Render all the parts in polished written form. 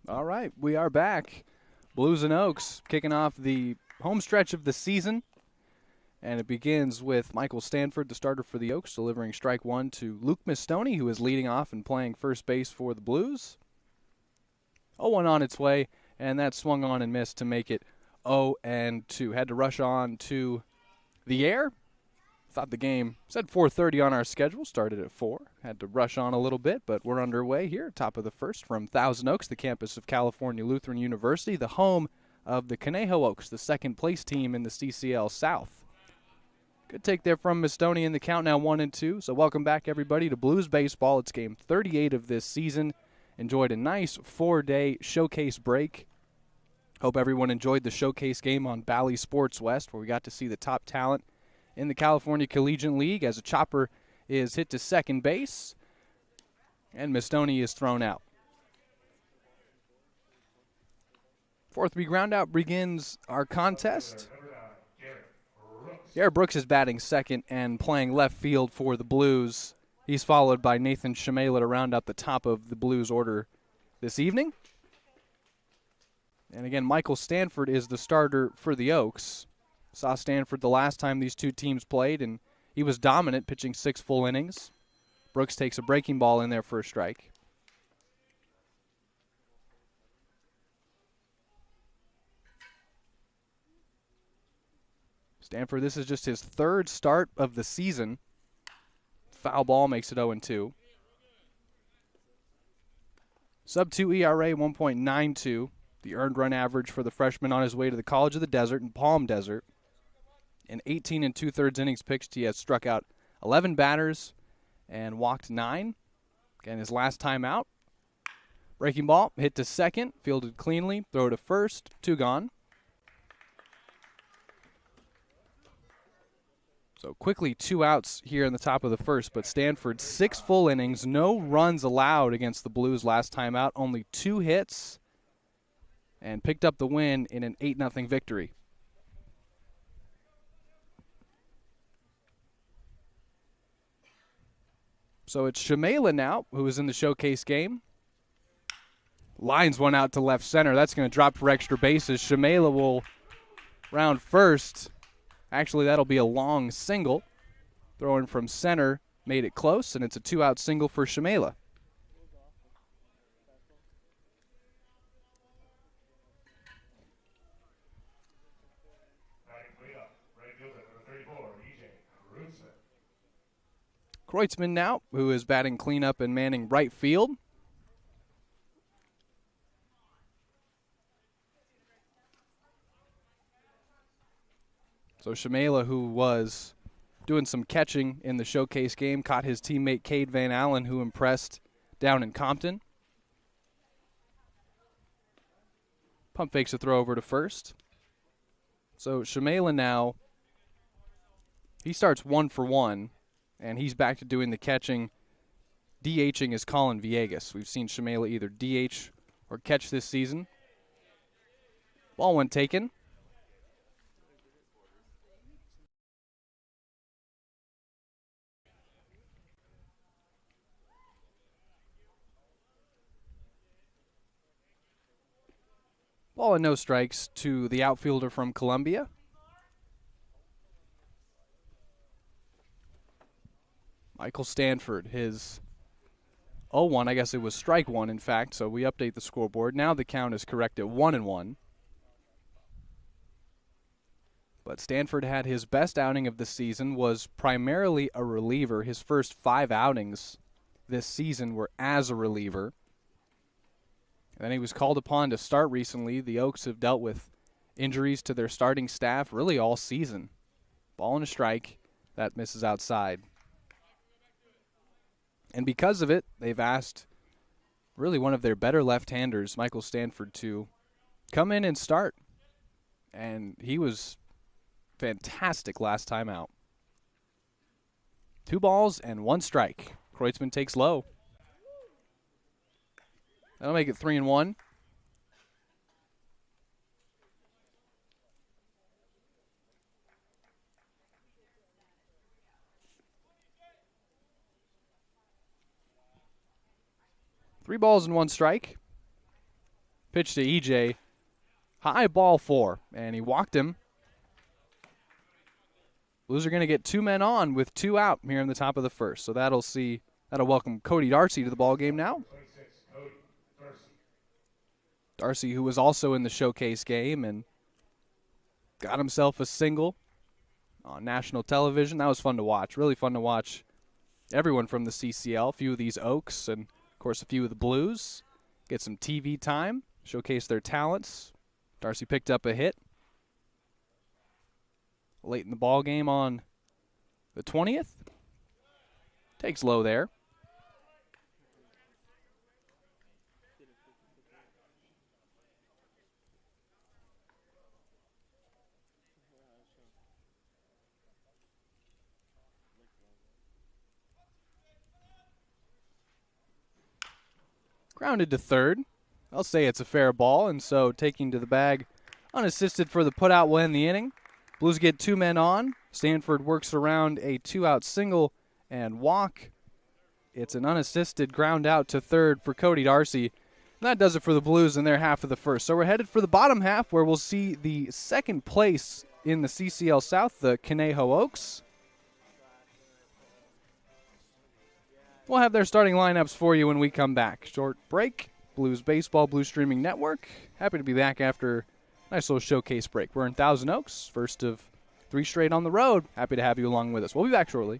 All right, we are back. Blues and Oaks kicking off the home stretch of the season. And it begins with Michael Stanford, the starter for the Oaks, delivering strike one to Luke Mistoni, who is leading off and playing first base for the Blues. 0-1 on its way, and that swung on and missed to make it 0-2. Had to rush on to the air. Thought the game said 4:30 on our schedule, started at 4. Had to rush on a little bit, but we're underway here. Top of the first from Thousand Oaks, the campus of California Lutheran University, the home of the Conejo Oaks, the second-place team in the CCL South. Good take there from Mistoni in the count, now 1-2. So welcome back, everybody, to Blues Baseball. It's game 38 of this season. Enjoyed a nice 4-day showcase break. Hope everyone enjoyed the showcase game on Bally Sports West, where we got to see the top talent in the California Collegiate League as a chopper is hit to second base, and Mistoni is thrown out. Fourth week groundout begins our contest. Garrett Brooks is batting second and playing left field for the Blues. He's followed by Nathan Shimela to round out the top of the Blues order this evening. And again, Michael Stanford is the starter for the Oaks. Saw Stanford the last time these two teams played, and he was dominant, pitching 6 full innings. Brooks takes a breaking ball in there for a strike. Stanford, this is just his third start of the season. Foul ball makes it 0-2. Sub-2 ERA, 1.92. The earned run average for the freshman on his way to the College of the Desert in Palm Desert. In 18 2/3 innings pitched, he has struck out 11 batters and walked 9. Again, his last time out. Breaking ball, hit to second, fielded cleanly, throw to first, 2 gone. So quickly 2 outs here in the top of the first, but Stanford 6 full innings, no runs allowed against the Blues last time out, only 2 hits, and picked up the win in an 8-0 victory. So it's Shimela now, who is in the showcase game. Lines one out to left center. That's going to drop for extra bases. Shimela will round first. Actually, that'll be a long single. Throwing from center made it close, and it's a 2-out single for Shimela. Kreutzmann now, who is batting cleanup and manning right field. So Shimela, who was doing some catching in the showcase game, caught his teammate Cade Van Allen, who impressed down in Compton. Pump fakes a throw over to first. So Shimela now, he starts 1 for 1. And he's back to doing the catching. DHing is Colin Villegas. We've seen Shimela either DH or catch this season. Ball one taken. Ball and no strikes to the outfielder from Columbia. Michael Stanford, his 0-1, I guess it was strike one, in fact, so we update the scoreboard. Now the count is correct at 1-1. But Stanford had his best outing of the season, was primarily a reliever. His first 5 outings this season were as a reliever. And then he was called upon to start recently. The Oaks have dealt with injuries to their starting staff really all season. Ball and a strike. That misses outside. And because of it, they've asked really one of their better left-handers, Michael Stanford, to come in and start. And he was fantastic last time out. 2 balls and 1 strike. Kreutzmann takes low. That'll make it 3-1. Three balls and 1 strike. Pitch to EJ. High ball 4, and he walked him. Blues are going to get 2 men on with 2 out here in the top of the first. So that'll welcome Cody Darcy to the ball game now. Darcy, who was also in the showcase game and got himself a single on national television. That was fun to watch. Really fun to watch everyone from the CCL, a few of these Oaks, and, of course, a few of the Blues get some TV time, showcase their talents. Darcy picked up a hit late in the ball game on the 20th. Takes low there. Grounded to third. I'll say it's a fair ball, and so taking to the bag unassisted for the putout will end the inning. Blues get 2 men on. Stanford works around a 2-out single and walk. It's an unassisted ground out to third for Cody Darcy. And that does it for the Blues in their half of the first. So we're headed for the bottom half, where we'll see the second place in the CCL South, the Conejo Oaks. We'll have their starting lineups for you when we come back. Short break. Blues Baseball, Blues Streaming Network. Happy to be back after a nice little showcase break. We're in Thousand Oaks, first of 3 straight on the road. Happy to have you along with us. We'll be back shortly.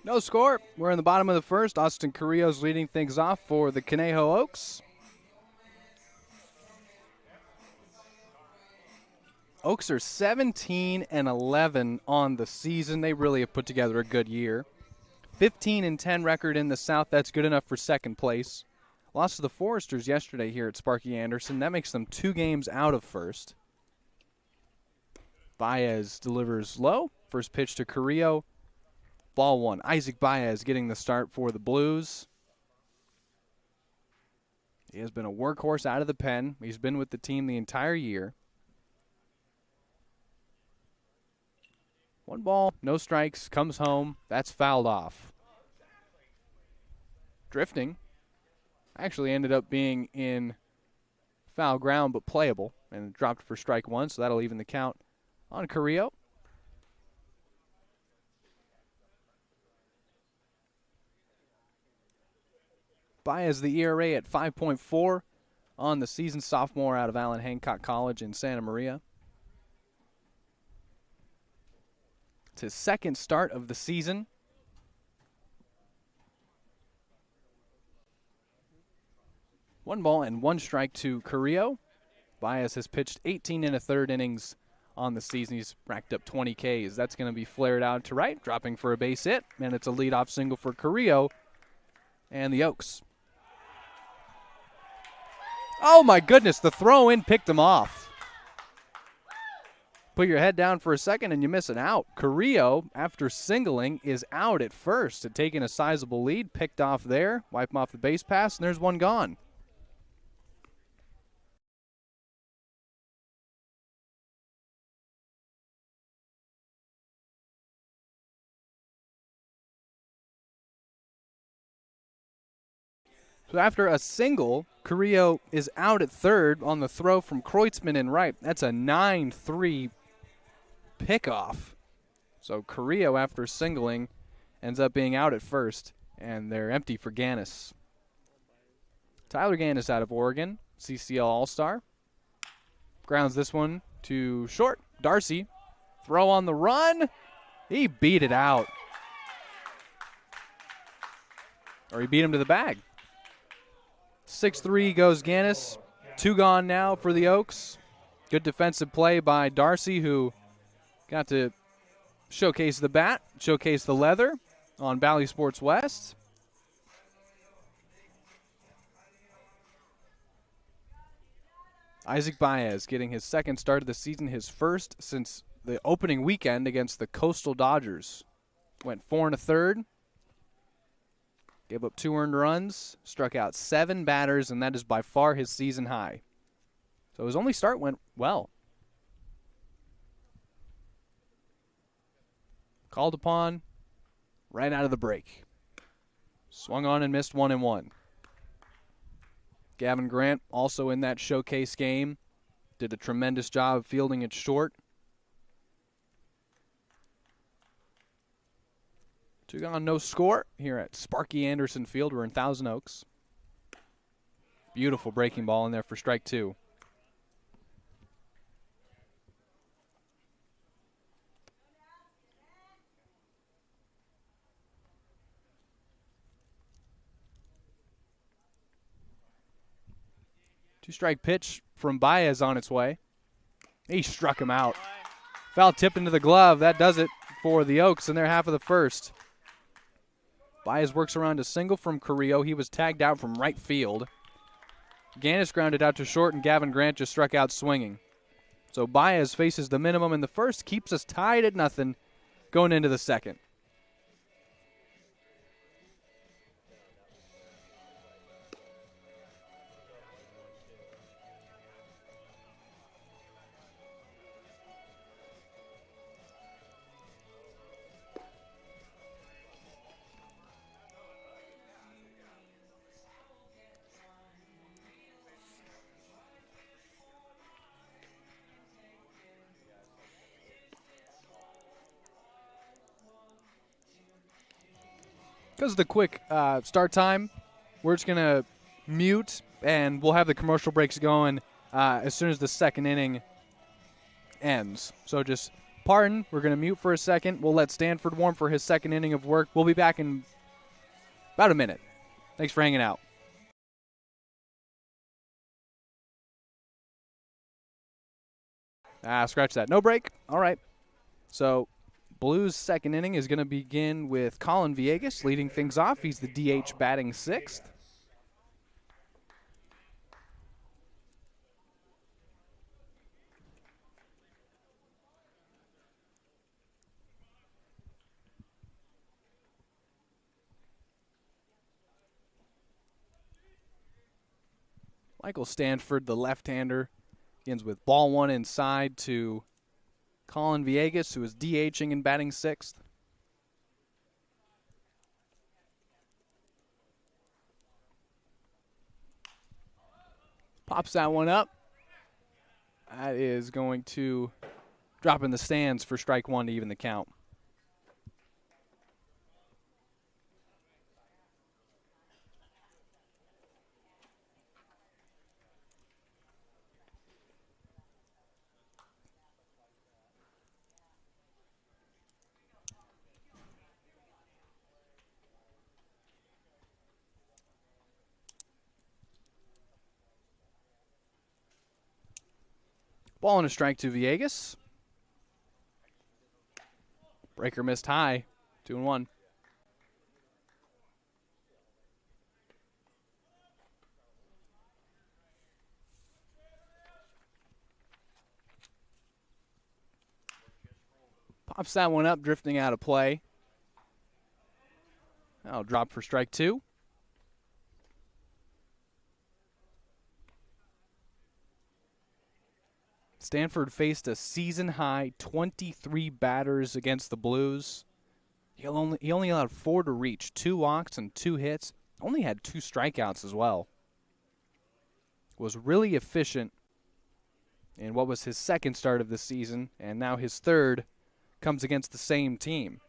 No score. We're in the bottom of the first. Austin Carrillo's leading things off for the Conejo Oaks. Oaks are 17-11 on the season. They really have put together a good year. 15-10 record in the South. That's good enough for second place. Lost to the Foresters yesterday here at Sparky Anderson. That makes them 2 games out of first. Baez delivers low. First pitch to Carrillo. Ball 1. Isaac Baez getting the start for the Blues. He has been a workhorse out of the pen. He's been with the team the entire year. 1 ball, no strikes, comes home. That's fouled off. Drifting. Actually ended up being in foul ground, but playable. And dropped for strike 1, so that'll even the count on Carrillo. Baez, the ERA at 5.4 on the season, sophomore out of Allen Hancock College in Santa Maria. It's his second start of the season. One ball and 1 strike to Carrillo. Baez has pitched 18 1/3 innings on the season. He's racked up 20 Ks. That's going to be flared out to right, dropping for a base hit, and it's a leadoff single for Carrillo and the Oaks. Oh, my goodness, the throw-in picked him off. Put your head down for a second and you miss an out. Carrillo, after singling, is out at first and taking a sizable lead. Picked off there, wipe him off the base pass, and there's one gone. So after a single, Carrillo is out at third on the throw from Kreutzmann in right. That's a 9-3 pickoff. So Carrillo, after singling, ends up being out at first, and they're empty for Gannis. Tyler Gannis out of Oregon, CCL All-Star. Grounds this one to short. Darcy, throw on the run. He beat it out. Or he beat him to the bag. 6-3 goes Gannis. 2 gone now for the Oaks. Good defensive play by Darcy, who got to showcase the bat, showcase the leather on Bally Sports West. Isaac Baez getting his second start of the season, his first since the opening weekend against the Coastal Dodgers. Went 4 1/3. Gave up 2 earned runs, struck out 7 batters, and that is by far his season high. So his only start went well. Called upon right out of the break. Swung on and missed 1-1. Gavin Grant also in that showcase game. Did a tremendous job of fielding it short. 2 gone, no score here at Sparky Anderson Field. We're in Thousand Oaks. Beautiful breaking ball in there for strike 2. Two-strike pitch from Baez on its way. He struck him out. Foul tip into the glove. That does it for the Oaks in their half of the first. Baez works around a single from Carrillo. He was tagged out from right field. Gannis grounded out to short, and Gavin Grant just struck out swinging. So Baez faces the minimum in the first, keeps us tied at 0 going into the second. Because of the quick start time, we're just going to mute, and we'll have the commercial breaks going as soon as the second inning ends. So just pardon, we're going to mute for a second. We'll let Stanford warm for his second inning of work. We'll be back in about a minute. Thanks for hanging out. Scratch that. No break. All right. So Blues' second inning is going to begin with Colin Villegas leading things off. He's the DH batting 6th. Michael Stanford, the left-hander, begins with ball 1 inside to Colin Villegas, who is DHing and batting 6th. Pops that one up. That is going to drop in the stands for strike 1 to even the count. Ball and a strike to Villegas. Breaker missed high. 2-1. Pops that one up, drifting out of play. That'll drop for strike 2. Stanford faced a season-high 23 batters against the Blues. He only allowed 4 to reach, 2 walks and 2 hits. Only had 2 strikeouts as well. Was really efficient in what was his second start of the season, and now his third comes against the same team.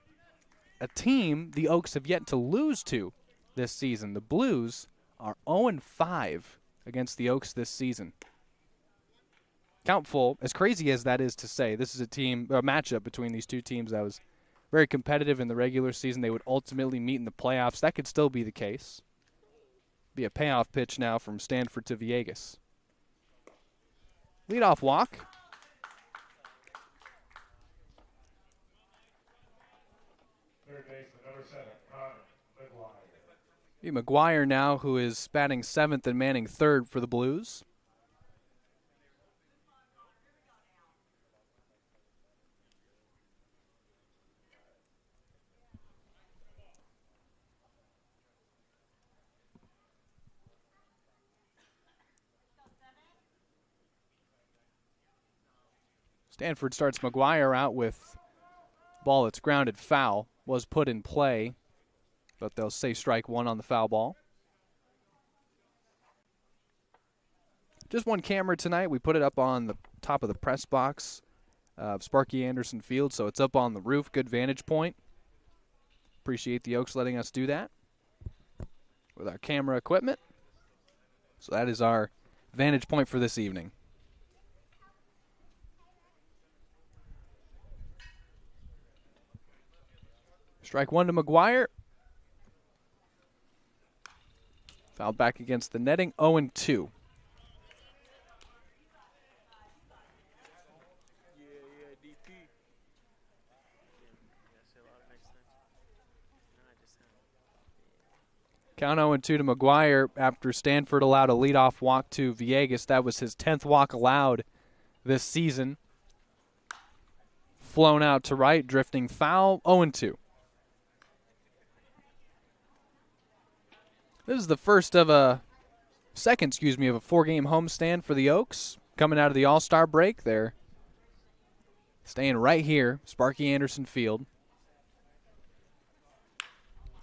A team the Oaks have yet to lose to this season. The Blues are 0-5 against the Oaks this season. Count full, as crazy as that is to say, this is a matchup between these two teams that was very competitive in the regular season. They would ultimately meet in the playoffs. That could still be the case. Be a payoff pitch now from Stanford to Villegas. Leadoff walk. Third baseman, number 7, Conejo Oaks. McGuire now, who is batting 7th and manning 3rd for the Blues. Stanford starts McGuire out with ball that's grounded foul. Was put in play, but they'll say strike 1 on the foul ball. Just one camera tonight. We put it up on the top of the press box of Sparky Anderson Field, so it's up on the roof. Good vantage point. Appreciate the Oaks letting us do that with our camera equipment. So that is our vantage point for this evening. Strike 1 to McGuire. Fouled back against the netting, 0-2. Count 0-2 to McGuire after Stanford allowed a leadoff walk to Villegas. That was his 10th walk allowed this season. Flown out to right, drifting foul, 0-2. This is the first of a second, of a 4-game homestand for the Oaks. Coming out of the All-Star break, they're staying right here, Sparky Anderson Field.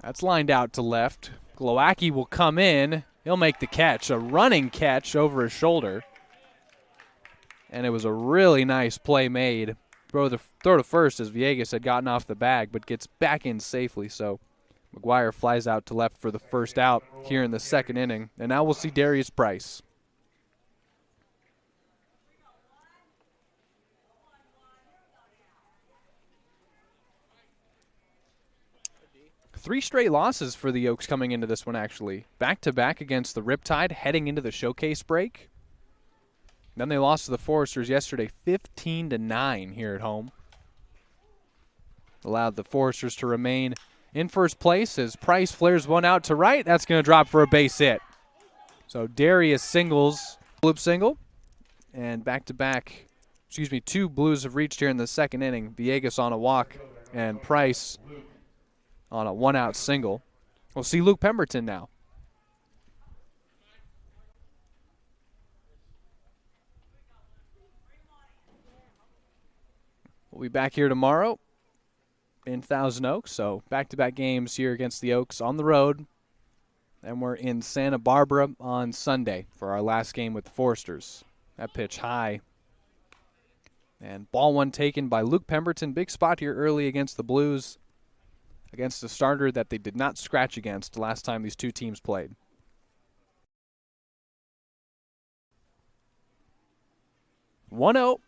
That's lined out to left. Glowacki will come in. He'll make the catch, a running catch over his shoulder. And it was a really nice play made. Throw to first as Villegas had gotten off the bag, but gets back in safely, so McGuire flies out to left for the first out here in the second inning. And now we'll see Darius Price. Three straight losses for the Oaks coming into this one, actually. Back-to-back against the Riptide, heading into the showcase break. Then they lost to the Foresters yesterday, 15-9 here at home. Allowed the Foresters to remain in first place as Price flares one out to right. That's going to drop for a base hit. So Darius singles, loop single, and back-to-back, two Blues have reached here in the second inning. Villegas on a walk and Price on a one-out single. We'll see Luke Pemberton now. We'll be back here tomorrow in Thousand Oaks, so back-to-back games here against the Oaks on the road. And we're in Santa Barbara on Sunday for our last game with the Foresters. That pitch high. And ball one taken by Luke Pemberton. Big spot here early against the Blues, against a starter that they did not scratch against last time these two teams played. One-0.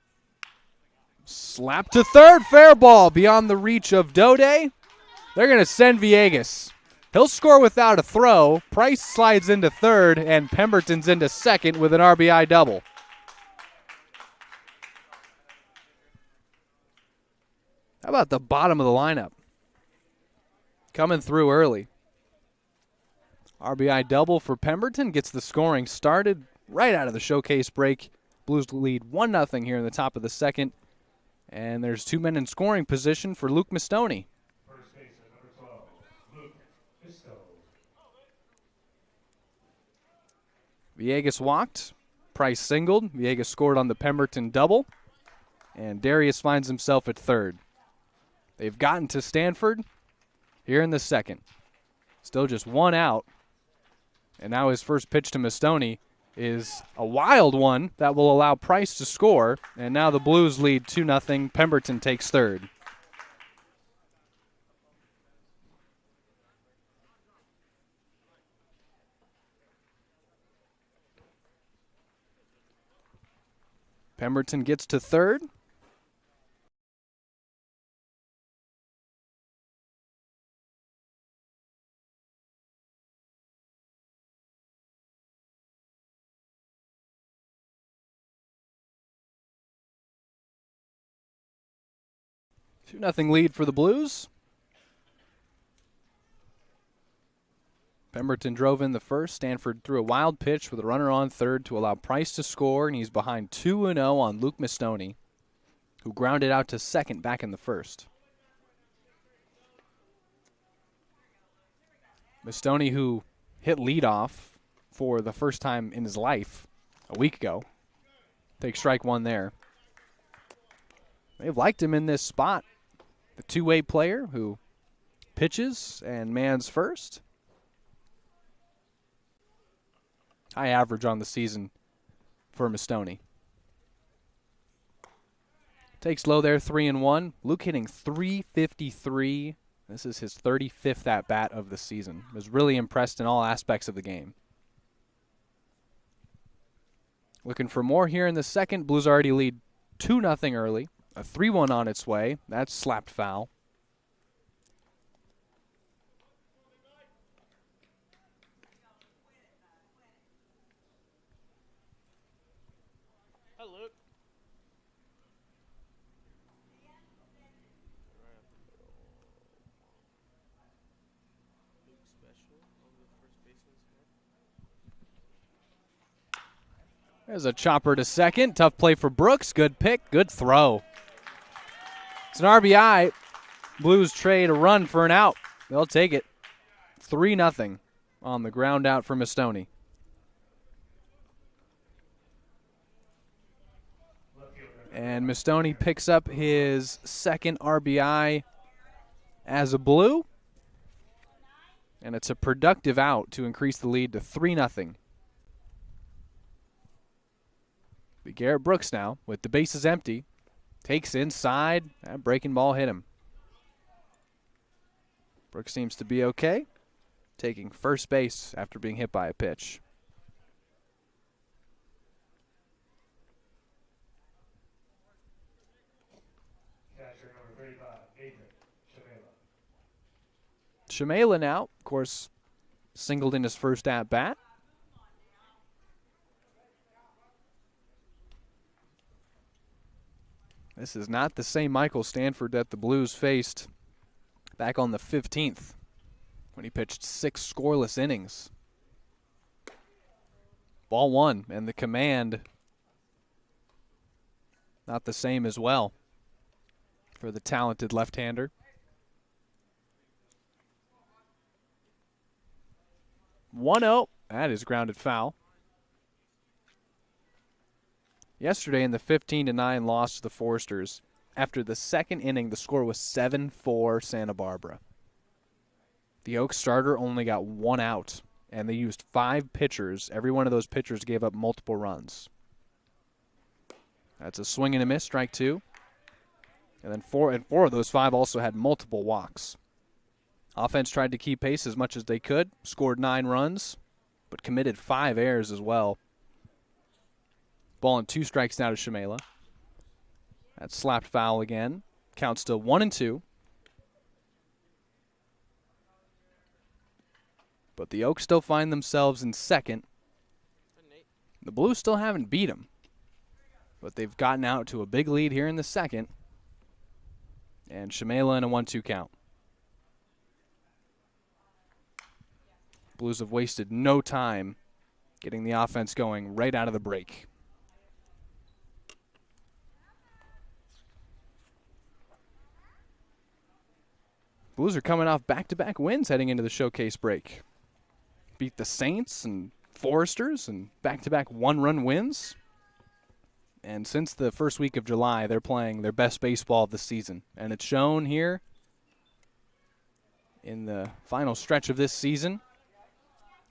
Slap to third, fair ball beyond the reach of Dode. They're going to send Villegas. He'll score without a throw. Price slides into third, and Pemberton's into second with an RBI double. How about the bottom of the lineup? Coming through early. RBI double for Pemberton gets the scoring started right out of the showcase break. Blues lead 1-0 here in the top of the second. And there's 2 men in scoring position for Luke Mistoni. First baseman, number 12, Luke Mistoni. Villegas walked. Price singled. Villegas scored on the Pemberton double. And Darius finds himself at third. They've gotten to Stanford here in the second. Still just 1 out. And now his first pitch to Mistoni is a wild one that will allow Price to score. And now the Blues lead 2-0. Pemberton takes third. Pemberton gets to third. Two-nothing lead for the Blues. Pemberton drove in the first. Stanford threw a wild pitch with a runner on third to allow Price to score, and he's behind 2-0 on Luke Mistoni, who grounded out to second back in the first. Mistoni, who hit leadoff for the first time in his life a week ago, takes strike one there. They've liked him in this spot. The two-way player who pitches and mans first. High average on the season for Mistoni. Takes low there, 3-1. Luke hitting .353. This is his 35th at-bat of the season. Was really impressed in all aspects of the game. Looking for more here in the second. Blues already lead 2-0 early. A 3-1 on its way. That's slapped foul. There's a chopper to second. Tough play for Brooks. Good pick. Good throw. It's an RBI. Blues trade a run for an out. They'll take it. 3-0 on the ground out for Mistoni. And Mistoni picks up his second RBI as a Blue. And it's a productive out to increase the lead to 3-0. But Garrett Brooks now, with the bases empty, takes inside. That breaking ball hit him. Brooks seems to be okay, taking first base after being hit by a pitch. Catcher number 35, Adrian Shamela. Shamela now, of course, singled in his first at-bat. This is not the same Michael Stanford that the Blues faced back on the 15th when he pitched 6 scoreless innings. Ball one, and the command not the same as well for the talented left-hander. One-0. That is grounded foul. Yesterday in the 15-9 loss to the Foresters, after the second inning, the score was 7-4 Santa Barbara. The Oaks starter only got 1 out, and they used 5 pitchers. Every one of those pitchers gave up multiple runs. That's a swing and a miss, strike 2. And then 4 of those 5 also had multiple walks. Offense tried to keep pace as much as they could, scored 9 runs, but committed 5 errors as well. Ball and 2 strikes now to Shamela. That's slapped foul again. Count still 1-2. But the Oaks still find themselves in second. The Blues still haven't beat them, but they've gotten out to a big lead here in the second. And Shamela in a 1-2 count. Blues have wasted no time getting the offense going right out of the break. Blues are coming off back-to-back wins heading into the showcase break. Beat the Saints and Foresters and back-to-back one-run wins. And since the first week of July, they're playing their best baseball of the season. And it's shown here in the final stretch of this season.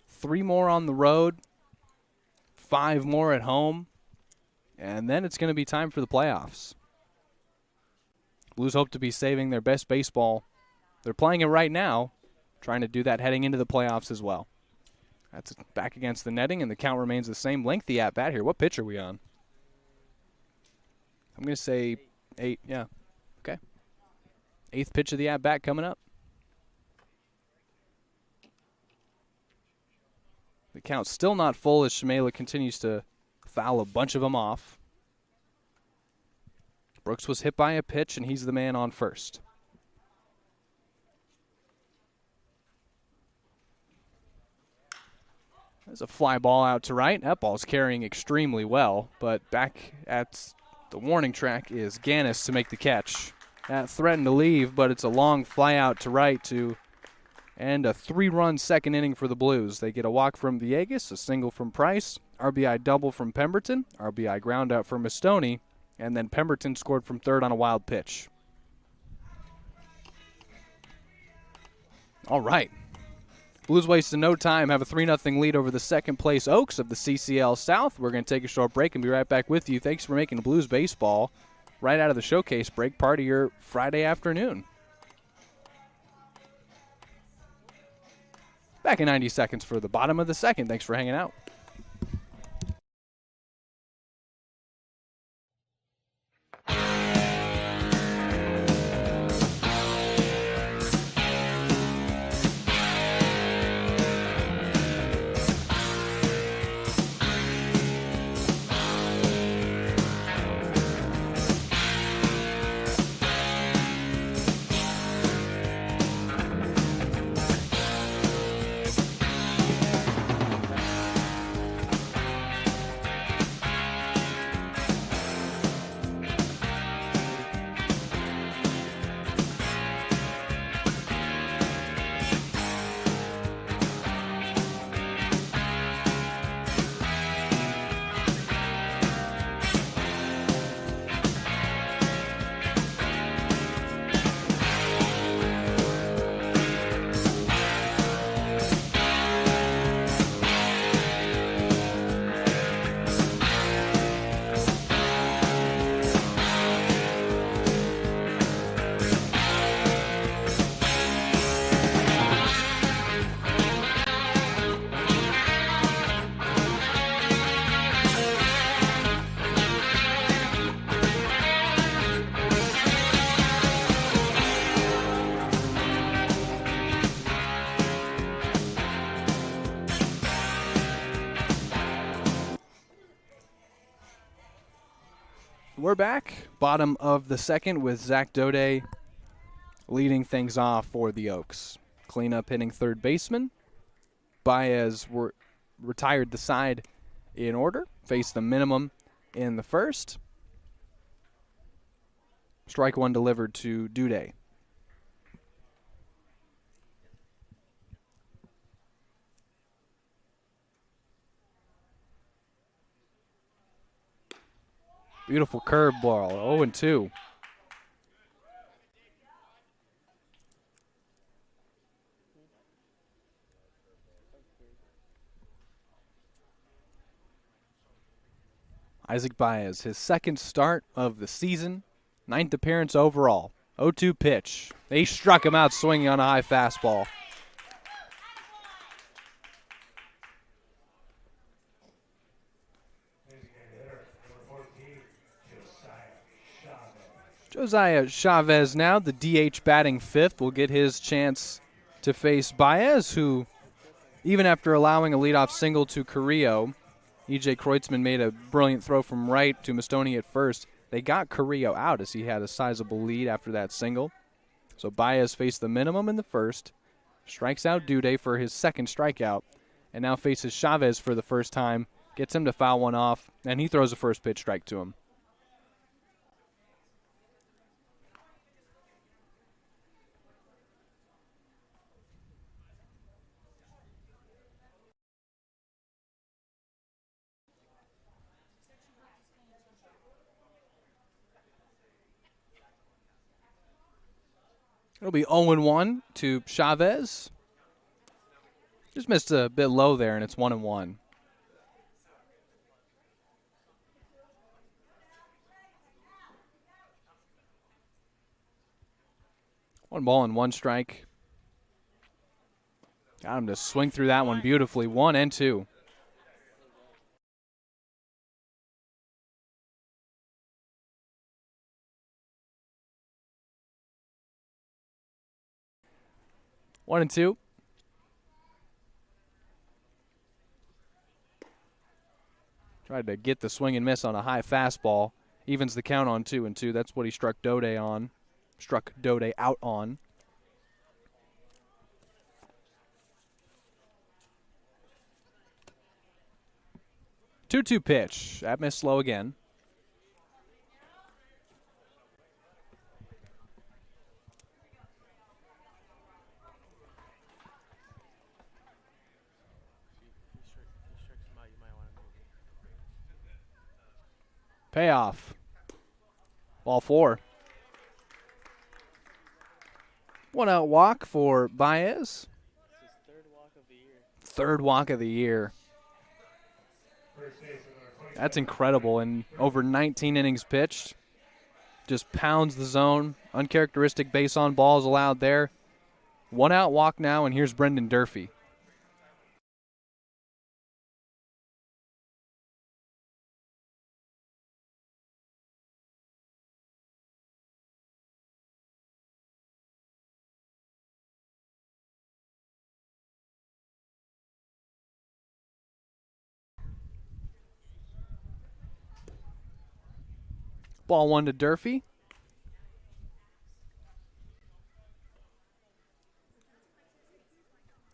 3 more on the road, 5 more at home, and then it's going to be time for the playoffs. Blues hope to be saving their best baseball. They're playing it right now, trying to do that heading into the playoffs as well. That's back against the netting, and the count remains the same. Lengthy at-bat here. What pitch are we on? I'm going to say 8, yeah. Okay. 8th pitch of the at-bat coming up. The count's still not full as Shamela continues to foul a bunch of them off. Brooks was hit by a pitch, and he's the man on first. There's a fly ball out to right. That ball's carrying extremely well, but back at the warning track is Gannis to make the catch. That threatened to leave, but it's a long fly out to right to end a 3-run second inning for the Blues. They get a walk from Villegas, a single from Price, RBI double from Pemberton, RBI ground out for Mastoni, and then Pemberton scored from third on a wild pitch. All right. Blues wasting no time, have a 3-0 lead over the second-place Oaks of the CCL South. We're going to take a short break and be right back with you. Thanks for making Blues baseball right out of the showcase break part of your Friday afternoon. Back in 90 seconds for the bottom of the second. Thanks for hanging out. We're back, bottom of the second, with Zach Dode leading things off for the Oaks. Cleanup hitting third baseman. Baez retired the side in order, faced the minimum in the first. Strike one delivered to Dode. Beautiful curveball, 0-2. Isaac Baez, his second start of the season, 9th appearance overall. 0-2 pitch. They struck him out swinging on a high fastball. Josiah Chavez now, the DH batting fifth, will get his chance to face Baez, who, even after allowing a leadoff single to Carrillo, E.J. Kreutzmann made a brilliant throw from right to Mastoni at first. They got Carrillo out as he had a sizable lead after that single. So Baez faced the minimum in the first, strikes out Dude for his second strikeout, and now faces Chavez for the first time, gets him to foul one off, and he throws a first pitch strike to him. It'll be 0-1 to Chavez. Just missed a bit low there, and it's 1-1. One ball and one strike. Got him to swing through that one beautifully. 1-2. One and two. Tried to get the swing and miss on a high fastball. Evens the count on 2-2. That's what he struck Dode on. Struck Dode out on. 2-2 pitch. That missed slow again. Payoff. Ball 4. One out walk for Baez. This is third walk of the year. Third walk of the year. That's incredible. And over 19 innings pitched. Just pounds the zone. Uncharacteristic base on balls allowed there. One out walk now, and here's Brendan Durfee. Ball 1 to Durfee.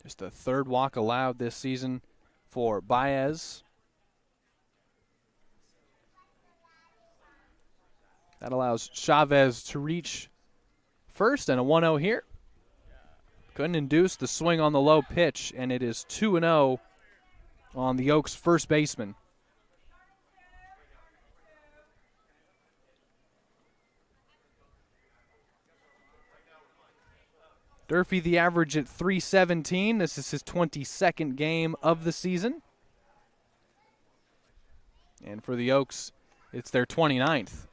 Just the third walk allowed this season for Baez. That allows Chavez to reach first, and a 1-0 here. Couldn't induce the swing on the low pitch, and it is 2-0 on the Oaks first baseman. Durfee, the average at .317. This is his 22nd game of the season. And for the Oaks, it's their 29th.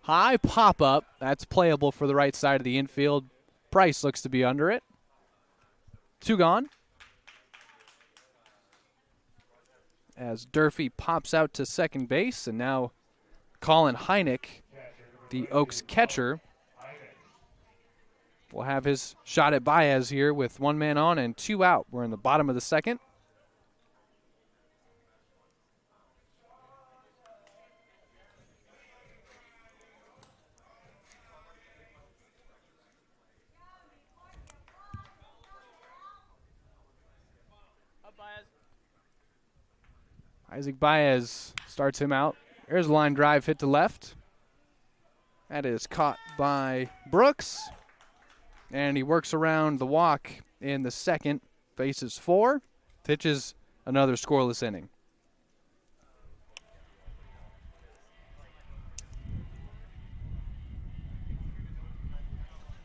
High pop-up. That's playable for the right side of the infield. Price looks to be under it. 2 gone. As Durfee pops out to second base, and now Colin Heineck, the Oaks catcher, will have his shot at Baez here with 1 man on and 2 out. We're in the bottom of the second. Isaac Baez starts him out. There's a line drive hit to left. That is caught by Brooks. And he works around the walk in the second. Faces 4. Pitches another scoreless inning.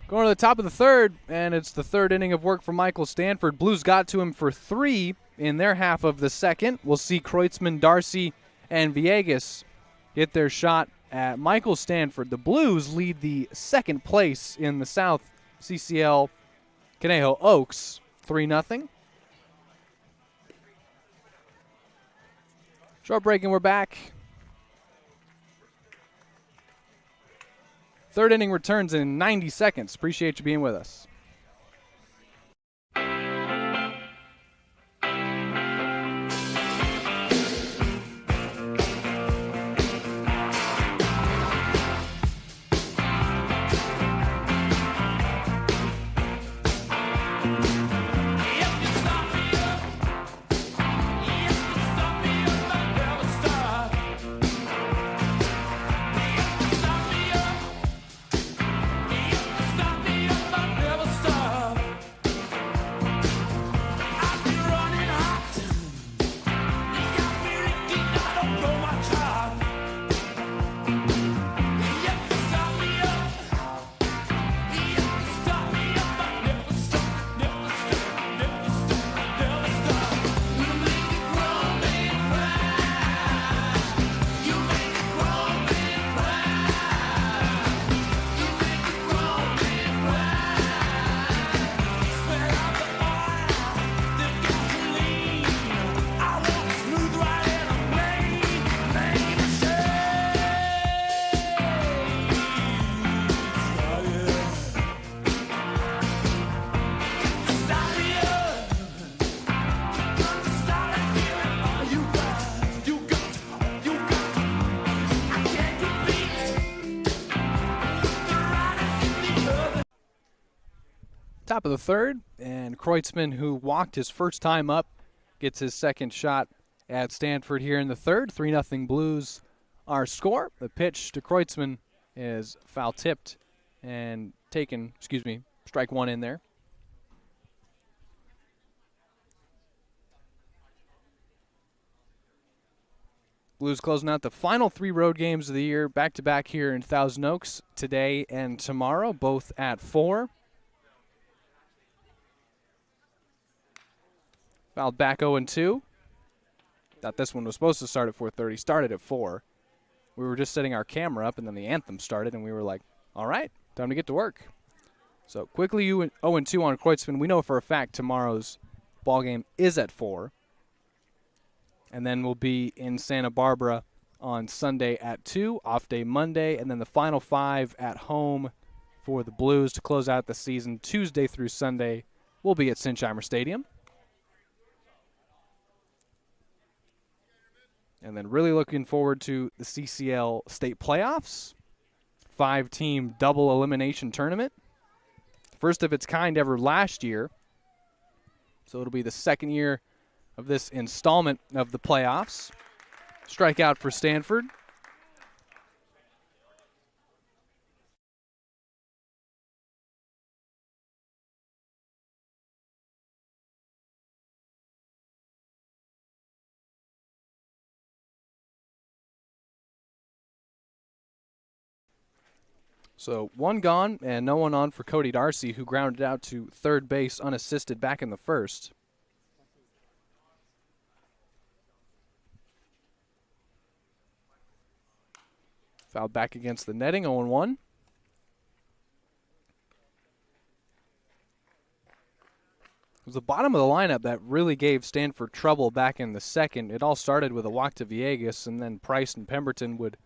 Going to the top of the third, and it's the third inning of work for Michael Stanford. Blues got to him for 3 in their half of the second. We'll see Kreutzmann, Darcy, and Villegas get their shot at Michael Stanford. The Blues lead the second place in the South CCL Conejo Oaks 3-0. Short break and we're back. Third inning returns in 90 seconds. Appreciate you being with us. Top of the third, and Kreutzmann, who walked his first time up, gets his second shot at Stanford here in the third. 3-0 Blues our score. The pitch to Kreutzmann is foul tipped and taken, strike one in there. Blues closing out the final 3 road games of the year, back-to-back here in Thousand Oaks, today and tomorrow, both at 4. Fouled back 0-2. Thought this one was supposed to start at 4:30. Started at 4. We were just setting our camera up, and then the anthem started, and we were like, all right, time to get to work. So quickly 0-2 on Kreutzmann. We know for a fact tomorrow's ball game is at 4. And then we'll be in Santa Barbara on Sunday at 2, off day Monday, and then the final 5 at home for the Blues to close out the season. Tuesday through Sunday will be at Sinsheimer Stadium. And then really looking forward to the CCL state playoffs. 5-team double elimination tournament. First of its kind ever last year. So it'll be the second year of this installment of the playoffs. Strikeout for Stanford. So 1 gone and no one on for Cody Darcy, who grounded out to third base unassisted back in the first. Fouled back against the netting, 0-1. It was the bottom of the lineup that really gave Stanford trouble back in the second. It all started with a walk to Villegas, and then Price and Pemberton would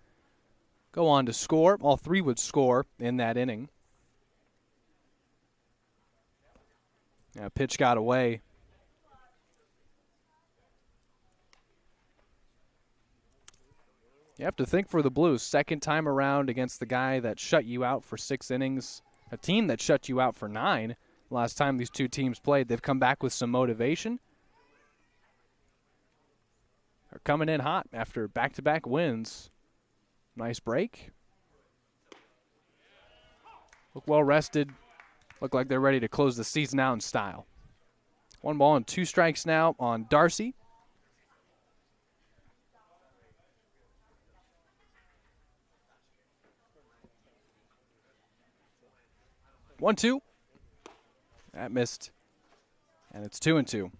go on to score. All 3 would score in that inning. Pitch got away. You have to think for the Blues, second time around against the guy that shut you out for 6 innings, a team that shut you out for 9. Last time these two teams played, they've come back with some motivation. They're coming in hot after back-to-back wins. Nice break. Look well rested. Look like they're ready to close the season out in style. 1 ball and 2 strikes now on Darcy. One, 2. That missed. And it's 2-2.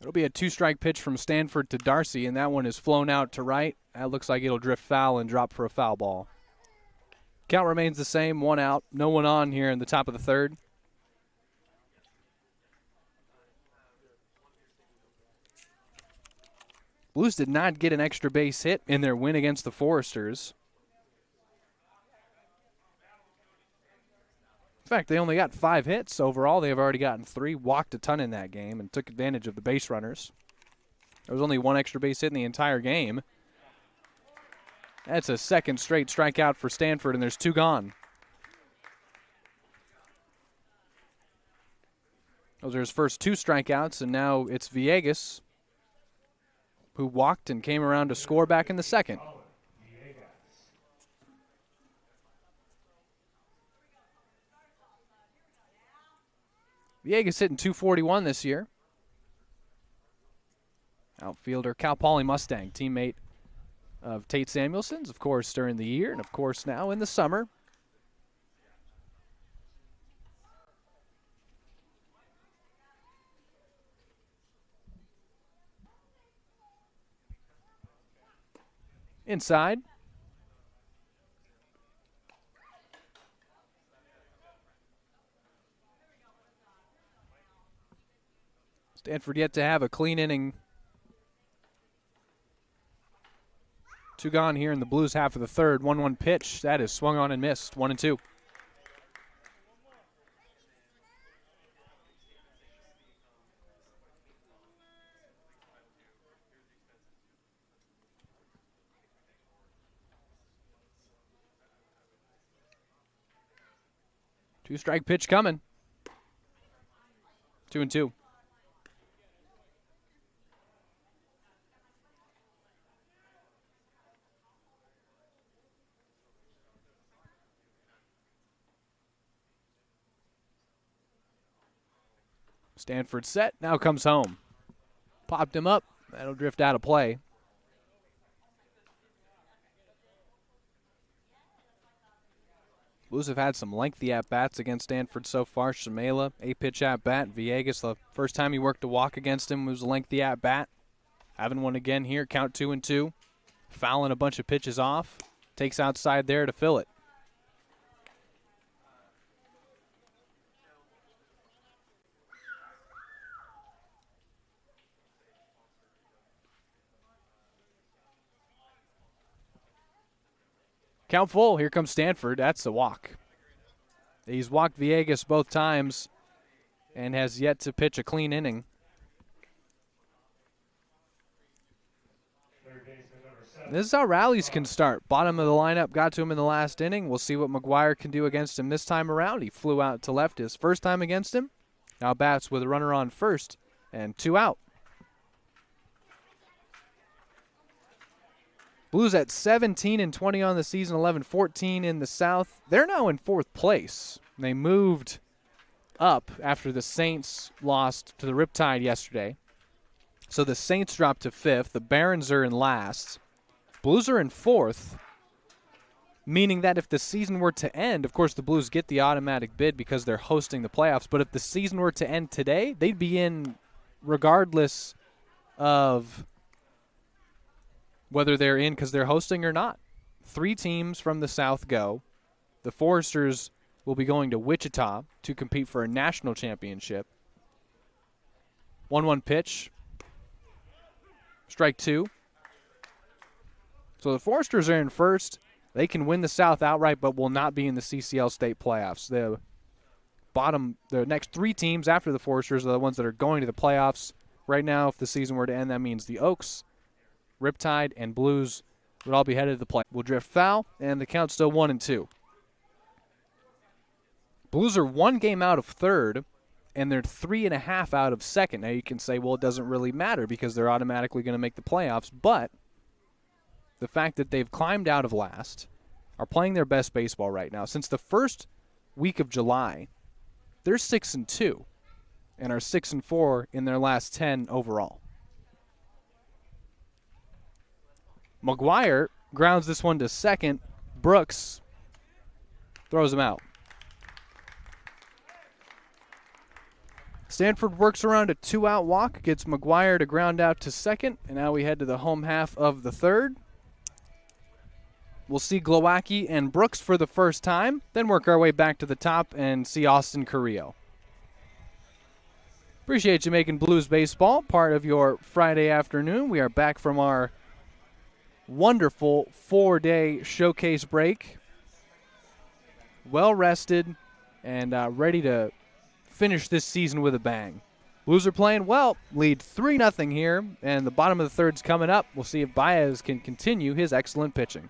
It'll be a 2-strike pitch from Stanford to Darcy, and that one is flown out to right. That looks like it'll drift foul and drop for a foul ball. Count remains the same, 1 out. No one on here in the top of the third. Blues did not get an extra base hit in their win against the Foresters. In fact, they only got 5 hits overall. They've already gotten 3, walked a ton in that game, and took advantage of the base runners. There was only 1 extra base hit in the entire game. That's a second straight strikeout for Stanford, and there's 2 gone. Those are his first 2 strikeouts, and now it's Villegas, who walked and came around to score back in the second. Villegas hitting .241 this year. Outfielder Cal Poly Mustang, teammate of Tate Samuelson's, of course, during the year, and of course now in the summer. Inside. Stanford yet to have a clean inning. 2 gone here in the Blues half of the third. 1-1 pitch. That is swung on and missed. 1-2. Two-strike pitch coming. 2-2. Stanford set, now comes home. Popped him up, that'll drift out of play. Blues have had some lengthy at-bats against Stanford so far. Shamela, 8-pitch at-bat. Villegas, the first time he worked a walk against him was a lengthy at-bat. Having one again here, count 2-2. Fouling a bunch of pitches off. Takes outside there to fill it. Count full. Here comes Stanford. That's the walk. He's walked Villegas both times and has yet to pitch a clean inning. This is how rallies can start. Bottom of the lineup got to him in the last inning. We'll see what McGuire can do against him this time around. He flew out to left his first time against him. Now bats with a runner on first and 2 out. Blues at 17-20 on the season, 11-14 in the South. They're now in 4th place. They moved up after the Saints lost to the Riptide yesterday. So the Saints dropped to 5th. The Barons are in last. Blues are in 4th, meaning that if the season were to end, of course the Blues get the automatic bid because they're hosting the playoffs, but if the season were to end today, they'd be in regardless of whether they're in because they're hosting or not. 3 teams from the South go. The Foresters will be going to Wichita to compete for a national championship. 1-1 pitch. Strike 2. So the Foresters are in first. They can win the South outright, but will not be in the CCL state playoffs. The next 3 teams after the Foresters are the ones that are going to the playoffs. Right now, if the season were to end, that means the Oaks, Riptide, and Blues would all be headed to the play. Will drift foul, and the count's still 1-2. Blues are 1 game out of third, and they're 3.5 out of second. Now you can say, well, it doesn't really matter because they're automatically going to make the playoffs, but the fact that they've climbed out of last, are playing their best baseball right now. Since the first week of July, they're 6-2, and are 6-4 in their last 10 overall. McGuire grounds this one to second. Brooks throws him out. Stanford works around a 2-out walk, gets McGuire to ground out to second, and now we head to the home half of the third. We'll see Glowacki and Brooks for the first time, then work our way back to the top and see Austin Carrillo. Appreciate you making Blues baseball part of your Friday afternoon. We are back from our wonderful 4-day showcase break. Well rested and ready to finish this season with a bang. Blues are playing well, lead 3-0 here, and the bottom of the third's coming up. We'll see if Baez can continue his excellent pitching.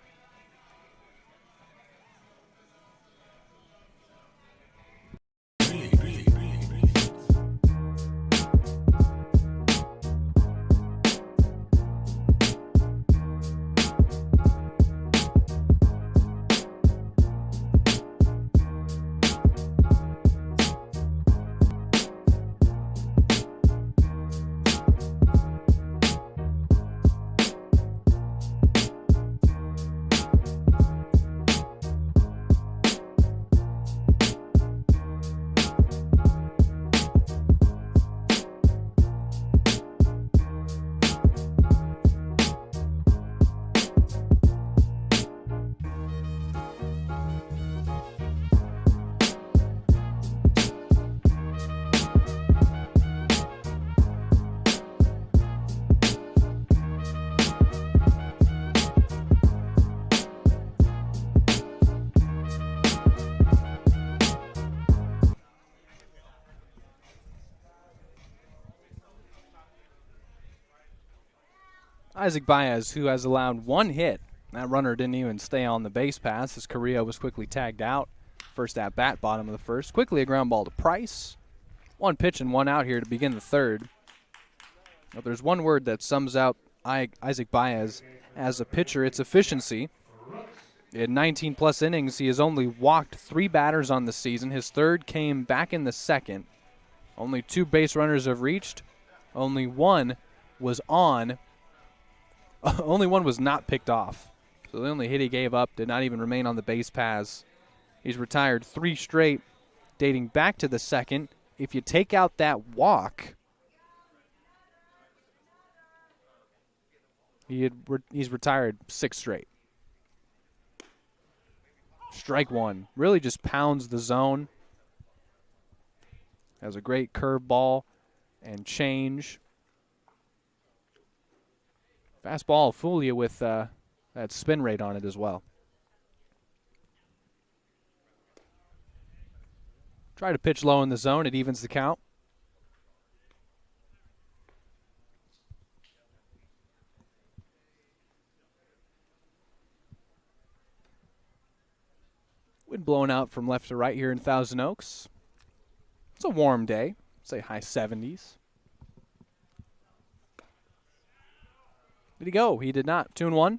Isaac Baez, who has allowed 1 hit. That runner didn't even stay on the base pass as Carrillo was quickly tagged out. First at bat, bottom of the first. Quickly a ground ball to Price. One pitch and one out here to begin the third. If there's one word that sums up Isaac Baez as a pitcher, it's efficiency. In 19-plus innings, he has only walked 3 batters on the season. His third came back in the second. Only 2 base runners have reached. Only one was on. Only one was not picked off. So the only hit he gave up did not even remain on the base paths. He's retired 3 straight, dating back to the second. If you take out that walk, he's retired 6 straight. Strike one. Really just pounds the zone. Has a great curveball and change. Fastball will fool you with that spin rate on it as well. Try to pitch low in the zone. It evens the count. Wind blowing out from left to right here in Thousand Oaks. It's a warm day. Say high 70s. Did he go? He did not. 2-1.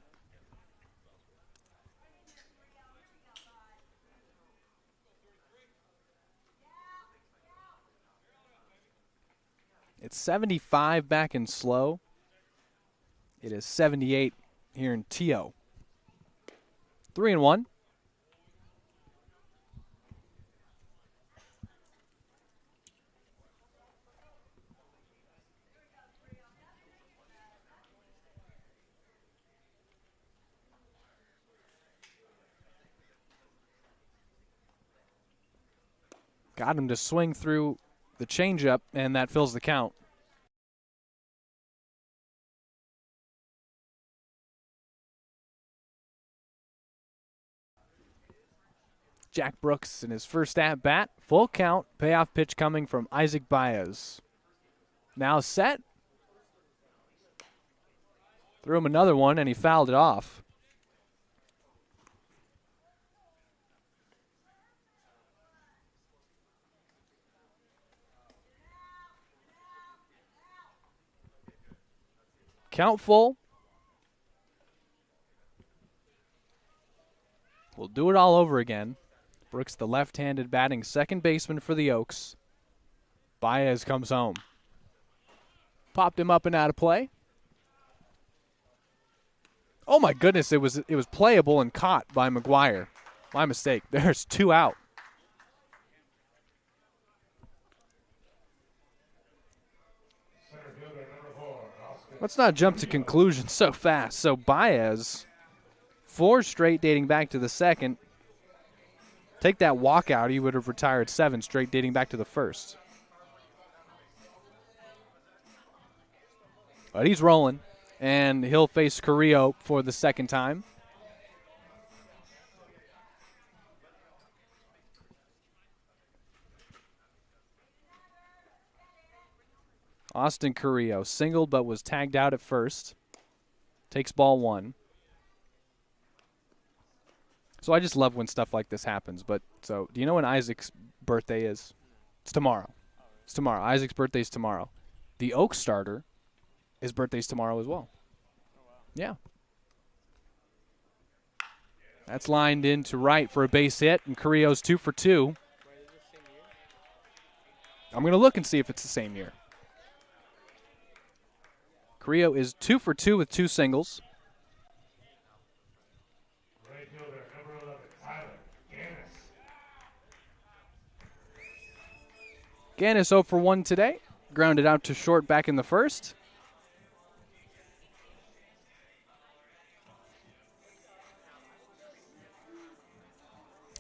It's 75 back in slow. It is 78 here in TO. 3-1. Got him to swing through the changeup, and that fills the count. Jack Brooks in his first at-bat. Full count. Payoff pitch coming from Isaac Baez. Now set. Threw him another one, and he fouled it off. Count full. We'll do it all over again. Brooks, the left-handed batting second baseman for the Oaks. Baez comes home. Popped him up and out of play. Oh my goodness, it was playable and caught by McGuire. My mistake. There's 2 out. Let's not jump to conclusions so fast. So Baez, 4 straight dating back to the second. Take that walk out, he would have retired 7 straight dating back to the first. But he's rolling, and he'll face Carrillo for the second time. Austin Carrillo singled but was tagged out at first. Takes ball 1. So I just love when stuff like this happens. But so do you know when Isaac's birthday is? It's tomorrow. It's tomorrow. Isaac's birthday is tomorrow. The Oak starter, his birthday's tomorrow as well. Yeah. That's lined into right for a base hit, and Carrillo's 2 for 2. I'm going to look and see if it's the same year. Carrillo is 2 for 2 with 2 singles. Right fielder, number 11, Tyler Gannis. Gannis 0 for 1 today. Grounded out to short back in the first.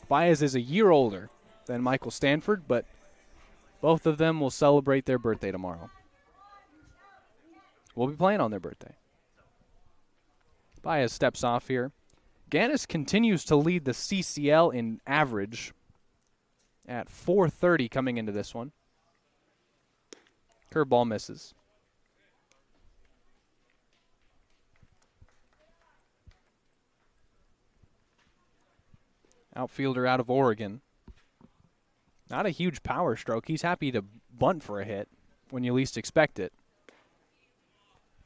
Baez is a year older than Michael Stanford, but both of them will celebrate their birthday tomorrow. We'll be playing on their birthday. Baez steps off here. Gannis continues to lead the CCL in average at .430 coming into this one. Curveball misses. Outfielder out of Oregon. Not a huge power stroke. He's happy to bunt for a hit when you least expect it.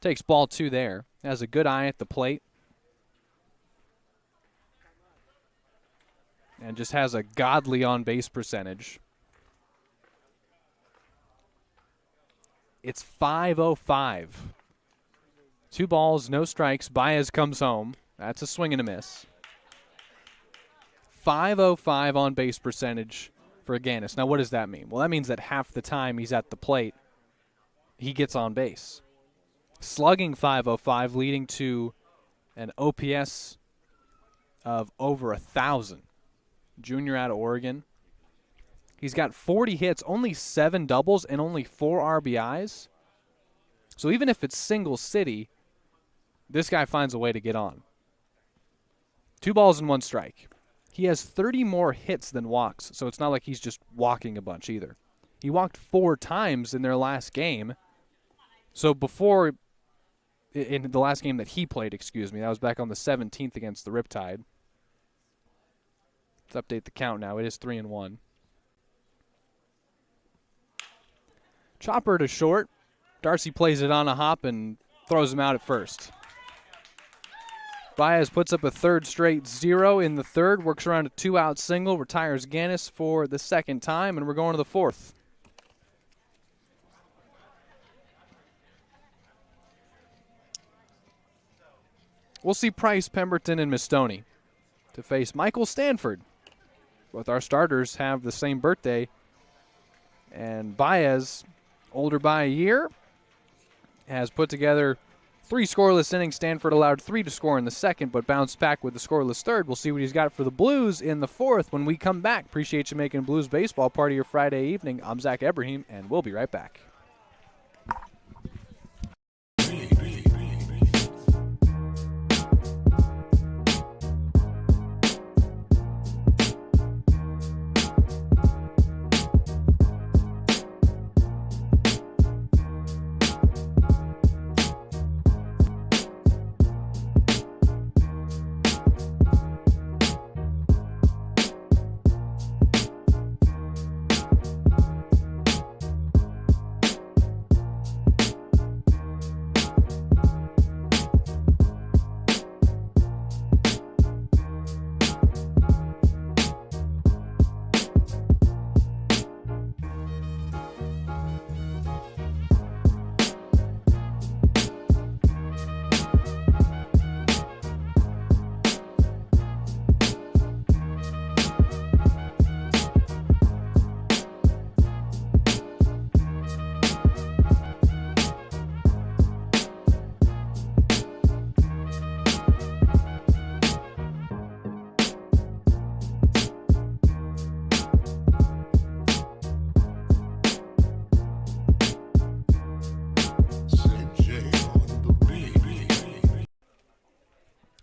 Takes ball 2 there. Has a good eye at the plate. And just has a godly on-base percentage. It's 5-0-5. 2 balls, no strikes. Baez comes home. That's a swing and a miss. 5-0-5 on-base percentage for Aganis. Now, what does that mean? Well, that means that half the time he's at the plate, he gets on base. Slugging 505, leading to an OPS of over 1,000. Junior out of Oregon. He's got 40 hits, only 7 doubles, and only 4 RBIs. So even if it's single city, this guy finds a way to get on. 2 balls and 1 strike. He has 30 more hits than walks, so it's not like he's just walking a bunch either. He walked 4 times in their last game. So before, in the last game that he played, that was back on the 17th against the Riptide. Let's update the count now. It is 3-1. Chopper to short. Darcy plays it on a hop and throws him out at first. Baez puts up a third straight 0 in the third, works around a 2-out single, retires Ganis for the second time, and we're going to the 4th. We'll see Price, Pemberton, and Mistoni to face Michael Stanford. Both our starters have the same birthday, and Baez, older by a year, has put together 3 scoreless innings. Stanford allowed 3 to score in the second, but bounced back with the scoreless third. We'll see what he's got for the Blues in the 4th when we come back. Appreciate you making Blues baseball part of your Friday evening. I'm Zach Ebrahim, and we'll be right back.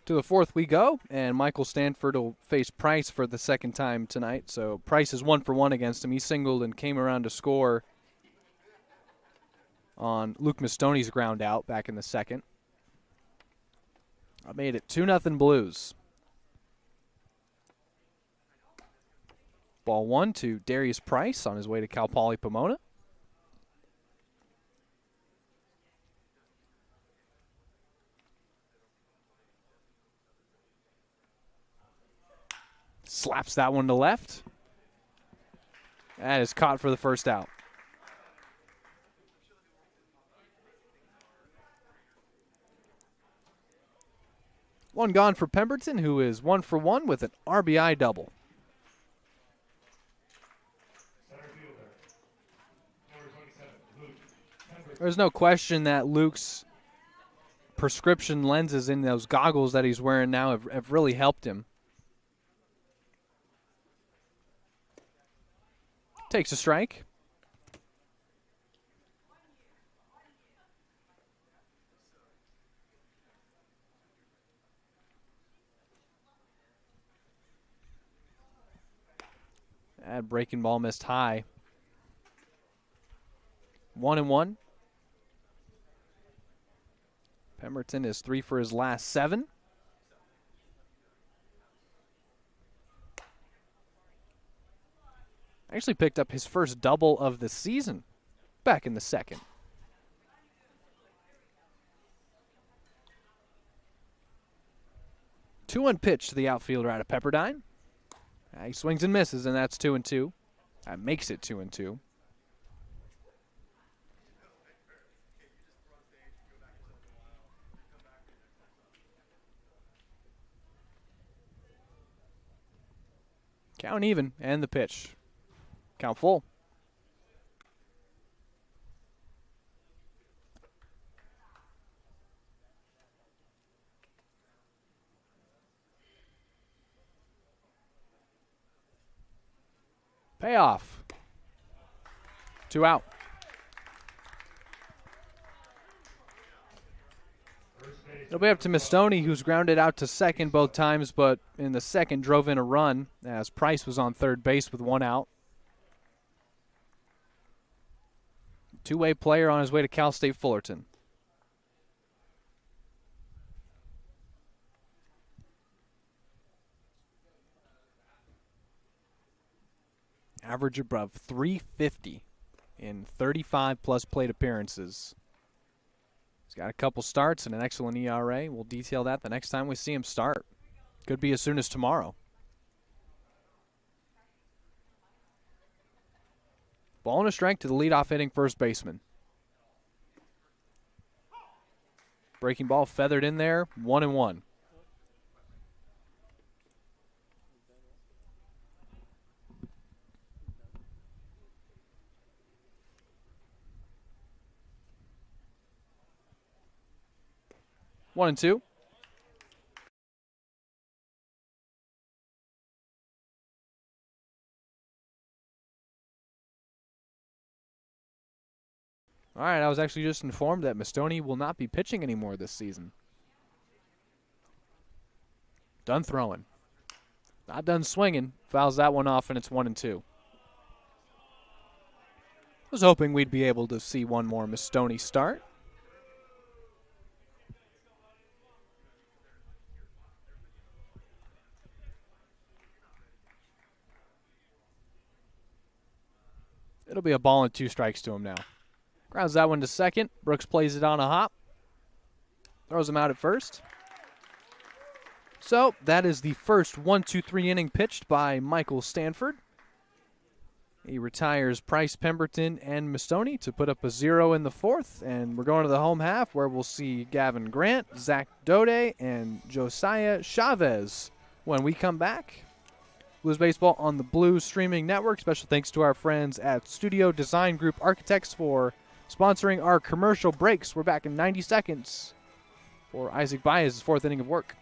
To the 4th we go, and Michael Stanford will face Price for the second time tonight. So Price is 1-for-1 against him. He singled and came around to score on Luke Mistoni's ground out back in the second. I made it 2-0 Blues. Ball 1 to Darius Price on his way to Cal Poly Pomona. Slaps that one to left. That is caught for the first out. One gone for Pemberton, who is 1-for-1 with an RBI double. There's no question that Luke's prescription lenses in those goggles that he's wearing now have really helped him. Takes a strike. That breaking ball missed high. 1-1. Pemberton is 3 for his last 7. Actually picked up his first double of the season back in the second. Two-one pitch to the outfielder out of Pepperdine. He swings and misses, and that's 2-2. That makes it 2-2. Count even, and the pitch. Count full. Payoff. 2 out. It'll be up to Mistoni, who's grounded out to second both times, but in the second drove in a run as Price was on third base with 1 out. Two-way player on his way to Cal State Fullerton. Average above 350 in 35-plus plate appearances. He's got a couple starts and an excellent ERA. We'll detail that the next time we see him start. Could be as soon as tomorrow. Ball and a strike to the leadoff hitting first baseman. Breaking ball feathered in there, 1-1. One and two. All right, I was actually just informed that Mistoni will not be pitching anymore this season. Done throwing. Not done swinging. Fouls that one off, and it's 1-2. Was hoping we'd be able to see one more Mistoni start. It'll be a ball and 2 strikes to him now. Grounds that one to second. Brooks plays it on a hop. Throws him out at first. So that is the first 1-2-3 inning pitched by Michael Stanford. He retires Price, Pemberton, and Mistoni to put up a 0 in the fourth. And we're going to the home half where we'll see Gavin Grant, Zach Dode, and Josiah Chavez when we come back. Blues Baseball on the Blues Streaming Network. Special thanks to our friends at Studio Design Group Architects for sponsoring our commercial breaks. We're back in 90 seconds for Isaac Baez's fourth inning of work.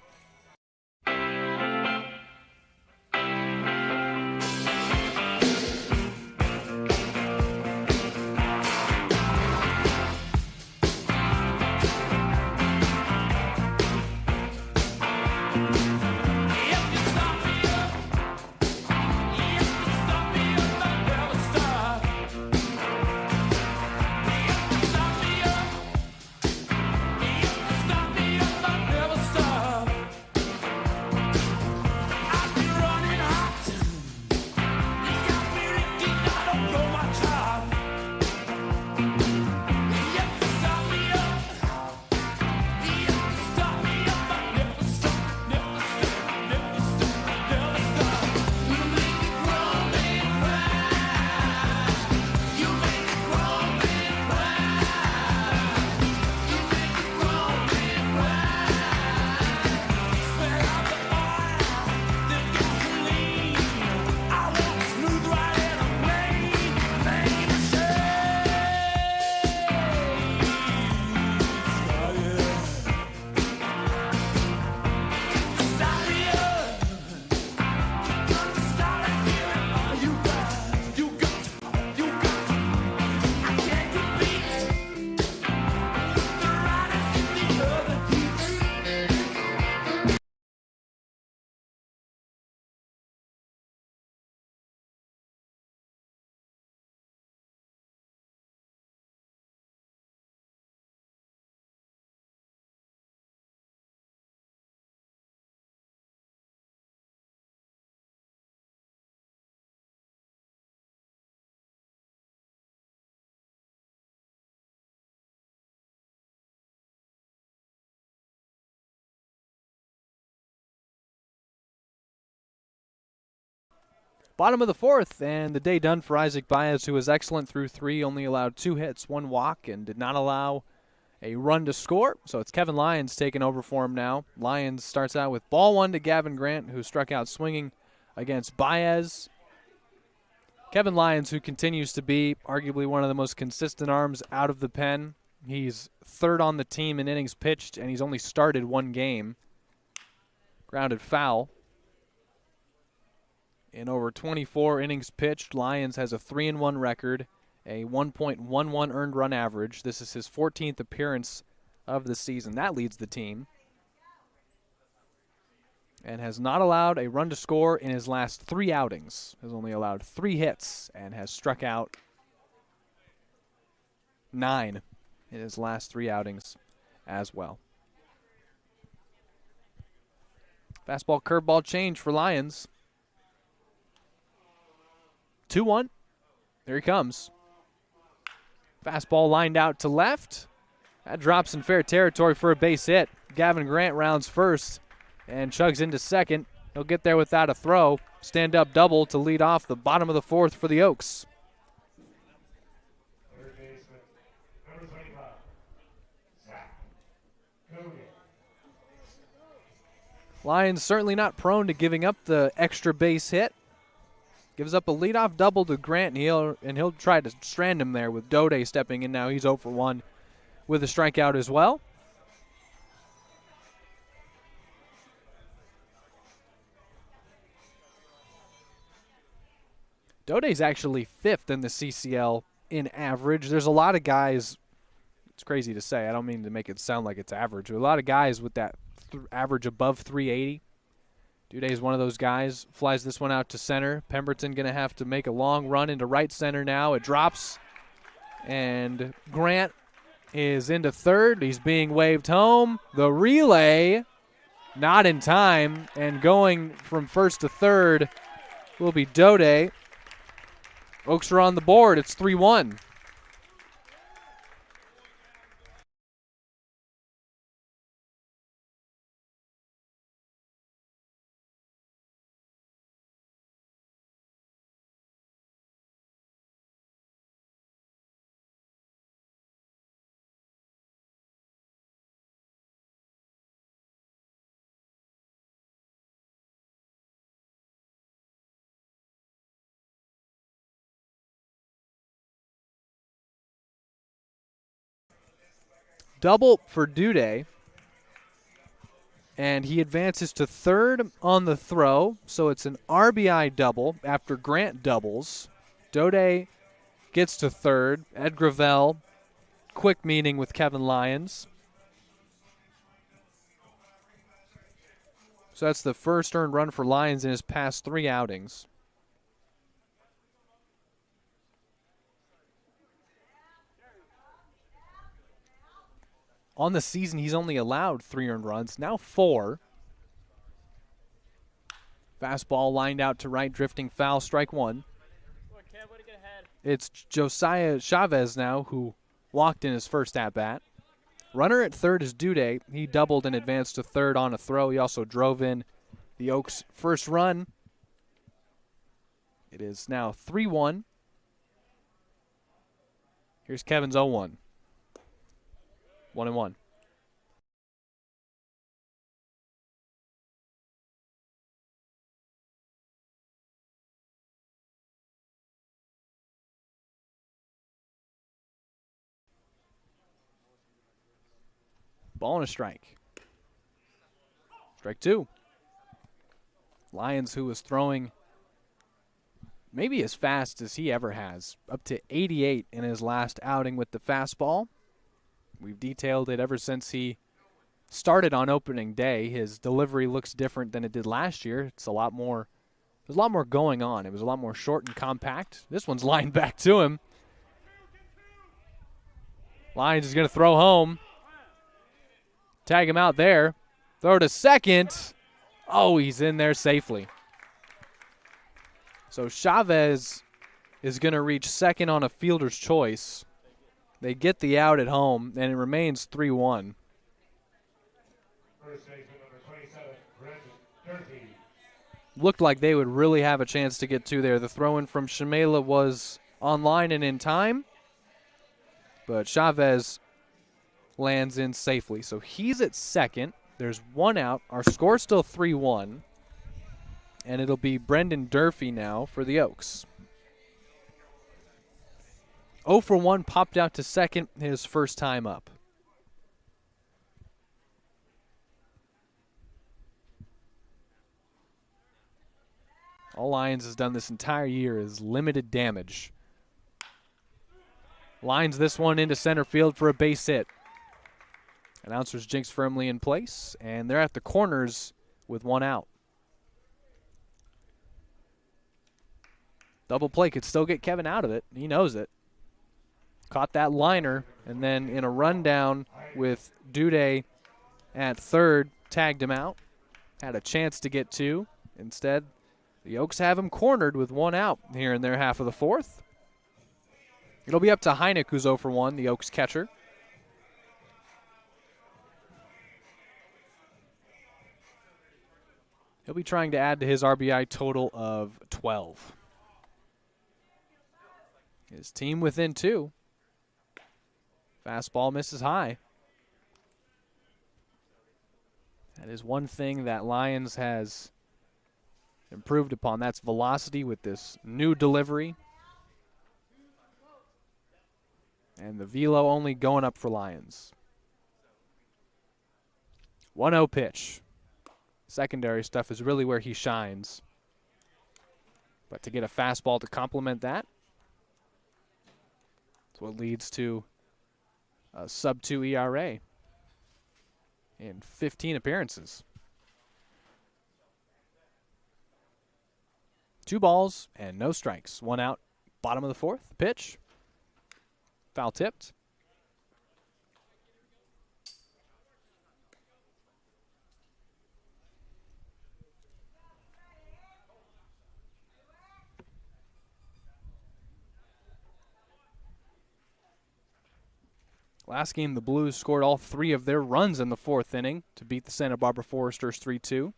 Bottom of the fourth, and the day done for Isaac Baez, who was excellent through 3, only allowed 2 hits, 1 walk, and did not allow a run to score. So it's Kevin Lyons taking over for him now. Lyons starts out with ball 1 to Gavin Grant, who struck out swinging against Baez. Kevin Lyons, who continues to be arguably one of the most consistent arms out of the pen. He's 3rd on the team in innings pitched, and he's only started 1 game. Grounded foul. In over 24 innings pitched, Lyons has a 3-1 record, a 1.11 earned run average. This is his 14th appearance of the season. That leads the team. And has not allowed a run to score in his last 3 outings. Has only allowed 3 hits and has struck out 9 in his last 3 outings as well. Fastball curveball change for Lyons. 2-1. There he comes. Fastball lined out to left. That drops in fair territory for a base hit. Gavin Grant rounds first and chugs into second. He'll get there without a throw. Stand-up double to lead off the bottom of the fourth for the Oaks. Third baseman, number 25, Zach Conejo. Lyons certainly not prone to giving up the extra base hit. Gives up a leadoff double to Grant, and he'll try to strand him there with Dode stepping in now. He's 0 for 1 with a strikeout as well. Dode's actually 5th in the CCL in average. There's a lot of guys, it's crazy to say, I don't mean to make it sound like it's average, but a lot of guys with that average above 380. Duday's one of those guys. Flies this one out to center. Pemberton going to have to make a long run into right center now. It drops, and Grant is into third. He's being waved home. The relay not in time, and going from first to third will be Dode. Oaks are on the board. It's 3-1. Double for Duday, and he advances to third on the throw, so it's an RBI double after Grant doubles. Dode gets to third. Ed Gravel, quick meeting with Kevin Lyons. So that's the first earned run for Lyons in his past 3 outings. On the season, he's only allowed 3 earned runs, now 4. Fastball lined out to right, drifting foul, strike 1. It's Josiah Chavez now, who walked in his first at-bat. Runner at third is Duday. He doubled and advanced to third on a throw. He also drove in the Oaks' first run. It is now 3-1. Here's Kevin's 0-1. 1-1. Ball and a strike. Strike 2. Lyons, who was throwing maybe as fast as he ever has, up to 88 in his last outing with the fastball. We've detailed it ever since he started on opening day. His delivery looks different than it did last year. It's a lot more. There's a lot more going on. It was a lot more short and compact. This one's lined back to him. Lyons is going to throw home. Tag him out there. Throw to second. Oh, he's in there safely. So Chavez is going to reach second on a fielder's choice. They get the out at home, and it remains 3-1. First baseman, number 27, Brandon Durfee. looked like they would really have a chance to get two there. The throw-in from Shamela was online and in time, but Chavez lands in safely. So he's at second. There's one out. Our score's still 3-1, and it'll be Brendan Durfee now for the Oaks. 0 for 1, popped out to second, his first time up. All Lyons has done this entire year is limited damage. Lines this one into center field for a base hit. Announcers jinx firmly in place, and they're at the corners with one out. Double play could still get Kevin out of it. He knows it. Caught that liner, and then in a rundown with Duday at third, tagged him out. Had a chance to get two. Instead, the Oaks have him cornered with one out here in their half of the fourth. It'll be up to Heineck, who's 0 for 1, the Oaks catcher. He'll be trying to add to his RBI total of 12. His team within 2. Fastball misses high. That is one thing that Lyons has improved upon. That's velocity with this new delivery. And the velo only going up for Lyons. 1-0 pitch. Secondary stuff is really where he shines. But to get a fastball to complement that, that's what leads to a sub-2 ERA in 15 appearances. 2 balls and no strikes. 1 out, bottom of the fourth. Pitch. Foul tipped. Last game, the Blues scored all 3 of their runs in the 4th inning to beat the Santa Barbara Foresters 3-2.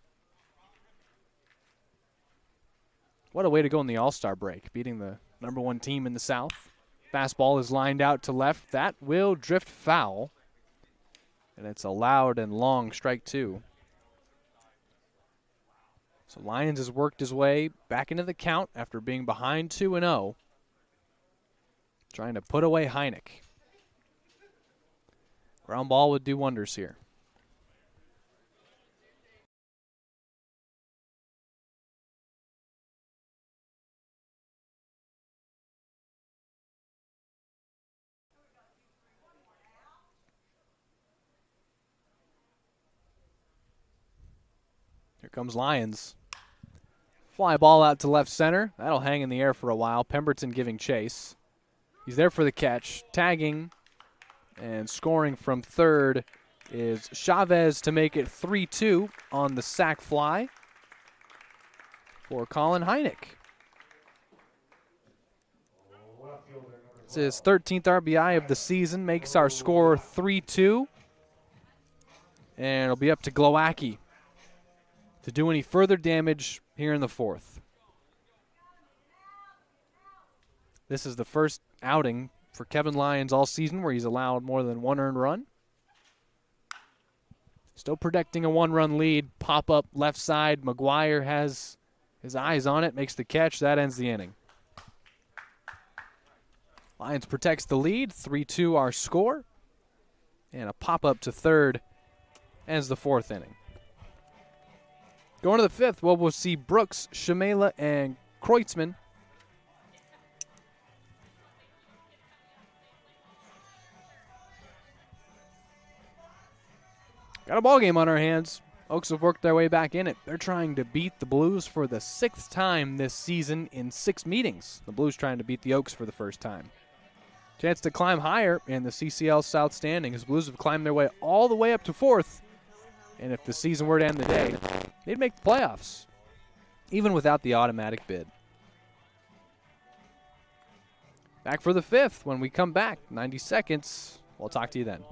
What a way to go in the All-Star break, beating the #1 team in the South. Fastball is lined out to left. That will drift foul. And it's a loud and long strike 2. So Lyons has worked his way back into the count after being behind 2-0. Trying to put away Heineck. Ground ball would do wonders here. Here comes Lyons. Fly ball out to left center. That'll hang in the air for a while. Pemberton giving chase. He's there for the catch. Tagging and scoring from third is Chavez to make it 3-2 on the sac fly for Colin Heineck. It's his 13th RBI of the season, makes our score 3-2. And it'll be up to Glowacki to do any further damage here in the 4th. This is the first outing for Kevin Lyons all season where he's allowed more than 1 earned run. Still protecting a 1-run lead. Pop up left side. McGuire has his eyes on it, makes the catch. That ends the inning. Lyons protects the lead. 3-2 our score. And a pop up to third ends the 4th inning. Going to the 5th, well, we'll see Brooks, Shamela, and Kreutzmann. Got a ball game on our hands. Oaks have worked their way back in it. They're trying to beat the Blues for the 6th time this season in 6 meetings. The Blues trying to beat the Oaks for the first time. Chance to climb higher in the CCL South standings. Blues have climbed their way all the way up to 4th. And if the season were to end today, they'd make the playoffs, even without the automatic bid. Back for the 5th when we come back. 90 seconds. We'll talk to you then.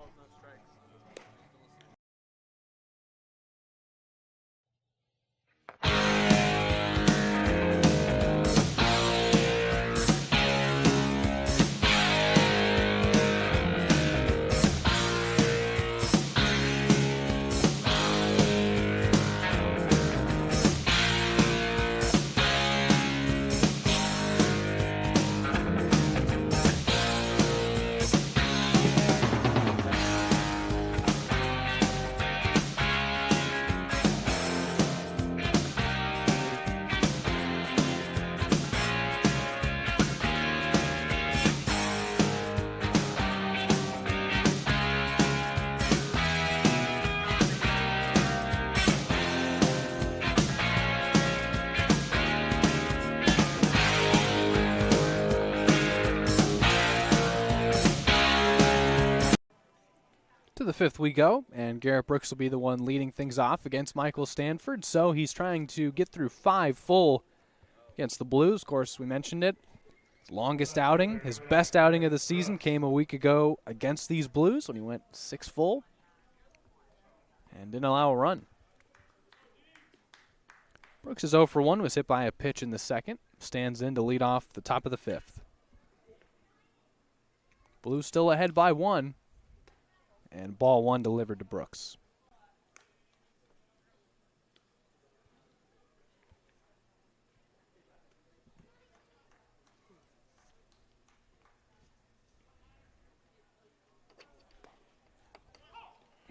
the fifth we go, and Garrett Brooks will be the one leading things off against Michael Stanford. So he's trying to get through 5 full against the Blues. Of course, we mentioned it. His longest outing, his best outing of the season came a week ago against these Blues when he went 6 full and didn't allow a run. Brooks is 0 for 1, was hit by a pitch in the second. Stands in to lead off the top of the fifth. Blues still ahead by 1. And ball 1 delivered to Brooks.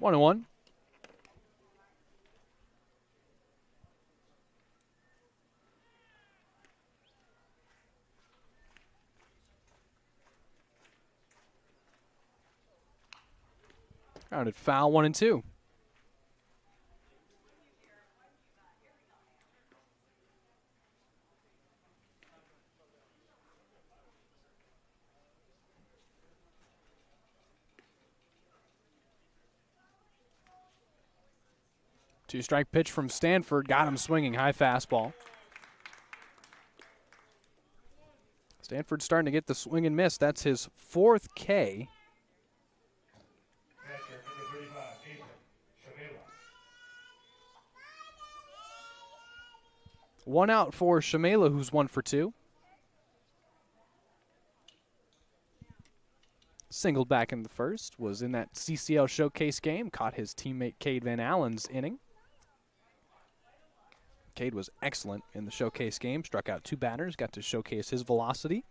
One and one. Grounded foul, 1 and 2. Two-strike pitch from Stanford, got him swinging, high fastball. Stanford starting to get the swing and miss. That's his 4th K. Catcher number 35, Ethan Shamila. 1 out for Shamela, who's 1 for 2. Singled back in the first, was in that CCL showcase game, caught his teammate Cade Van Allen's inning. Cade was excellent in the showcase game, struck out 2 batters, got to showcase his velocity.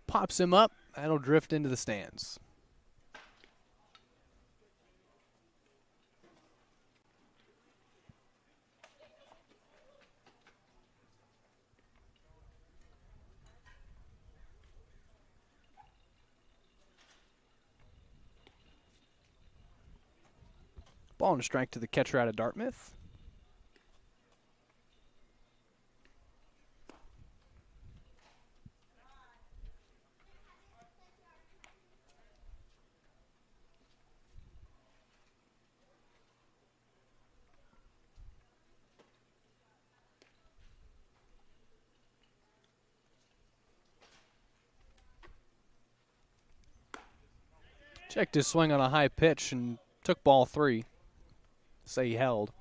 Pops him up, that'll drift into the stands. Ball and a strike to the catcher out of Dartmouth. Checked his swing on a high pitch and took ball 3. Say he held.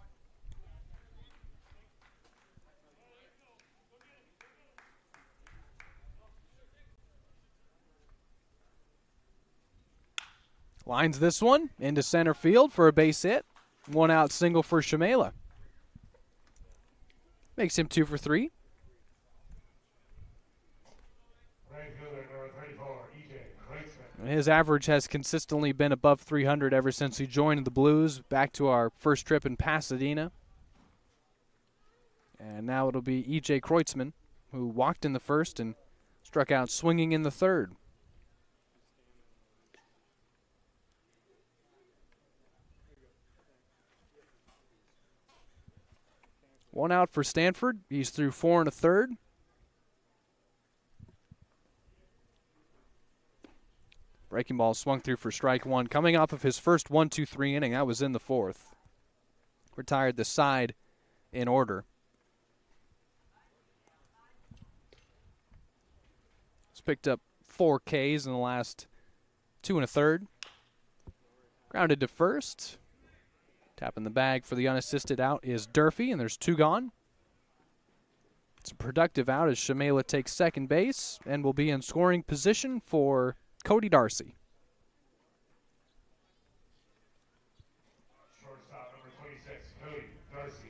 Lines this one into center field for a base hit. 1 out single for Shamela. Makes him 2 for 3. Right fielder number 34, EJ Kreutzmann. His average has consistently been above 300 ever since he joined the Blues, back to our first trip in Pasadena. And now it'll be E.J. Kreutzmann, who walked in the first and struck out swinging in the third. One out for Stanford. He's through 4 1/3. Breaking ball swung through for strike 1. Coming off of his first 1-2-3 inning, that was in the 4th. Retired the side in order. He's picked up 4 Ks in the last 2 1/3. Grounded to first. Tapping the bag for the unassisted out is Durfee, and there's 2 gone. It's a productive out as Shamela takes second base and will be in scoring position for Cody Darcy. Shortstop number 26, Cody Darcy.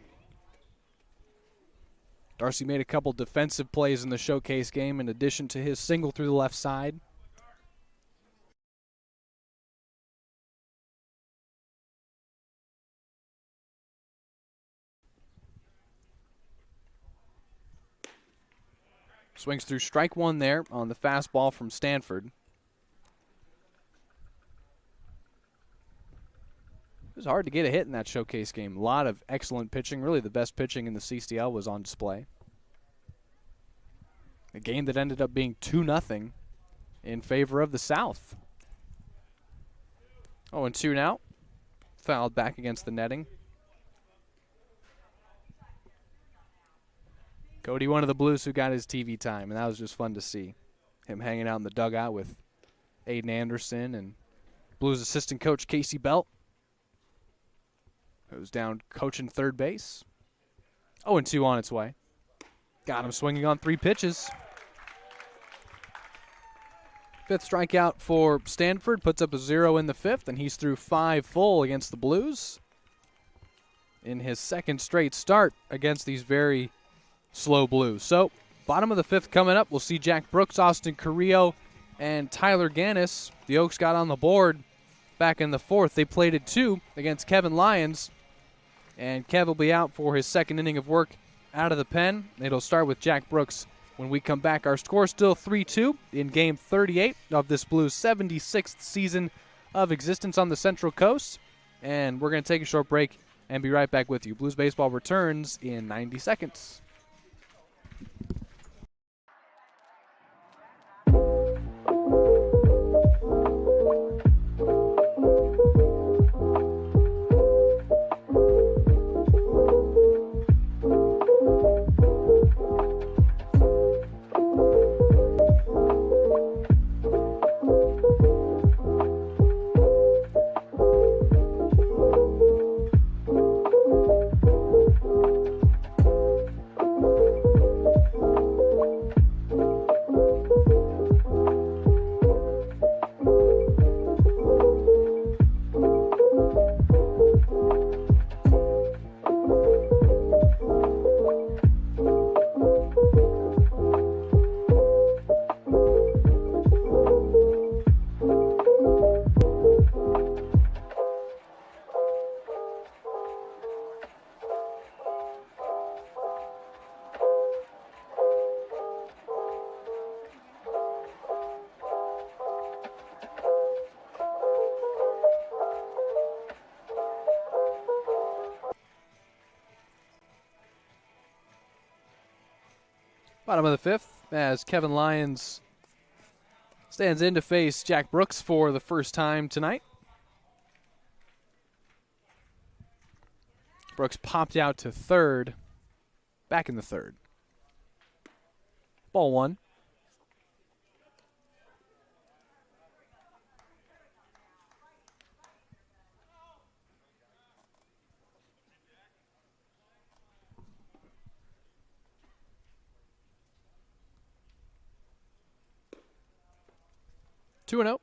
Darcy made a couple defensive plays in the showcase game in addition to his single through the left side. Swings through strike 1 there on the fastball from Stanford. It was hard to get a hit in that showcase game. A lot of excellent pitching. Really the best pitching in the CCL was on display. A game that ended up being 2-0 in favor of the South. 0-2 now. Fouled back against the netting. Cody, one of the Blues who got his TV time, and that was just fun to see. Him hanging out in the dugout with Aiden Anderson and Blues assistant coach Casey Belt, who's down coaching third base. 0-2 on its way. Got him swinging on 3 pitches. Fifth strikeout for Stanford, puts up a 0 in the fifth, and he's through 5 full against the Blues in his second straight start against these very slow Blues. So, bottom of the fifth coming up, we'll see Jack Brooks, Austin Carrillo, and Tyler Gannis. The Oaks got on the board back in the fourth. They plated 2 against Kevin Lyons, and Kev will be out for his second inning of work out of the pen. It'll start with Jack Brooks when we come back. Our score still 3-2 in game 38 of this Blues 76th season of existence on the Central Coast. And we're going to take a short break and be right back with you. Blues baseball returns in 90 seconds. Bottom of the fifth, as Kevin Lyons stands in to face Jack Brooks for the first time tonight. Brooks popped out to third, back in the third. Ball 1. Two and 0.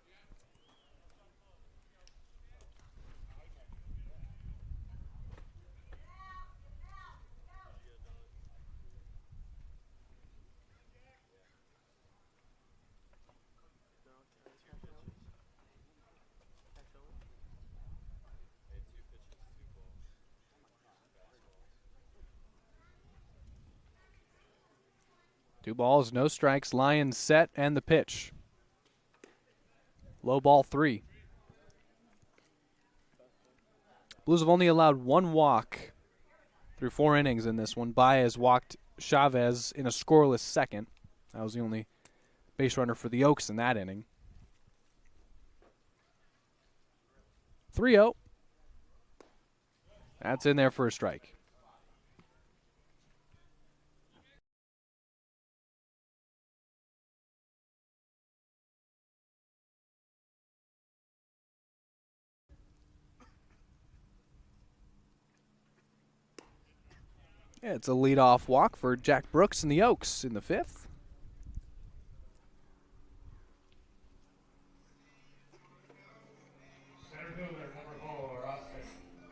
Two balls, no strikes. Lions set and the pitch. Low ball 3. Blues have only allowed 1 walk through 4 innings in this one. Baez walked Chavez in a scoreless second. That was the only base runner for the Oaks in that inning. 3-0. That's in there for a strike. Yeah, it's a leadoff walk for Jack Brooks and the Oaks in the fifth. Center fielder number 4, Austin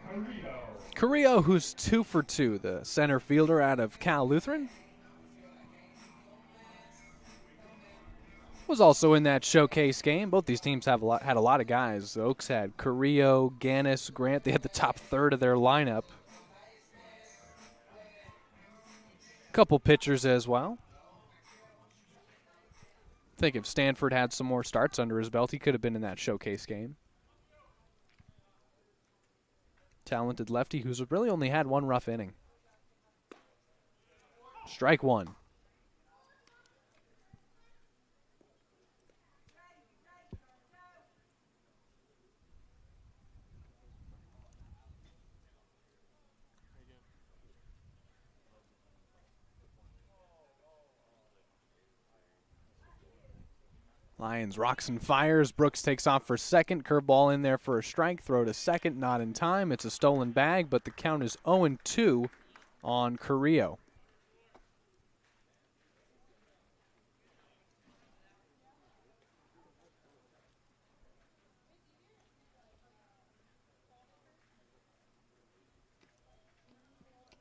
Carrillo. Carrillo, who's 2 for 2, the center fielder out of Cal Lutheran. Was also in that showcase game. Both these teams had a lot of guys. The Oaks had Carrillo, Gannis, Grant. They had the top third of their lineup. Couple pitchers as well. I think if Stanford had some more starts under his belt, he could have been in that showcase game. Talented lefty who's really only had 1 rough inning. Strike 1. Lions rocks and fires. Brooks takes off for second. Curveball in there for a strike. Throw to second, not in time. It's a stolen bag, but the count is 0-2 on Carrillo.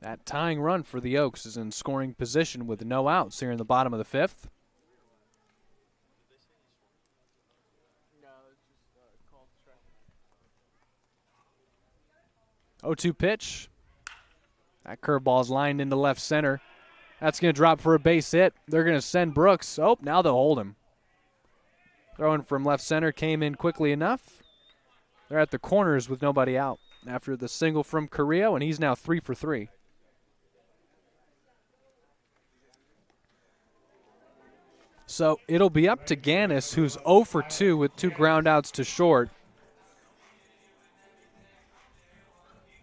That tying run for the Oaks is in scoring position with no outs here in the bottom of the fifth. No, it's just called strike. 0-2 pitch. That curveball's lined into left center. That's going to drop for a base hit. They're going to send Brooks. Oh, now they'll hold him. Throwing from left center came in quickly enough. They're at the corners with nobody out after the single from Carrillo, and he's now 3 for 3. So it'll be up to Gannis, who's 0 for 2 with 2 groundouts to short.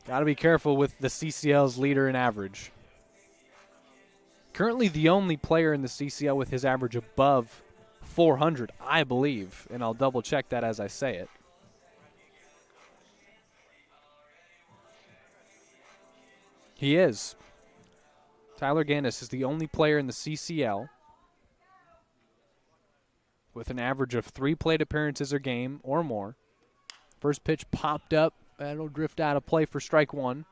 Got to be careful with the CCL's leader in average. Currently the only player in the CCL with his average above 400, I believe, and I'll double check that as I say it. He is. Tyler Gannis is the only player in the CCL with an average of 3 plate appearances a game or more. First pitch popped up. That'll drift out of play for strike one.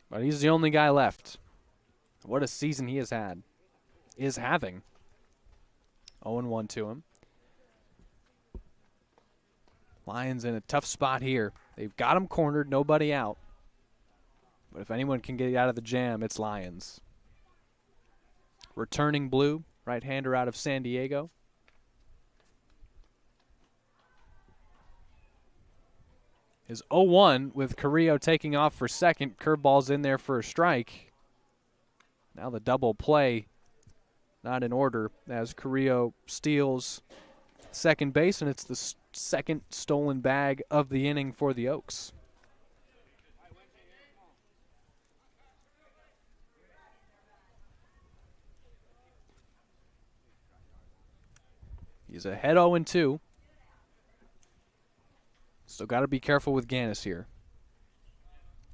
But he's the only guy left. What a season he has had. Is having. 0-1 to him. Lions in a tough spot here. They've got him cornered, nobody out. But if anyone can get out of the jam, it's Lions. Returning Blue, right-hander out of San Diego. Is 0-1 with Carrillo taking off for second. Curveball's in there for a strike. Now the double play not in order as Carrillo steals second base, and it's the second stolen bag of the inning for the Oaks. He's ahead 0-2. Still got to be careful with Gannis here.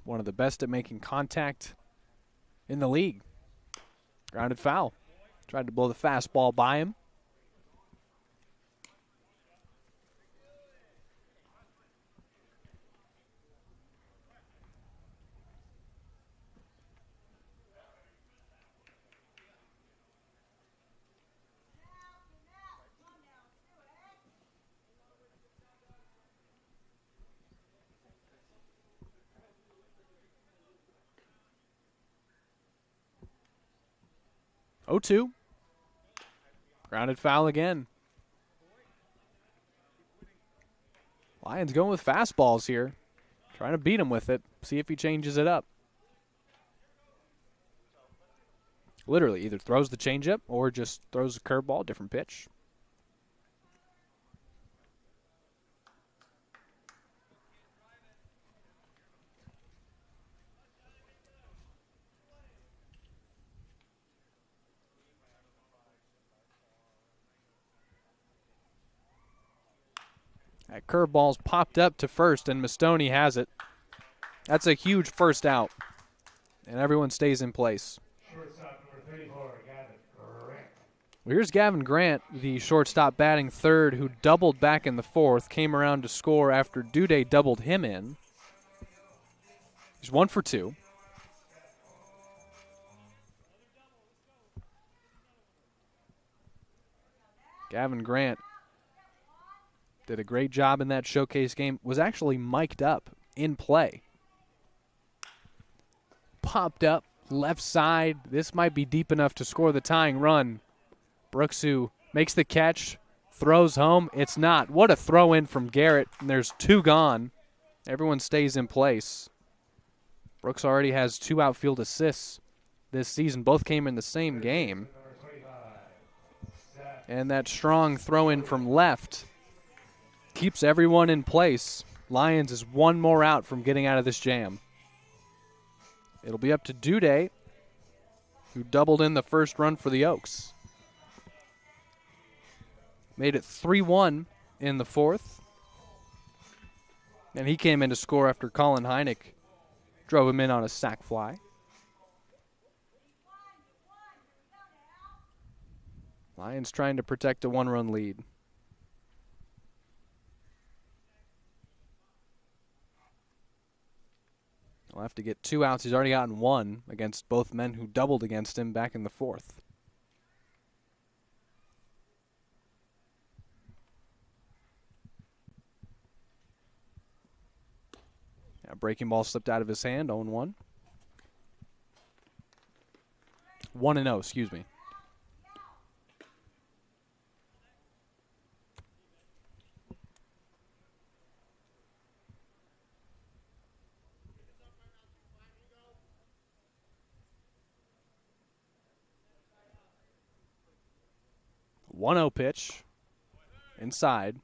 One of the best at making contact in the league. Grounded foul. Tried to blow the fastball by him. Oh, 2. Grounded foul again. Lions going with fastballs here. Trying to beat him with it. See if he changes it up. Literally, either throws the changeup or just throws a curveball, different pitch. That curveball's popped up to first, and Mastoni has it. That's a huge first out, and everyone stays in place. Shortstop number 34, Gavin Grant. Well, here's Gavin Grant, the shortstop batting third, who doubled back in the fourth, came around to score after Duday doubled him in. He's 1 for 2. Gavin Grant did a great job in that showcase game. Was actually mic'd up in play. Popped up, left side. This might be deep enough to score the tying run. Brooks, who makes the catch, throws home. It's not. What a throw in from Garrett. And there's 2 gone. Everyone stays in place. Brooks already has 2 outfield assists this season. Both came in the same game. And that strong throw in from left keeps everyone in place. Lions is 1 more out from getting out of this jam. It'll be up to Duday, who doubled in the first run for the Oaks. made it 3-1 in the fourth. And he came in to score after Colin Heineck drove him in on a sac fly. Lions trying to protect a one-run lead. He'll have to get 2 outs. He's already gotten 1 against both men who doubled against him back in the fourth. Yeah, breaking ball slipped out of his hand, 0-1. 1-0, excuse me. One 0 pitch inside.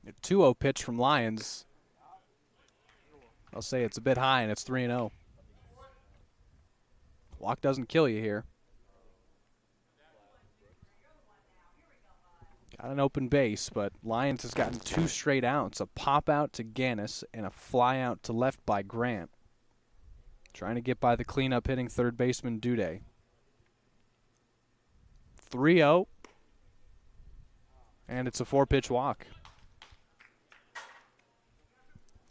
A 2-0 pitch from Lions. I'll say it's a bit high, and it's 3-0. Walk doesn't kill you here. Got an open base, but Lions has gotten 2 straight outs. A pop out to Gannis and a fly out to left by Grant. Trying to get by the cleanup hitting third baseman Duday. 3-0. And it's a 4-pitch walk.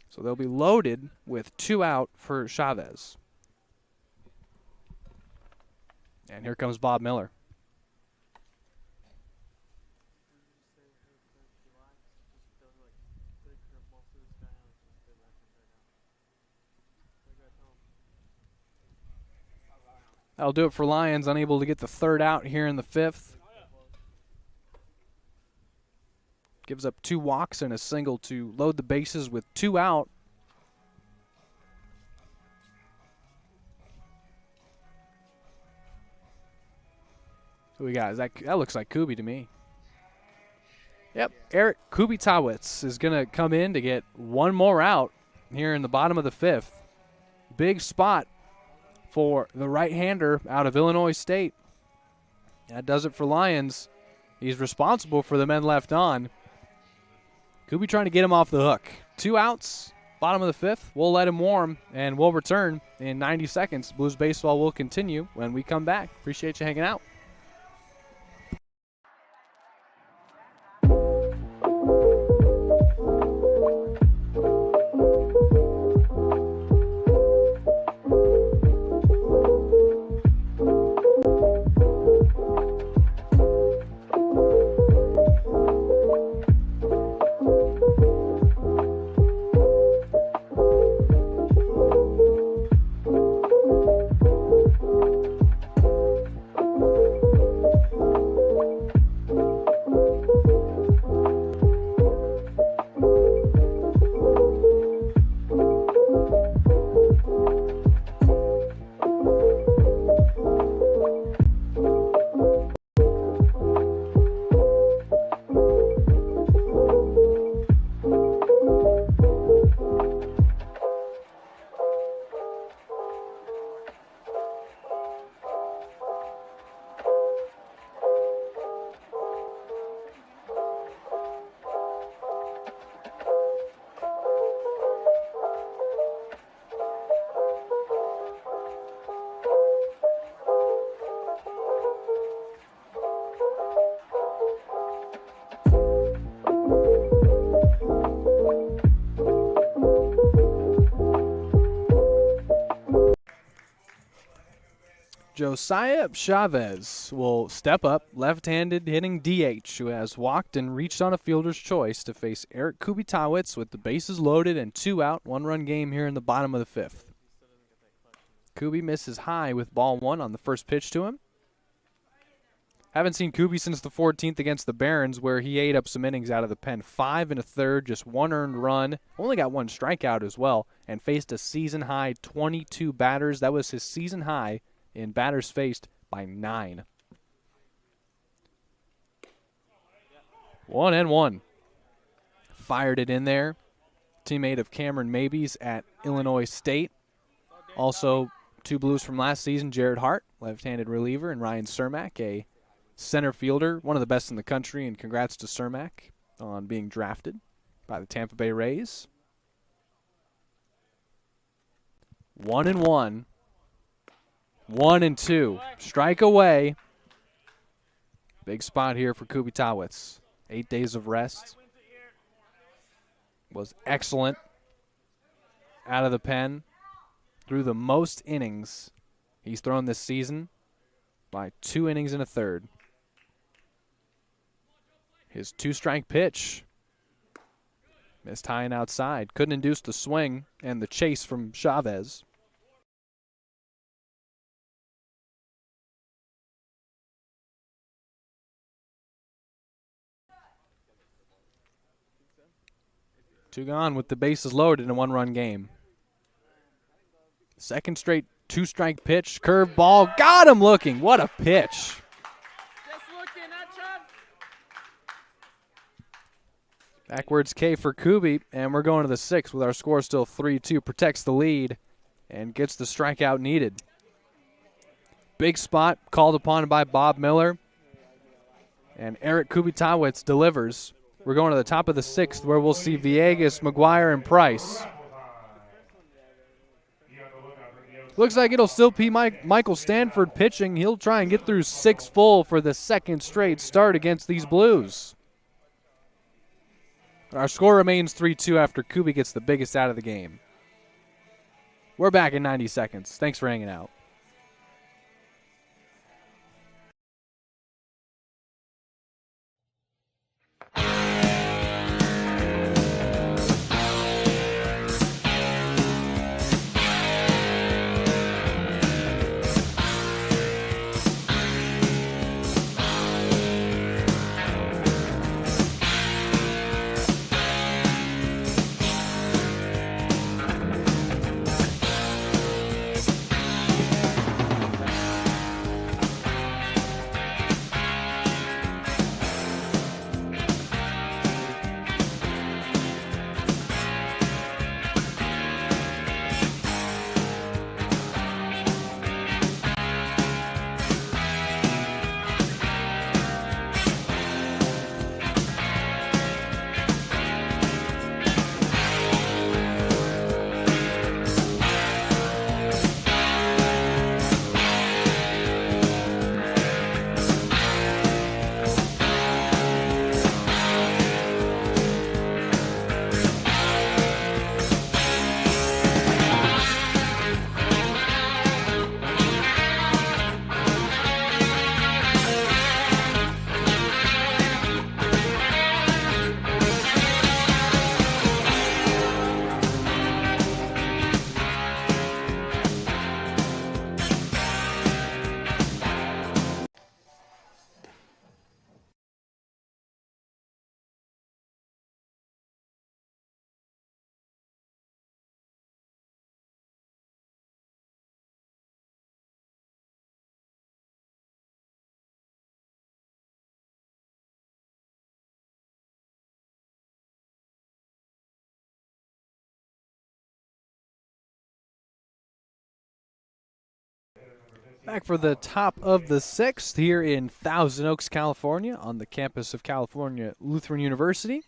So they'll be loaded with 2 out for Chavez. And here comes Bob Miller. That'll do it for Lions, unable to get the 3rd out here in the 5th. Gives up 2 walks and a single to load the bases with 2 out. Who we got? That looks like Kubi to me. Yep, Eric Kubitawitz is going to come in to get 1 more out here in the bottom of the 5th. Big spot for the right-hander out of Illinois State. That does it for Lions. He's responsible for the men left on. Kubi trying to get him off the hook. 2 outs, bottom of the 5th. We'll let him warm, and we'll return in 90 seconds. Blues baseball will continue when we come back. Appreciate you hanging out. Josiah Chavez will step up, left-handed hitting DH, who has walked and reached on a fielder's choice to face Eric Kubitawitz with the bases loaded and 2 out, 1-run game here in the bottom of the 5th. Kubi misses high with ball 1 on the first pitch to him. Haven't seen Kubi since the 14th against the Barons, where he ate up some innings out of the pen. 5 1/3, just 1 earned run. Only got 1 strikeout as well, and faced a season-high 22 batters. That was his season high in batters faced by 9. 1-1. Fired it in there. Teammate of Cameron Mabies at Illinois State. Also, 2 Blues from last season, Jared Hart, left-handed reliever, and Ryan Cermak, a center fielder, one of the best in the country, and congrats to Cermak on being drafted by the Tampa Bay Rays. 1-1. 1-2. Strike away. Big spot here for Kubi Tawitz. 8 days of rest. Was excellent out of the pen. Threw the most innings he's thrown this season by 2 innings and a third. His 2-strike pitch. Missed high and outside. Couldn't induce the swing and the chase from Chavez. Two gone with the bases loaded in a 1-run game. Second straight 2-strike pitch. Curve ball. Got him looking. What a pitch. Backwards K for Kubi, and we're going to the 6th with our score still 3-2. Protects the lead and gets the strikeout needed. Big spot called upon by Bob Miller. And Eric Kubi Tawitz delivers. We're going to the top of the 6th where we'll see Villegas, McGuire, and Price. Looks like it'll still be Michael Stanford pitching. He'll try and get through 6 full for the 2nd straight start against these Blues. Our score remains 3-2 after Kubi gets the biggest out of the game. We're back in 90 seconds. Thanks for hanging out. Back for the top of the 6th here in Thousand Oaks, California, on the campus of California Lutheran University.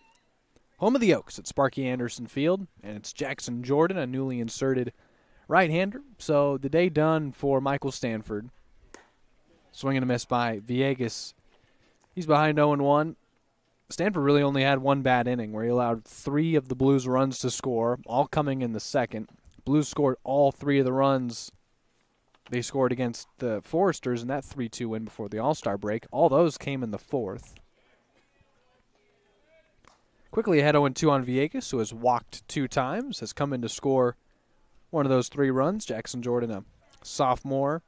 Home of the Oaks at Sparky Anderson Field, and it's Jackson Jordan, a newly inserted right-hander. So the day done for Michael Stanford. Swing and a miss by Villegas. He's behind 0-1. Stanford really only had 1 bad inning where he allowed 3 of the Blues' runs to score, all coming in the 2nd. Blues scored all 3 of the runs they scored against the Foresters in that 3-2 win before the All-Star break. All those came in the 4th. Quickly ahead 0-2 on Villegas, who has walked 2 times, has come in to score one of those 3 runs. Jackson Jordan, a sophomore,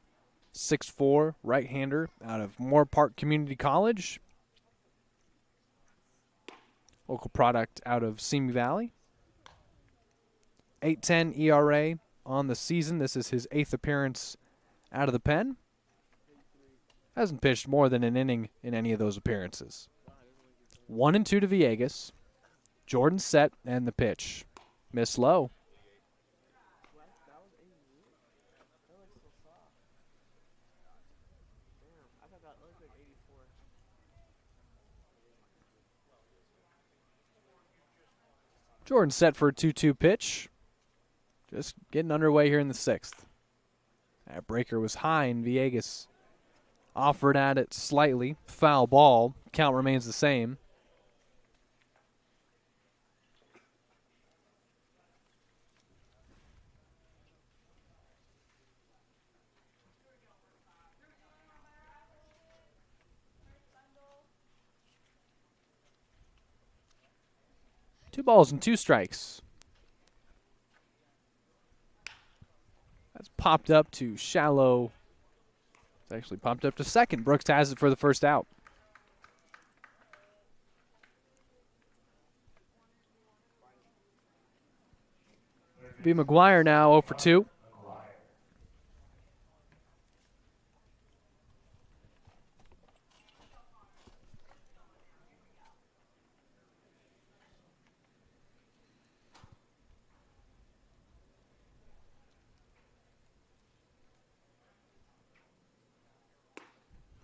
6'4", right-hander out of Moore Park Community College. Local product out of Simi Valley. 8.10 ERA on the season. This is his 8th appearance out of the pen. Hasn't pitched more than an inning in any of those appearances. 1-2 to Villegas. Jordan set and the pitch. Miss low. That was 80. That looks so soft. Damn, I thought that looked like 84. Jordan set for a 2-2 pitch. Just getting underway here in the 6th. That breaker was high, and Villegas offered at it slightly. Foul ball. Count remains the same. Two balls and 2 strikes. That's popped up to shallow. It's actually popped up to second. Brooks has it for the first out. B. McGuire now 0 for 2.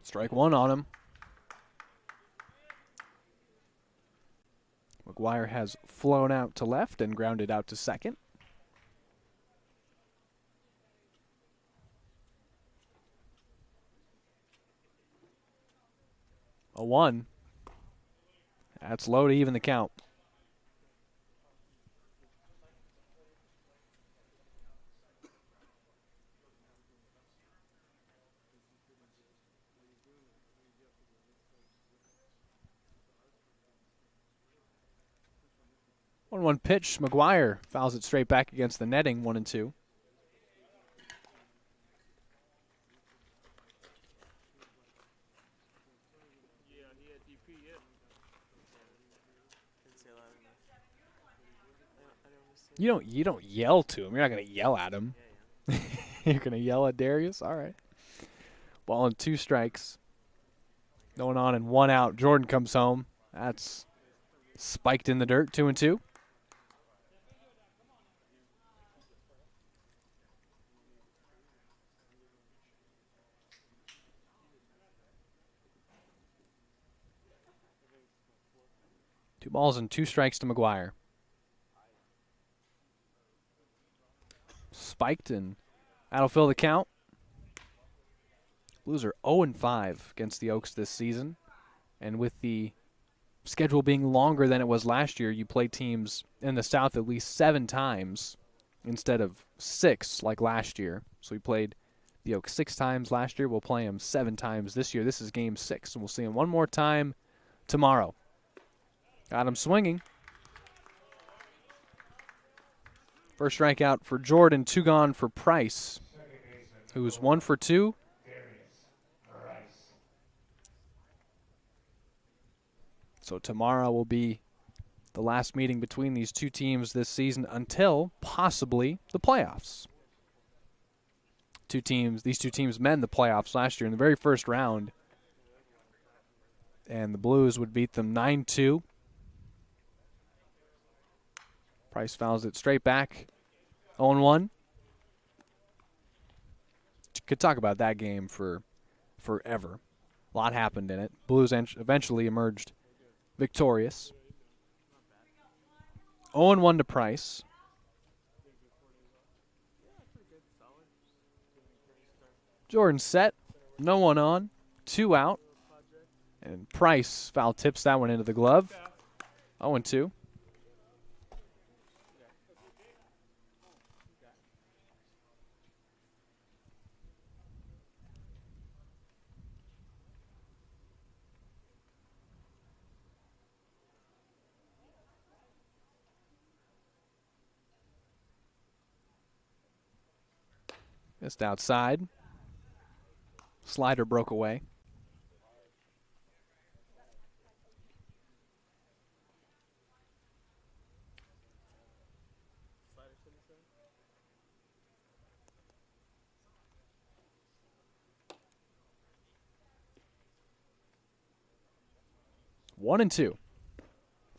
Strike 1 on him. McGuire has flown out to left and grounded out to second. 0-1. That's low to even the count. One pitch. McGuire fouls it straight back against the netting. 1-2. Yeah, he had DP, yeah. You don't yell to him. You're not gonna yell at him. You're gonna yell at Darius. All right. Ball and 2 strikes. Going on and 1 out. Jordan comes home. That's spiked in the dirt. 2-2. Two balls and 2 strikes to McGuire. Spiked, and that'll fill the count. Blues are 0-5 against the Oaks this season. And with the schedule being longer than it was last year, you play teams in the South at least 7 times instead of 6 like last year. So we played the Oaks 6 times last year. We'll play them 7 times this year. This is game 6, and we'll see them one more time tomorrow. Got him swinging. First strikeout for Jordan, 2 gone for Price, who's 1 for 2. So tomorrow will be the last meeting between these two teams this season until possibly the playoffs. These two teams met in the playoffs last year in the very first round, and the Blues would beat them 9-2. Price fouls it straight back, 0-1. Could talk about that game for forever. A lot happened in it. Blues eventually emerged victorious. 0-1 to Price. Jordan set, no one on, 2 out. And Price foul tips that one into the glove. 0-2. Missed outside. Slider broke away. One and two.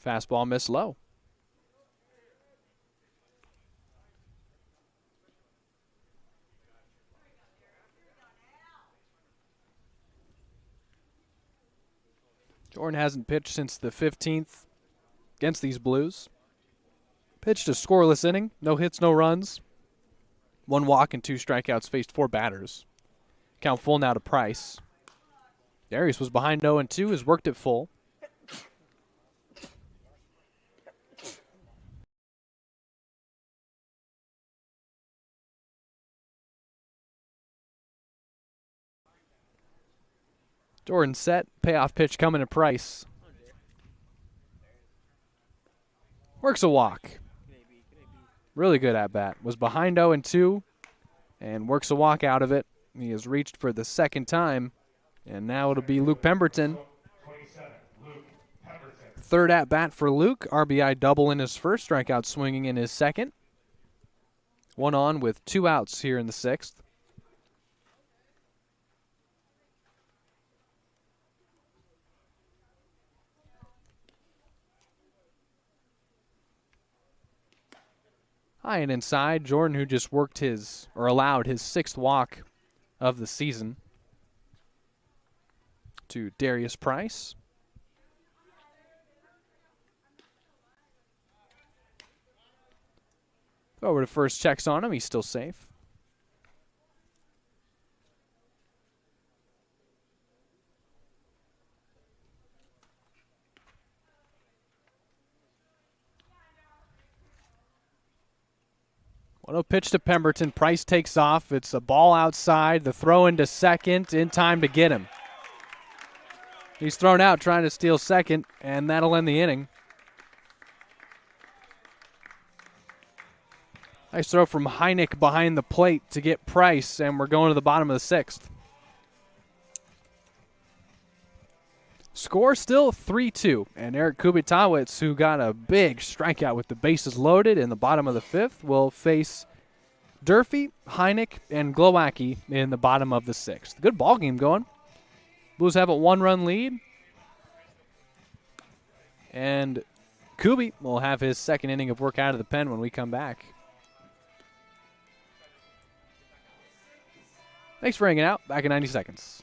Fastball missed low. Jordan hasn't pitched since the 15th against these Blues. Pitched a scoreless inning. No hits, no runs. 1 walk and 2 strikeouts, faced 4 batters. Count full now to Price. Darius was behind 0-2, has worked it full. Jordan set, payoff pitch coming to Price. Works a walk. Really good at bat. Was behind 0-2 and works a walk out of it. He has reached for the second time, and now it'll be Luke Pemberton. 27, Luke Pemberton. Third at bat for Luke. RBI double in his first, strikeout swinging in his second. 1 on with 2 outs here in the 6th. High and inside, Jordan, who just worked his, or allowed his 6th walk of the season, to Darius Price. Over to first, checks on him. He's still safe. Well, pitch to Pemberton. Price takes off. It's a ball outside. The throw into second in time to get him. He's thrown out trying to steal second, and that'll end the inning. Nice throw from Heineck behind the plate to get Price, and we're going to the bottom of the 6th. Score still 3-2, and Eric Kubitawicz, who got a big strikeout with the bases loaded in the bottom of the 5th, will face Durfee, Heineck, and Glowacki in the bottom of the 6th. Good ball game going. Blues have a 1-run lead, and Kubi will have his second inning of work out of the pen when we come back. Thanks for hanging out. Back in 90 seconds.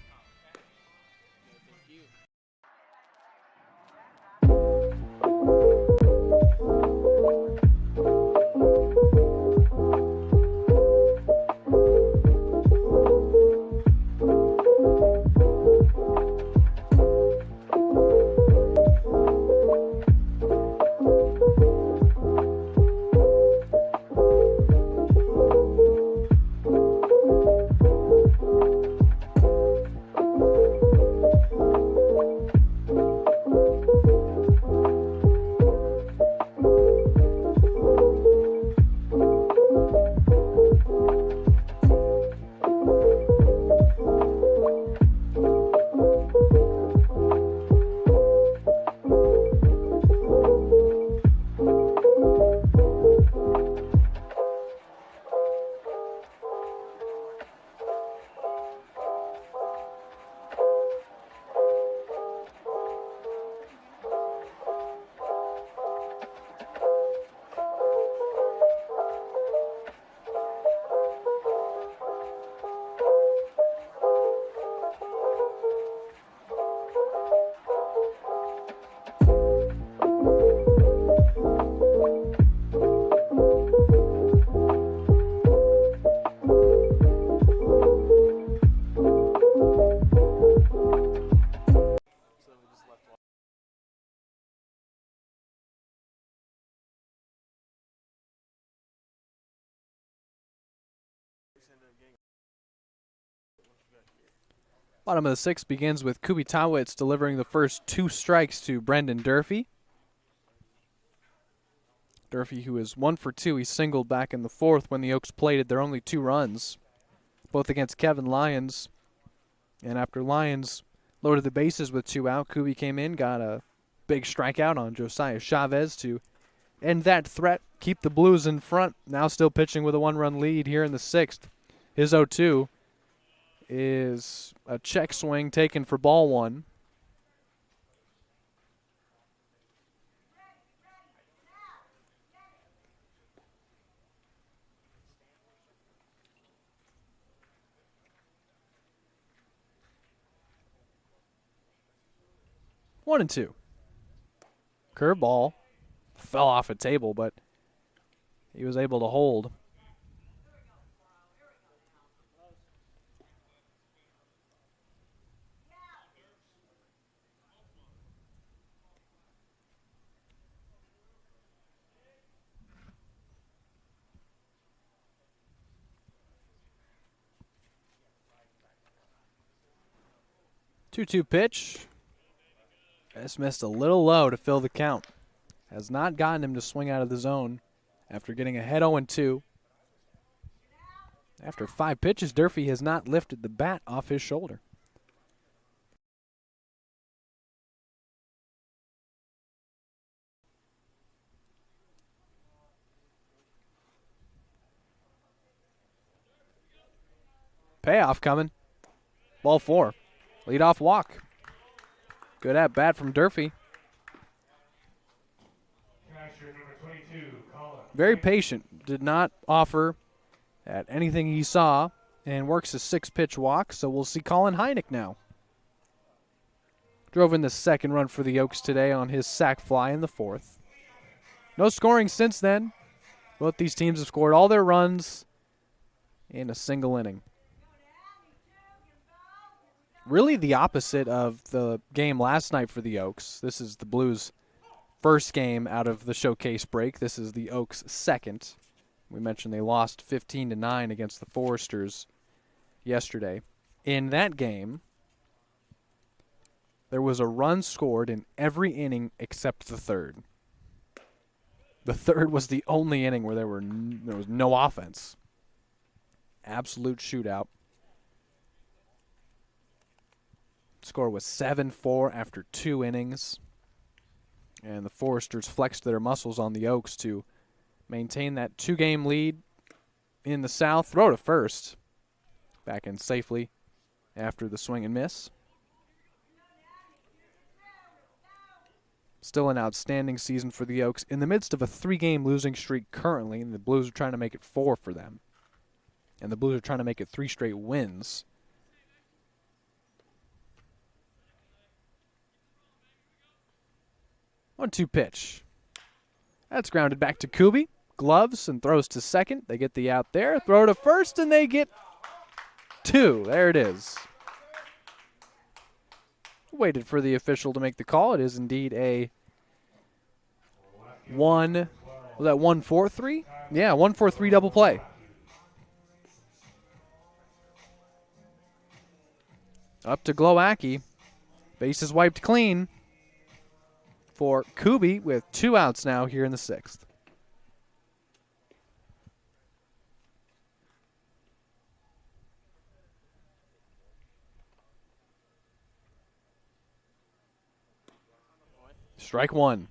Bottom of the 6th begins with Kubitawicz delivering the first 2 strikes to Brendan Durfee. Durfee, who is 1 for 2, he singled back in the 4th when the Oaks plated their only 2 runs, both against Kevin Lyons And after Lions loaded the bases with 2 out, Kubi came in, got a big strikeout on Josiah Chavez to end that threat, keep the Blues in front. Now still pitching with a 1-run lead here in the 6th. His 0-2 is a check swing taken for ball 1. One and two. Curveball fell off a table, but he was able to hold. Two-two pitch. Just missed a little low to fill the count. Has not gotten him to swing out of the zone after getting ahead 0-2. After 5 pitches, Durfee has not lifted the bat off his shoulder. Payoff coming. Ball 4. Leadoff walk. Good at bat from Durfee. Catcher number 22, Colin. Very patient. Did not offer at anything he saw and works a 6-pitch walk, so we'll see Colin Heineck now. Drove in the 2nd run for the Oaks today on his sac fly in the 4th. No scoring since then. Both these teams have scored all their runs in a single inning. Really the opposite of the game last night for the Oaks. This is the Blues' first game out of the showcase break. This is the Oaks' second. We mentioned they lost 15-9 against the Foresters yesterday. In that game, there was a run scored in every inning except the 3rd. The 3rd was the only inning where there was no offense. Absolute shootout. Score was 7-4 after 2 innings. And the Foresters flexed their muscles on the Oaks to maintain that 2-game lead in the South. Throw to first. Back in safely after the swing and miss. Still an outstanding season for the Oaks in the midst of a 3-game losing streak currently, and the Blues are trying to make it 4 for them. And the Blues are trying to make it 3 straight wins. 1-2 pitch. That's grounded back to Kubi. Gloves and throws to second. They get the out there. Throw to first, and they get 2. There it is. Waited for the official to make the call. It is indeed a 1. Was that 1-4-3? Yeah, 1-4-3 double play. Up to Glowacki. Bases wiped clean for Kubi with 2 outs now here in the 6th. Strike 1.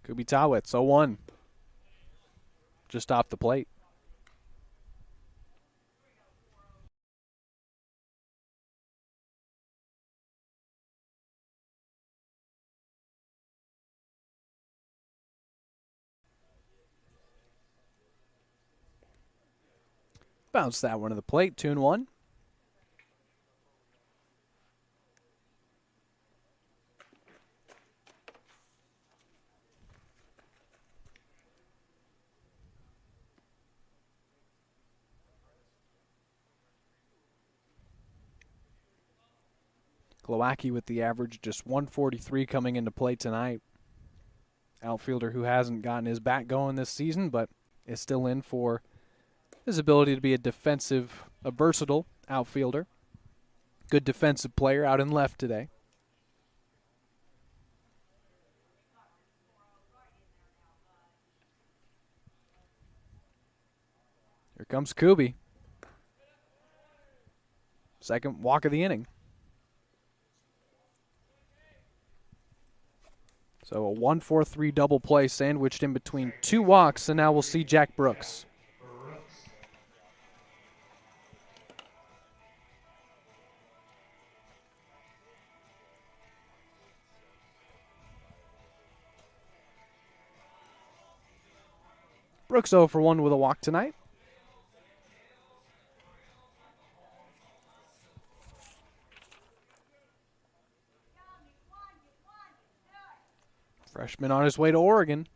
Kubi Tawitz, 0-1. Just off the plate. Bounce that one to the plate, 2-1. Glowacki with the average, just 143 coming into play tonight. Outfielder who hasn't gotten his bat going this season, but is still in for his ability to be a versatile outfielder. Good defensive player out in left today. Here comes Kubi. Second walk of the inning. So a 1-4-3 double play sandwiched in between two walks, and now we'll see Jack Brooks. Brooks 0 for 1 with a walk tonight. Freshman on his way to Oregon.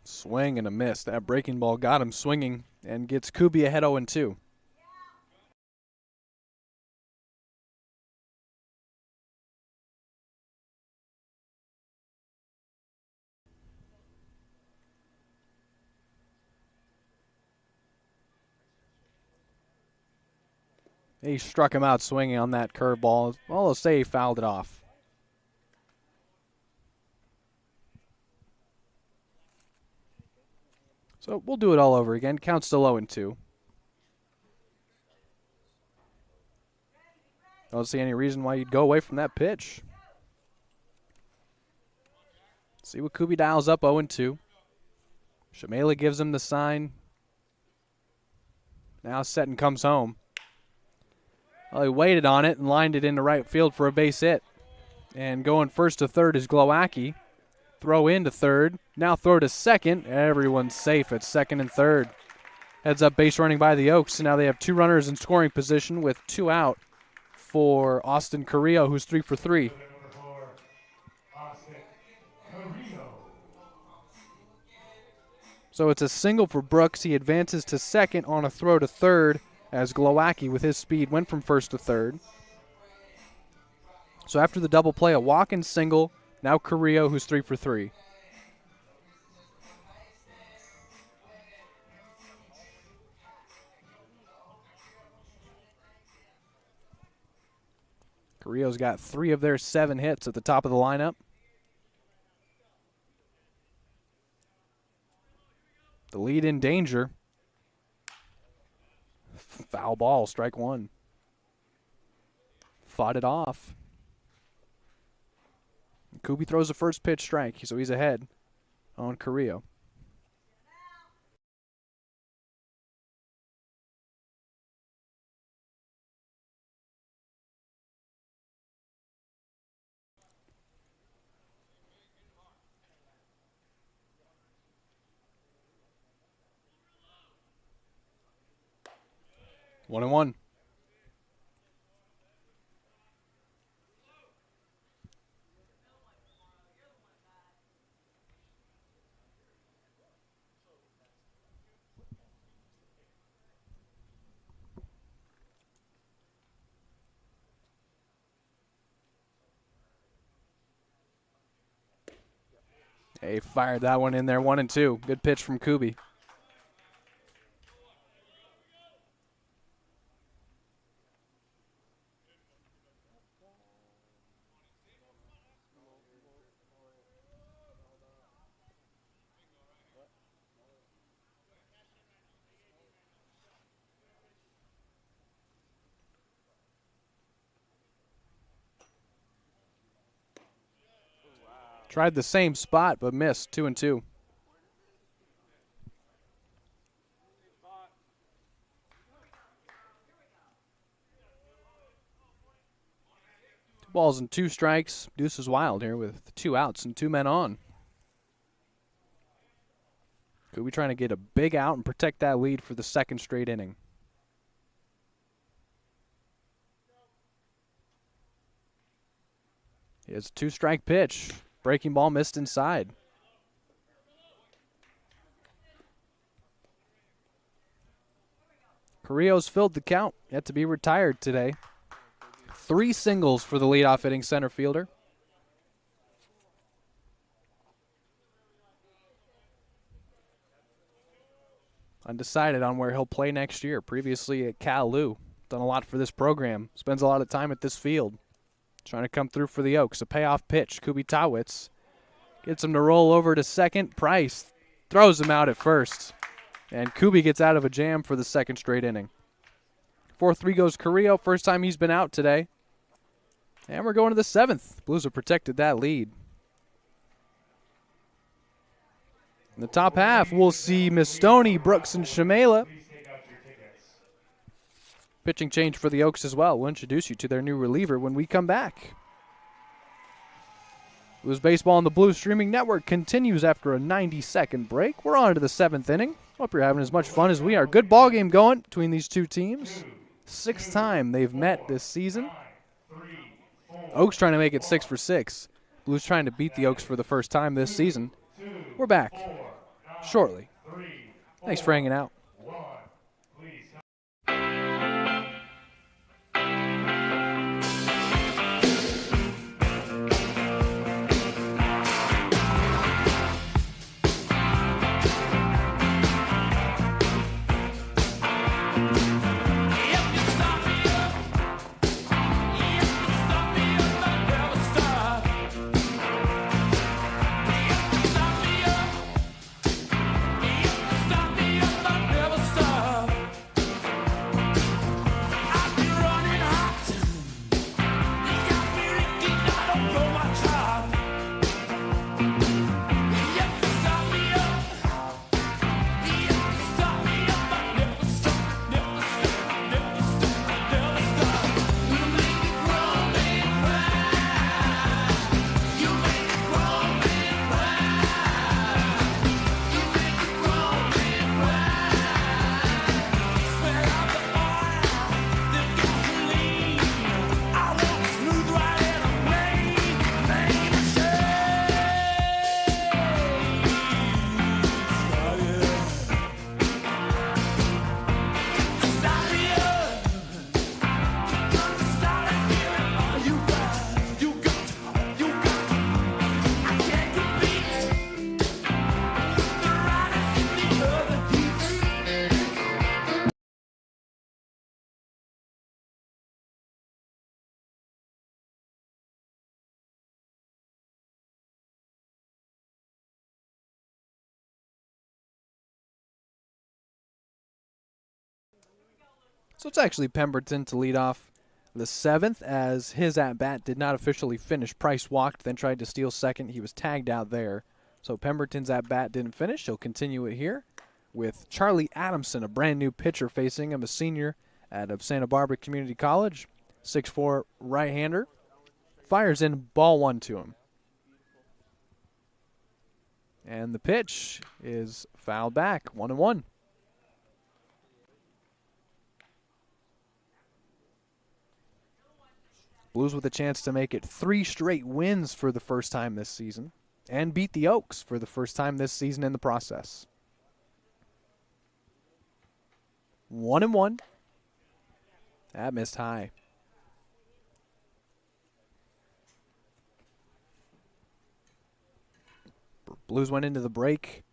Swing and a miss. That breaking ball got him swinging and gets Kubi ahead 0-2. He struck him out swinging on that curveball. Well, they'll say he fouled it off. So we'll do it all over again. Count still 0-2. I don't see any reason why you'd go away from that pitch. See what Kubi dials up 0-2. Shamela gives him the sign. Now Seton comes home. Well, he waited on it and lined it into right field for a base hit. And going first to third is Glowacki. Throw into third. Now throw to second. Everyone's safe at second and third. Heads up base running by the Oaks. And now they have two runners in scoring position with two out for Austin Carrillo, who's 3 for 3. So it's a single for Brooks. He advances to second on a throw to third as Glowacki, with his speed, went from first to third. So after the double play, a walk-in single. Now Carrillo, who's 3 for 3. Carrillo's got 3 of their 7 hits at the top of the lineup. The lead in danger. Foul ball, strike 1. Fought it off. Kubi throws the first pitch strike, so he's ahead on Carrillo. One and one. He fired that one in there, 1 and 2. Good pitch from Kubi. Tried the same spot, but missed. 2 and 2. Two balls and 2 strikes. Deuce is wild here with 2 outs and 2 men on. Kubi trying to get a big out and protect that lead for the second straight inning. Here's a 2-strike pitch. Breaking ball missed inside. Carrillo's filled the count, yet to be retired today. 3 singles for the leadoff hitting center fielder. Undecided on where he'll play next year. Previously at Cal Lu. Done a lot for this program. Spends a lot of time at this field. Trying to come through for the Oaks. A payoff pitch. Kubitawitz gets him to roll over to second. Price throws him out at first. And Kubi gets out of a jam for the second straight inning. 4-3 goes Carrillo. First time he's been out today. And we're going to the 7th. Blues have protected that lead. In the top half, we'll see Mistoni, Brooks, and Shamela. Pitching change for the Oaks as well. We'll introduce you to their new reliever when we come back. Blues Baseball on the Blues Streaming Network continues after a 90-second break. We're on to the 7th inning. Hope you're having as much fun as we are. Good ball game going between these two teams. 6th time they've met this season. Oaks trying to make it 6 for 6. Blues trying to beat the Oaks for the first time this season. We're back shortly. Thanks for hanging out. So it's actually Pemberton to lead off the 7th, as his at-bat did not officially finish. Price walked, then tried to steal second. He was tagged out there. So Pemberton's at-bat didn't finish. He'll continue it here with Charlie Adamson, a brand-new pitcher facing him, a senior out of Santa Barbara Community College, 6'4" right-hander. Fires in ball 1 to him. And the pitch is fouled back, 1-1. Blues with a chance to make it 3 straight wins for the first time this season and beat the Oaks for the first time this season in the process. 1-1. That missed high. Blues went into the break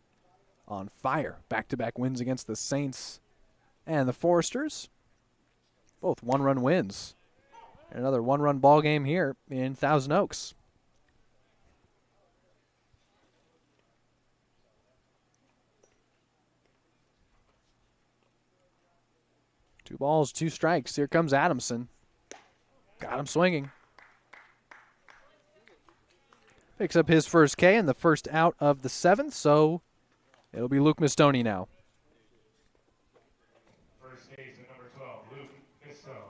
on fire. Back-to-back wins against the Saints and the Foresters. Both one-run wins. Another one-run ball game here in Thousand Oaks. Two balls, 2 strikes. Here comes Adamson. Got him swinging. Picks up his first K and the first out of the 7th, so it'll be Luke Mistoni now. First baseman number 12, Luke Mistoni.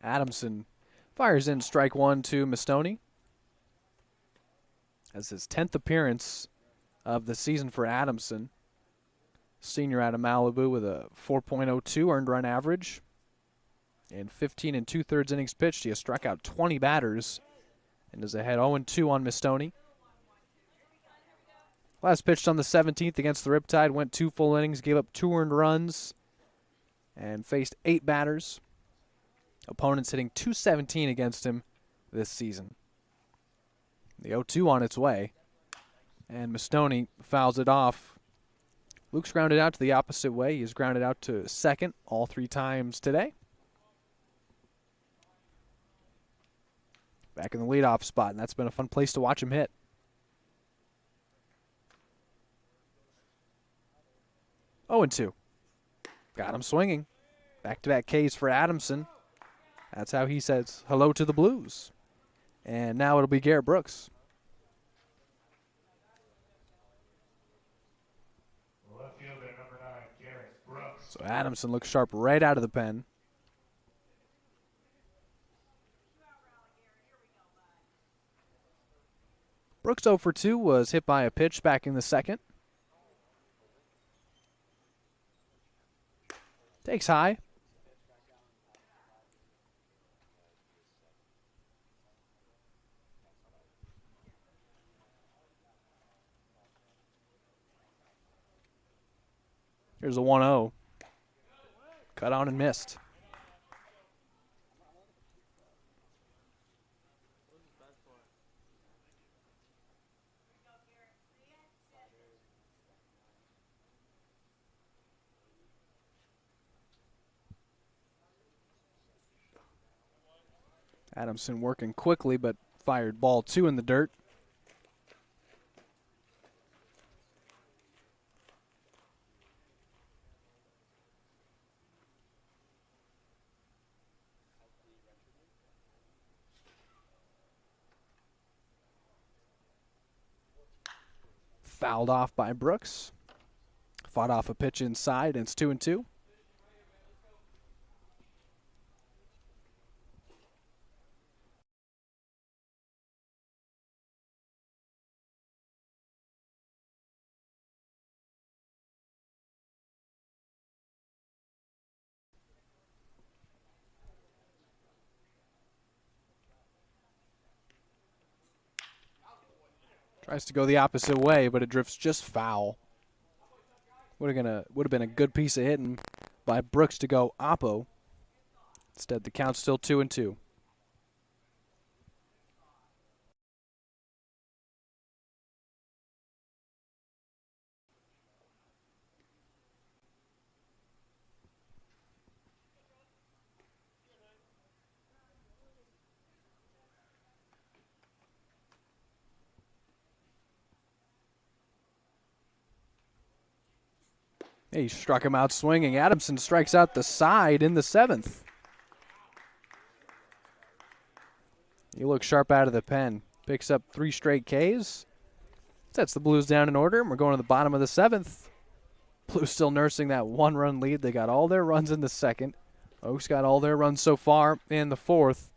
Adamson fires in strike 1 to Mistoni. That's his 10th appearance of the season for Adamson. Senior out of Malibu with a 4.02 earned run average. In 15 2/3 innings pitched, he has struck out 20 batters and is ahead 0-2 on Mistoni. Last pitched on the 17th against the Riptide, went 2 full innings, gave up 2 earned runs, and faced 8 batters. Opponents hitting .217 against him this season. The 0-2 on its way, and Mistoni fouls it off. Luke's grounded out to the opposite way. He's grounded out to second all 3 times today. Back in the leadoff spot, and that's been a fun place to watch him hit. 0-2. Got him swinging. Back-to-back Ks for Adamson. That's how he says hello to the Blues. And now it'll be Garrett Brooks. Left fielder number 9, Garrett Brooks. So Adamson looks sharp right out of the pen. Brooks 0 for 2 was hit by a pitch back in the second. Takes high. Here's a 1-0. Cut on and missed. Adamson working quickly, but fired ball 2 in the dirt. Fouled off by Brooks. Fought off a pitch inside, and it's 2-2. Tries to go the opposite way, but it drifts just foul. Would have been a good piece of hitting by Brooks to go oppo. Instead, the count's still 2-2. He struck him out swinging. Adamson strikes out the side in the 7th. He looks sharp out of the pen. Picks up 3 straight Ks. Sets the Blues down in order, and we're going to the bottom of the 7th. Blues still nursing that 1-run lead. They got all their runs in the 2nd. Oaks got all their runs so far in the 4th.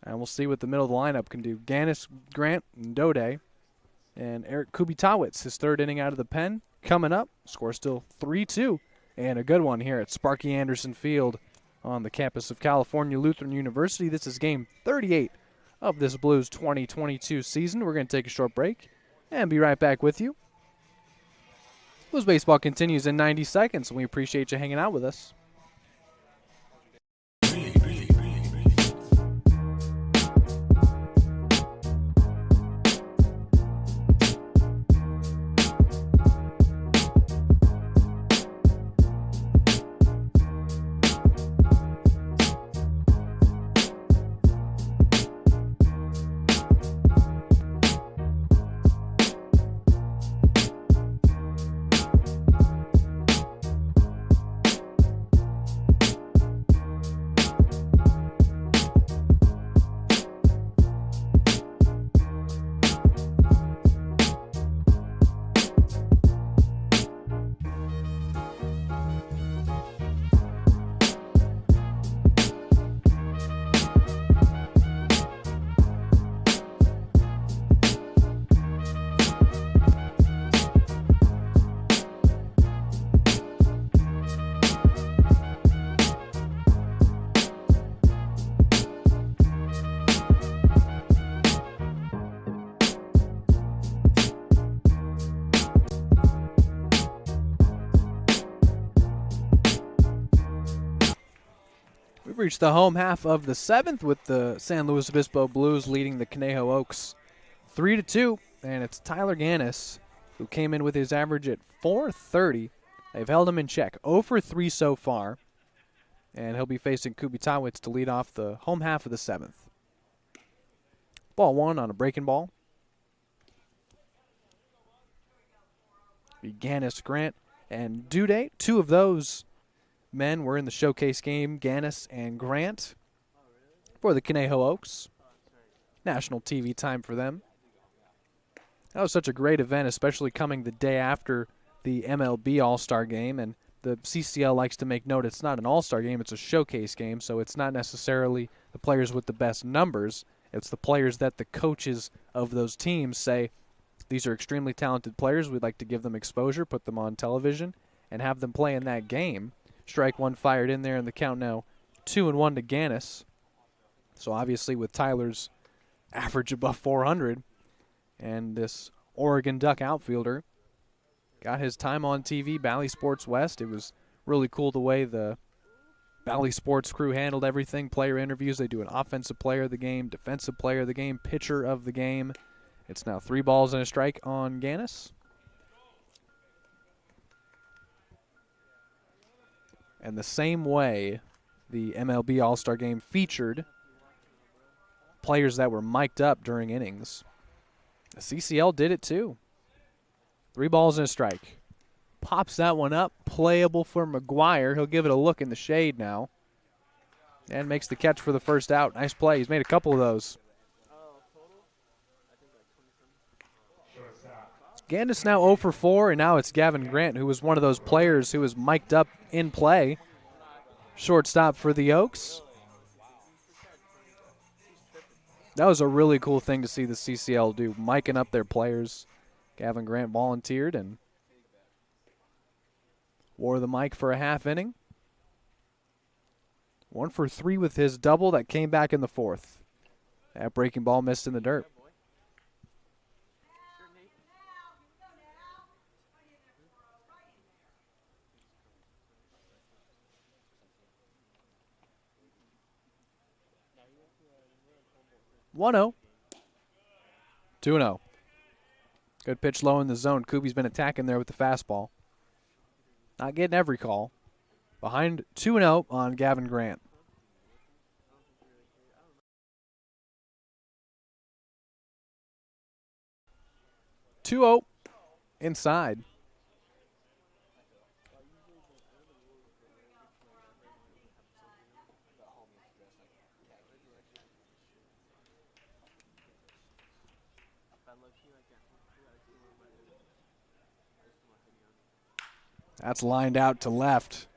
And we'll see what the middle of the lineup can do. Gannis, Grant, and Dode. And Eric Kubitowicz, his 3rd inning out of the pen. Coming up, score still 3-2, and a good one here at Sparky Anderson Field on the campus of California Lutheran University. This is game 38 of this Blues 2022 season. We're going to take a short break and be right back with you. Blues baseball continues in 90 seconds, and we appreciate you hanging out with us. We've reached the home half of the 7th with the San Luis Obispo Blues leading the Conejo Oaks 3-2, and it's Tyler Gannis who came in with his average at .430. They've held him in check, 0 for 3 so far, and he'll be facing Kubitawicz to lead off the home half of the 7th. Ball 1 on a breaking ball. Gannis, Grant, and Duday. 2 of those men were in the showcase game, Gannis and Grant, for the Conejo Oaks. National TV time for them. That was such a great event, especially coming the day after the MLB All-Star game, and the CCL likes to make note it's not an All-Star game, it's a showcase game, so it's not necessarily the players with the best numbers. It's the players that the coaches of those teams say, these are extremely talented players. We'd like to give them exposure, put them on television, and have them play in that game. Strike 1 fired in there, and the count now 2-1 to Gannis. So obviously with Tyler's average above 400, and this Oregon Duck outfielder got his time on TV, Bally Sports West. It was really cool the way the Bally Sports crew handled everything. Player interviews, they do an offensive player of the game, defensive player of the game, pitcher of the game. It's now 3 balls and a strike on Gannis. And the same way the MLB All-Star Game featured players that were mic'd up during innings, the CCL did it too. 3 balls and a strike. Pops that one up, playable for McGuire. He'll give it a look in the shade now and makes the catch for the first out. Nice play. He's made a couple of those. Gannis now 0 for 4, and now it's Gavin Grant, who was one of those players who was mic'd up in play. Shortstop for the Oaks. That was a really cool thing to see the CCL do, micing up their players. Gavin Grant volunteered and wore the mic for a half inning. 1 for 3 with his double that came back in the 4th. That breaking ball missed in the dirt. (1-0). 2-0. Good pitch low in the zone. Kubi's been attacking there with the fastball. Not getting every call. Behind 2-0 on Gavin Grant. (2-0) inside. That's lined out to left.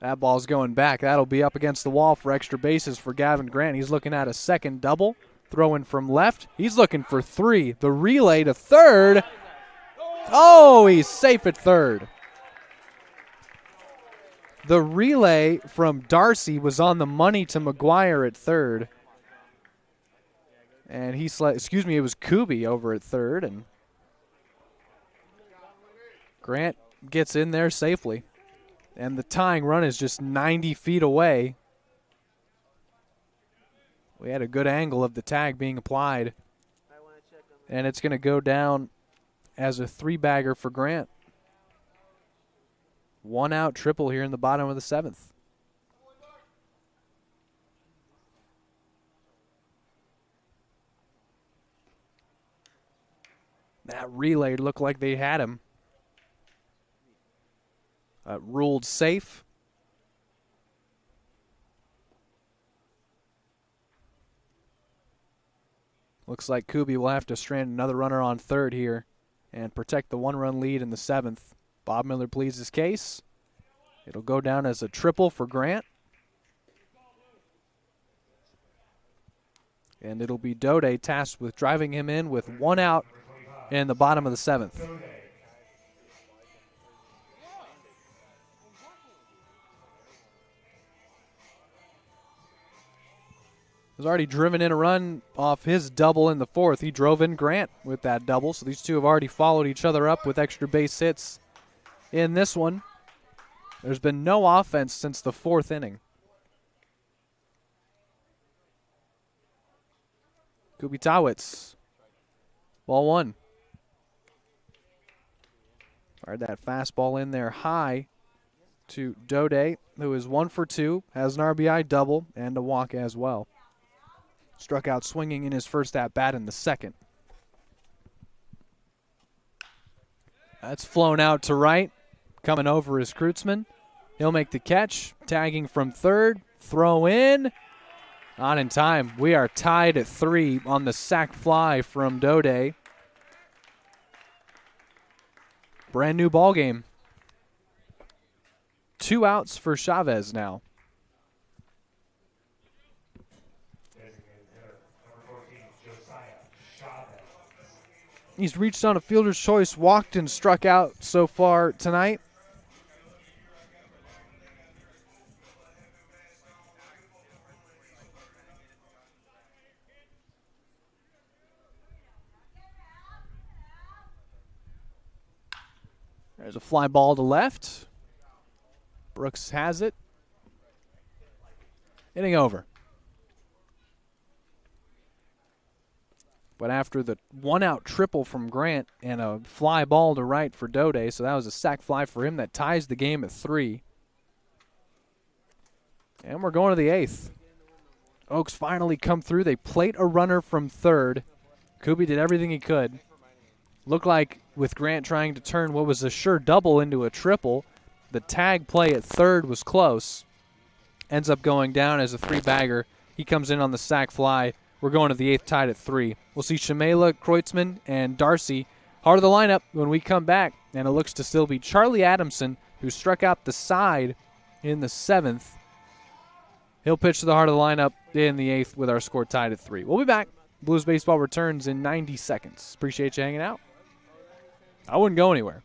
That ball's going back. That'll be up against the wall for extra bases for Gavin Grant. He's looking at a second double. Throwing from left. He's looking for 3. The relay to third. Oh, he's safe at third. The relay from Darcy was on the money to McGuire at third. And it was Kubi over at third. And Grant gets in there safely. And the tying run is just 90 feet away. We had a good angle of the tag being applied. And it's going to go down as a 3-bagger for Grant. 1 out triple here in the bottom of the 7th. That relay looked like they had him. Ruled safe. Looks like Kubi will have to strand another runner on third here and protect the 1-run lead in the 7th. Bob Miller pleads his case. It'll go down as a triple for Grant. And it'll be Dode tasked with driving him in with 1 out in the bottom of the 7th. Has already driven in a run off his double in the 4th. He drove in Grant with that double, so these two have already followed each other up with extra base hits in this one. There's been no offense since the 4th inning. Kubitawicz. Ball one. Fired that fastball in there high to Dode, who is 1 for 2, has an RBI double and a walk as well. Struck out swinging in his first at-bat in the second. That's flown out to right. Coming over is Kreutzmann. He'll make the catch. Tagging from third. Throw in. Not in time. We are tied at 3 on the sac fly from Dode. Brand new ball game. 2 outs for Chavez now. He's reached on a fielder's choice, walked and struck out so far tonight. There's a fly ball to left. Brooks has it. Inning over. But after the 1-out triple from Grant and a fly ball to right for Dode, so that was a sac fly for him that ties the game at 3. And we're going to the 8th. Oaks finally come through. They plate a runner from third. Kubi did everything he could. Looked like with Grant trying to turn what was a sure double into a triple, the tag play at third was close. Ends up going down as a 3-bagger. He comes in on the sac fly. We're going to the 8th, tied at 3. We'll see Shamela, Kreutzmann, and Darcy heart of the lineup when we come back. And it looks to still be Charlie Adamson, who struck out the side in the 7th. He'll pitch to the heart of the lineup in the 8th with our score tied at 3. We'll be back. Blues Baseball returns in 90 seconds. Appreciate you hanging out. I wouldn't go anywhere.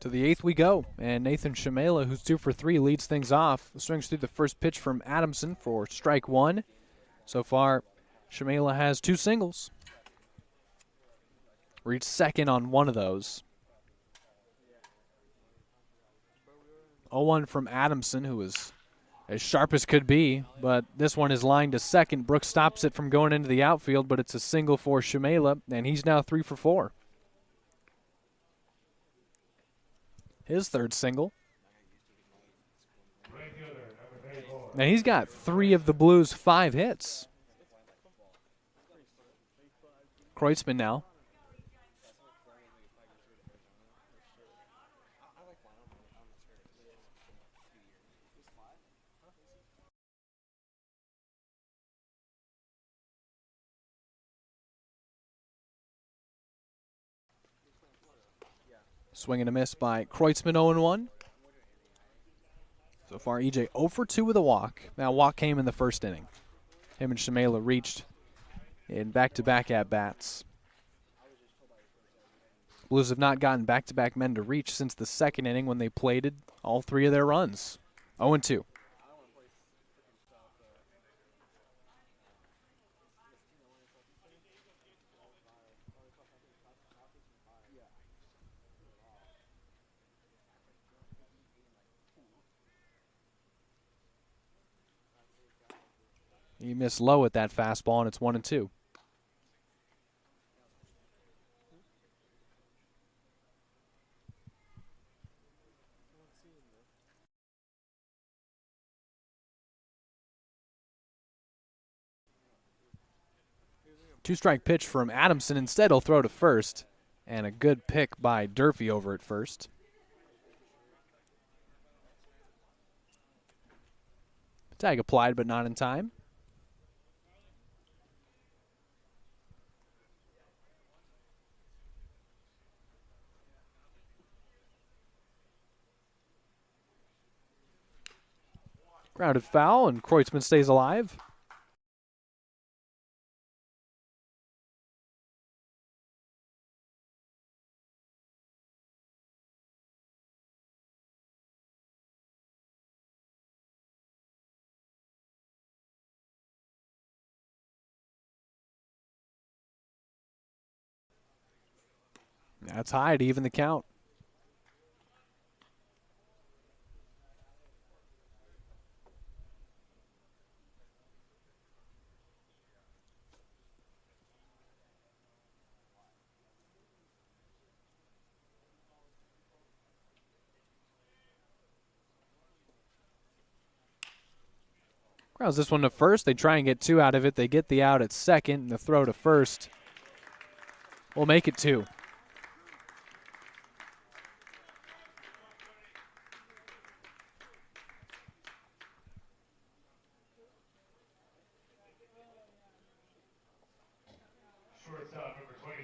To the 8th we go, and Nathan Shamela, who's 2 for 3, leads things off. Swings through the first pitch from Adamson for strike 1. So far, Shamela has 2 singles. Reached second on one of those. 0-1 from Adamson, who is as sharp as could be, but this one is lined to second. Brooks stops it from going into the outfield, but it's a single for Shamela, and he's now 3 for 4. His third single. And he's got 3 of the Blues' 5 hits. Kreutzmann now. Swing and a miss by Kreutzmann, 0-1. So far, EJ 0 for 2 with a walk. Now, walk came in the first inning. Him and Shamela reached in back-to-back at-bats. Blues have not gotten back-to-back men to reach since the second inning when they plated all 3 of their runs. 0-2. He missed low at that fastball, and it's 1-2. Two-strike pitch from Adamson. Instead, he'll throw to first. And a good pick by Durfee over at first. Tag applied, but not in time. Grounded foul, and Kreutzmann stays alive. That's high to even the count. Grounds this one to first. They try and get 2 out of it. They get the out at second, and the throw to first will make it 2.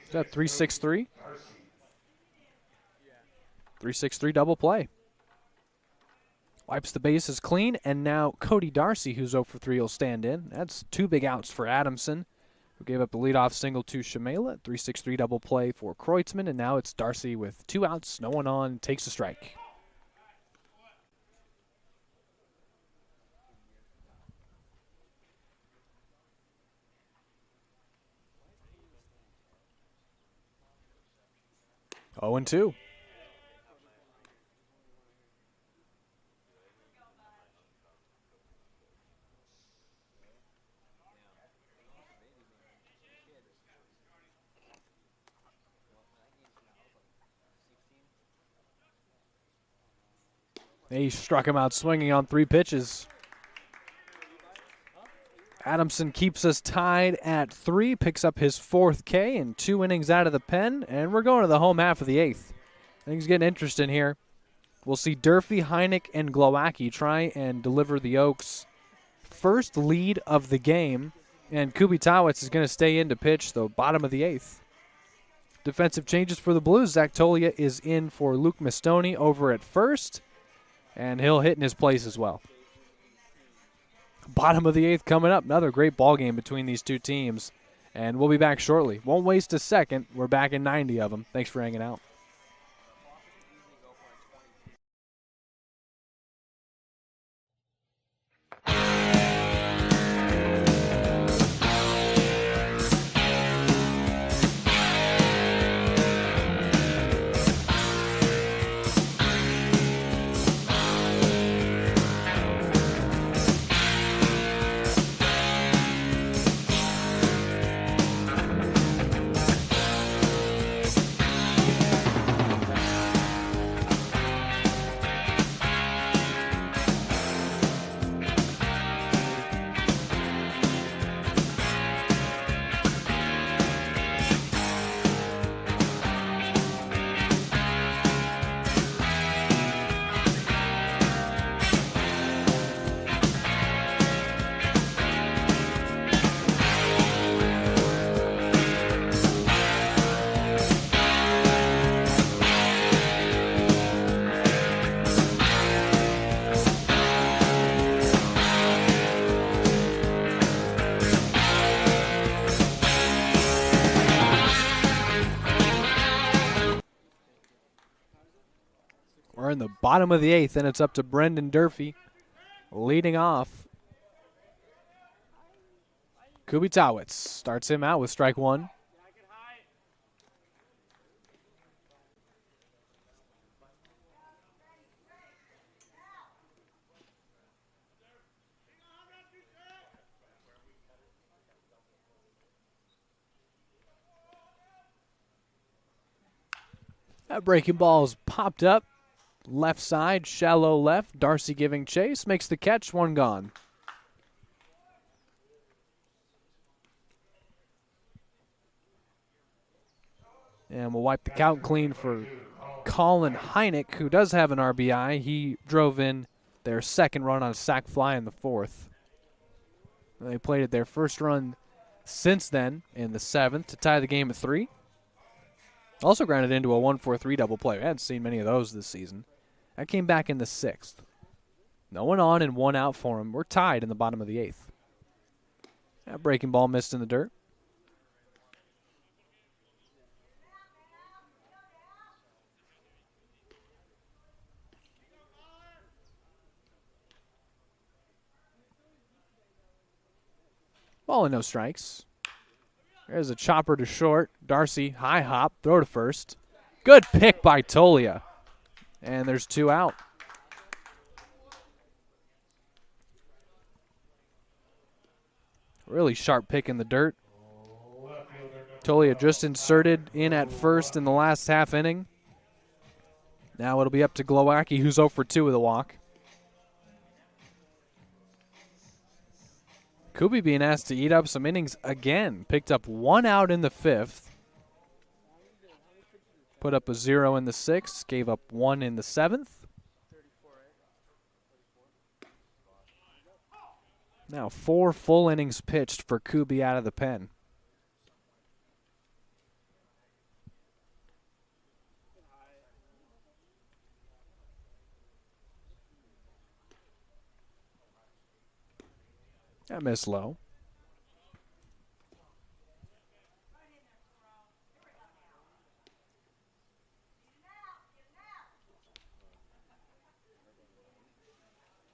Is that 3-6-3? 3-6-3 double play. Wipes the bases clean, and now Cody Darcy, who's 0 for 3, will stand in. That's 2 big outs for Adamson, who gave up the leadoff single to Shamela. 3-6-3 double play for Kreutzmann, and now it's Darcy with 2 outs, no one on, takes a strike. Oh, and 2. He struck him out swinging on 3 pitches. Adamson keeps us tied at 3, picks up his 4th K and 2 innings out of the pen, and we're going to the home half of the 8th. Things getting interesting here. We'll see Durfee, Heineck, and Glowacki try and deliver the Oaks' first lead of the game, and Kubitowicz is going to stay in to pitch the bottom of the 8th. Defensive changes for the Blues. Zach Tolia is in for Luke Mistoni over at first, and he'll hit in his place as well. Bottom of the 8th coming up. Another great ball game between these two teams. And we'll be back shortly. Won't waste a second. We're back in 90 of them. Thanks for hanging out. We're in the bottom of the 8th, and it's up to Brendan Durfee leading off. Kubitowicz starts him out with strike 1. That breaking ball's popped up. Left side, shallow left. Darcy giving chase. Makes the catch, 1 gone. And we'll wipe the count clean for Colin Heineck, who does have an RBI. He drove in their second run on a sac fly in the fourth. They played it their first run since then in the seventh to tie the game at 3. Also grounded into a 1-4-3 double play. We hadn't seen many of those this season. That came back in the 6th. No one on and 1 out for him. We're tied in the bottom of the 8th. That breaking ball missed in the dirt. Ball and no strikes. There's a chopper to short. Darcy, high hop, throw to first. Good pick by Tolia. And there's 2 out. Really sharp pick in the dirt. Tolia just inserted in at first in the last half inning. Now it'll be up to Glowacki, who's 0 for 2 with a walk. Kubi being asked to eat up some innings again. Picked up 1 out in the 5th. Put up a 0 in the 6th. Gave up 1 in the 7th. Now 4 full innings pitched for Kubi out of the pen. That missed low.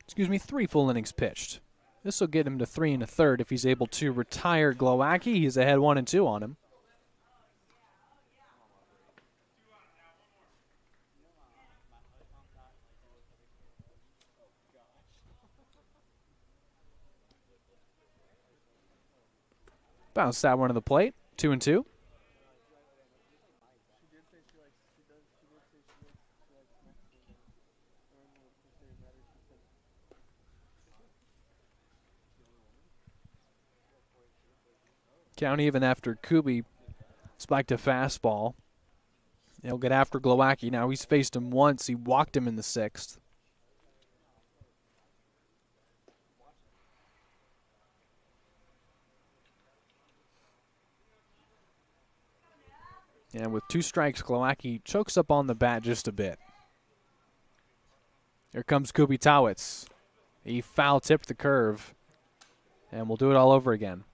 Excuse me, 3 full innings pitched. This will get him to 3 1/3 if he's able to retire Glowacki. He's ahead 1-2 on him. Bounce that one to the plate. 2-2. Count even after Kubi spiked a fastball. He'll get after Glowacki. Now he's faced him once. He walked him in the 6th. And with 2 strikes, Glowacki chokes up on the bat just a bit. Here comes Kubi Towitz. He foul-tipped the curve. And we'll do it all over again.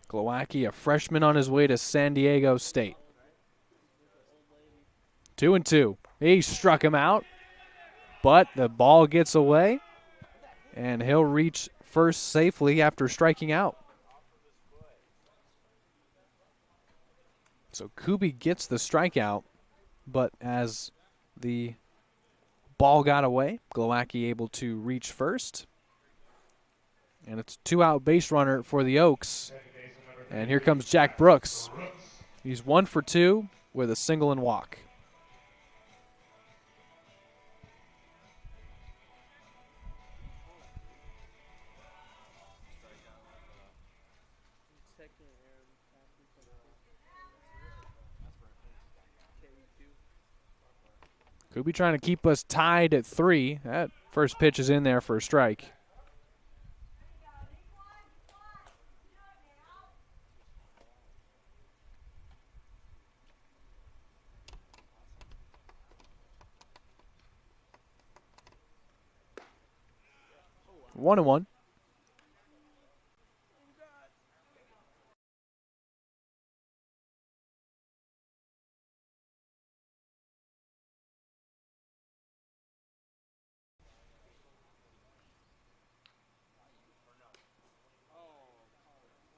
Glowacki, a freshman on his way to San Diego State. 2-2. He struck him out, but the ball gets away, and he'll reach first safely after striking out. So Kubi gets the strikeout, but as the ball got away, Glowacki able to reach first. And it's a 2-out base runner for the Oaks. And here comes Jack Brooks. He's 1 for 2 with a single and walk. Could be trying to keep us tied at 3. That first pitch is in there for a strike. One and one.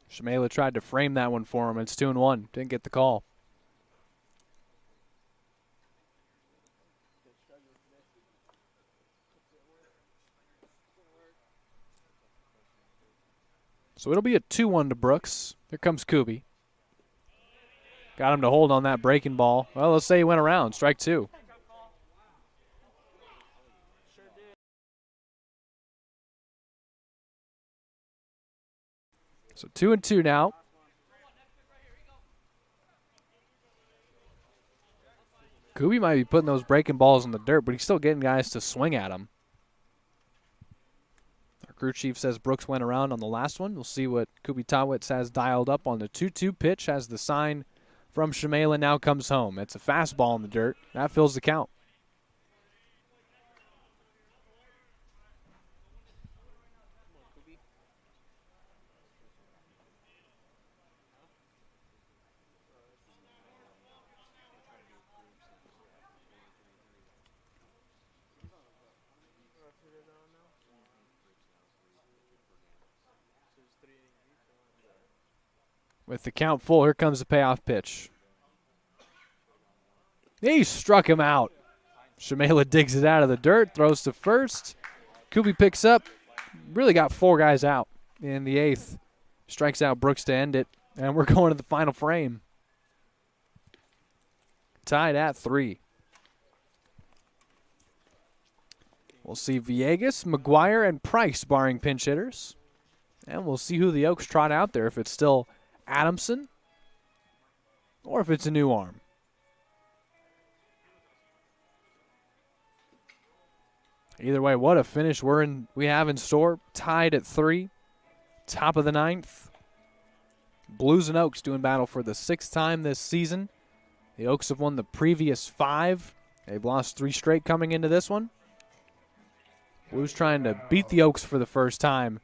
Shmela tried to frame that one for him. It's 2-1. Didn't get the call. So it'll be a 2-1 to Brooks. Here comes Kubi. Got him to hold on that breaking ball. Well, let's say he went around. Strike two. So 2-2 now. Kubi might be putting those breaking balls in the dirt, but he's still getting guys to swing at him. Our crew chief says Brooks went around on the last one. We'll see what Kubi Tawitz has dialed up on the 2-2 pitch. Has the sign from Shimela now comes home. It's a fastball in the dirt. That fills the count. With the count full, here comes the payoff pitch. He struck him out. Shimela digs it out of the dirt, throws to first. Kubi picks up. Really got four guys out in the eighth. Strikes out Brooks to end it. And we're going to the final frame. Tied at 3. We'll see Villegas, McGuire, and Price barring pinch hitters. And we'll see who the Oaks trot out there, if it's still Adamson or if it's a new arm. Either way, what a finish we have in store. Tied at 3. Top of the 9th. Blues and Oaks doing battle for the 6th time this season. The Oaks have won the previous 5. They've lost 3 straight coming into this one. Blues trying to beat the Oaks for the first time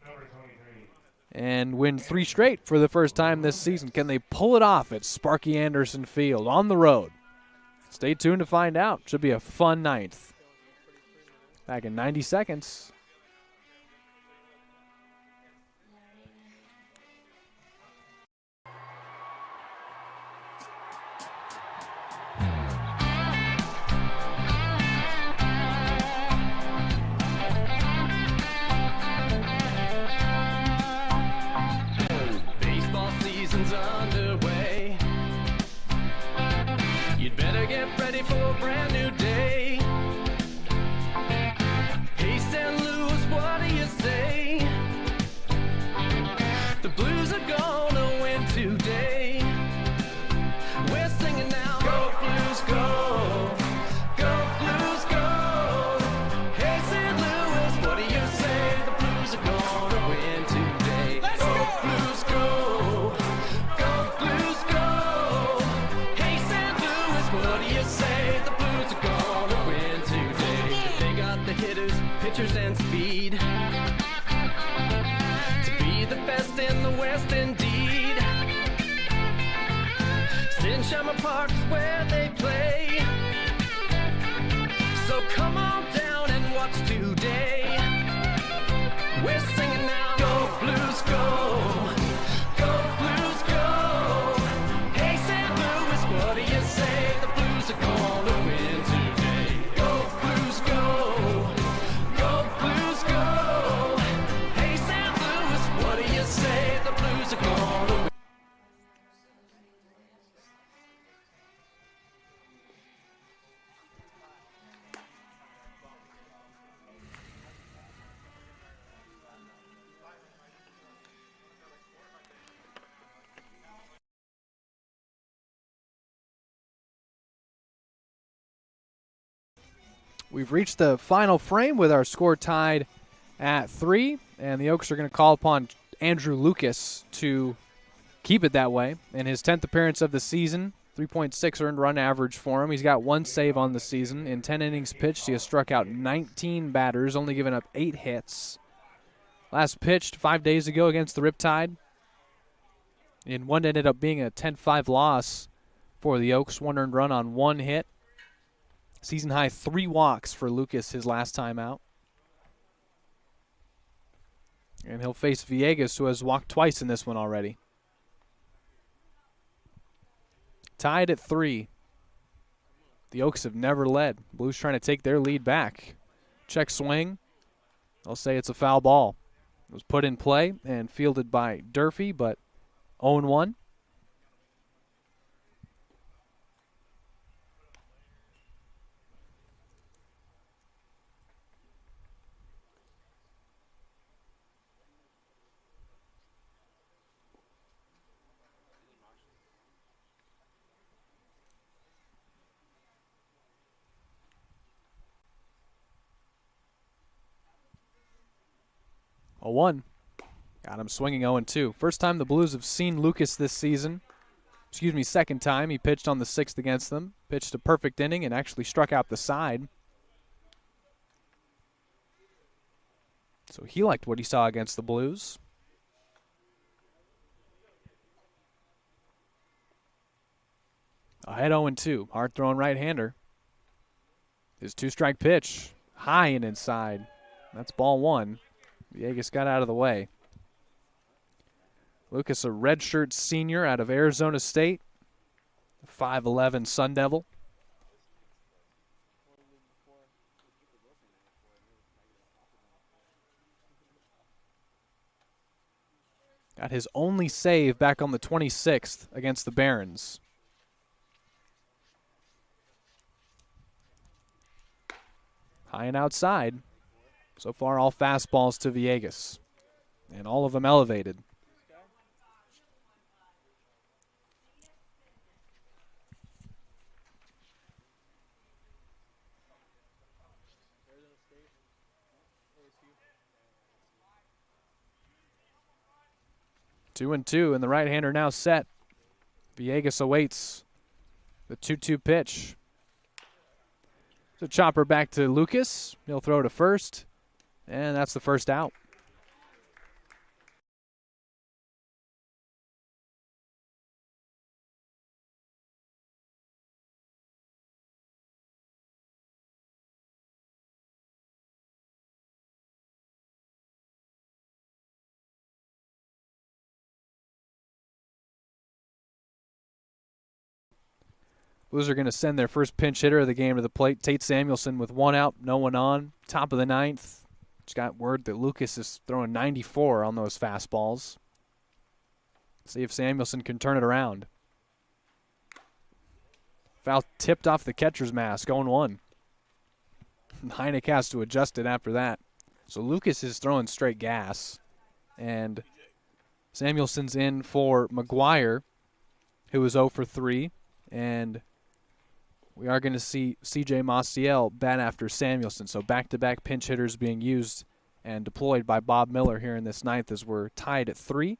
and win 3 straight for the first time this season. Can they pull it off at Sparky Anderson Field on the road? Stay tuned to find out. Should be a fun 9th. Back in 90 seconds. Underway. You'd better get ready for a brand new day. Hey, St. Louis, what do you say? The Blues are gonna win today. We're singing now. Go Blues, go. Go Blues, go. Hey, St. Louis, what do you say? The Blues are gonna win today. Let's go, Blues, go. Pitchers and speed to be the best in the West, indeed. Stinsheimer Park is where they play, so come on down and watch today. We're singing now. Go Blues, go. Go Blues, go. Hey, St. Louis, what do you say? The Blues are gonna win today. Go Blues, go. We've reached the final frame with our score tied at 3, and the Oaks are going to call upon Andrew Lucas to keep it that way. In his 10th appearance of the season, 3.6 earned run average for him. He's got 1 save on the season. In 10 innings pitched, he has struck out 19 batters, only given up 8 hits. Last pitched 5 days ago against the Riptide. In one ended up being a 10-5 loss for the Oaks. 1 earned run on 1 hit. Season high 3 walks for Lucas his last time out. And he'll face Villegas, who has walked twice in this one already. Tied at 3. The Oaks have never led. Blues trying to take their lead back. Check swing. They'll say it's a foul ball. It was put in play and fielded by Durfee, but 0-1. 0-1. Got him swinging 0-2. First time the Blues have seen Lucas this season. Excuse me, second time. He pitched on the 6th against them. Pitched a perfect inning and actually struck out the side. So he liked what he saw against the Blues. Ahead 0-2. Hard throwing right-hander. His 2-strike pitch. High and inside. That's ball 1. Villegas got out of the way. Lucas, a redshirt senior out of Arizona State. 5'11" Sun Devil. Got his only save back on the 26th against the Barons. High and outside. So far, all fastballs to Villegas. And all of them elevated. Two and two, and the right-hander now set. Villegas awaits the 2-2 pitch. So chopper back to Lucas. He'll throw to first, and that's the first out. Blues are going to send their first pinch hitter of the game to the plate. Tate Samuelson with 1 out, no one on. Top of the 9th. Just got word that Lucas is throwing 94 on those fastballs. See if Samuelson can turn it around. Foul tipped off the catcher's mask, 0-1. Heineck has to adjust it after that. So Lucas is throwing straight gas. And Samuelson's in for McGuire, who is 0 for 3. And we are going to see C.J. Maciel bat after Samuelson. So back-to-back pinch hitters being used and deployed by Bob Miller here in this 9th as we're tied at 3.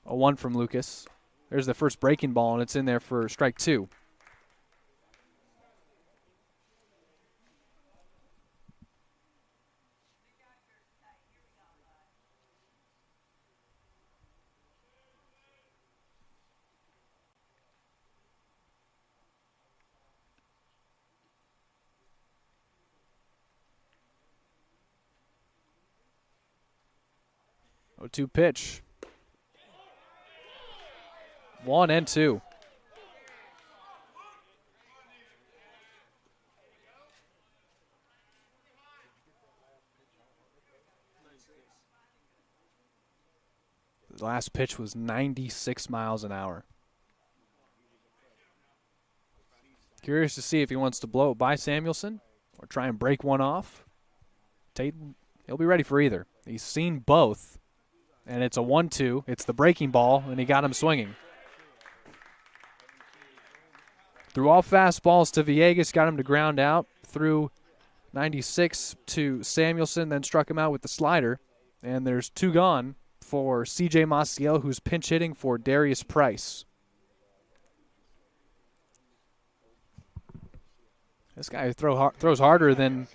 A 1 from Lucas. There's the first breaking ball, and it's in there for strike 2. Oh, 2 pitch. 1 and 2. The last pitch was 96 miles an hour. Curious to see if he wants to blow it by Samuelson or try and break one off. Tate, he'll be ready for either. He's seen both. And it's a 1-2. It's the breaking ball, and he got him swinging. Threw all fastballs to Villegas, got him to ground out. Threw 96 to Samuelson, then struck him out with the slider. And there's 2 gone for C.J. Maciel, who's pinch hitting for Darius Price. This guy throws harder than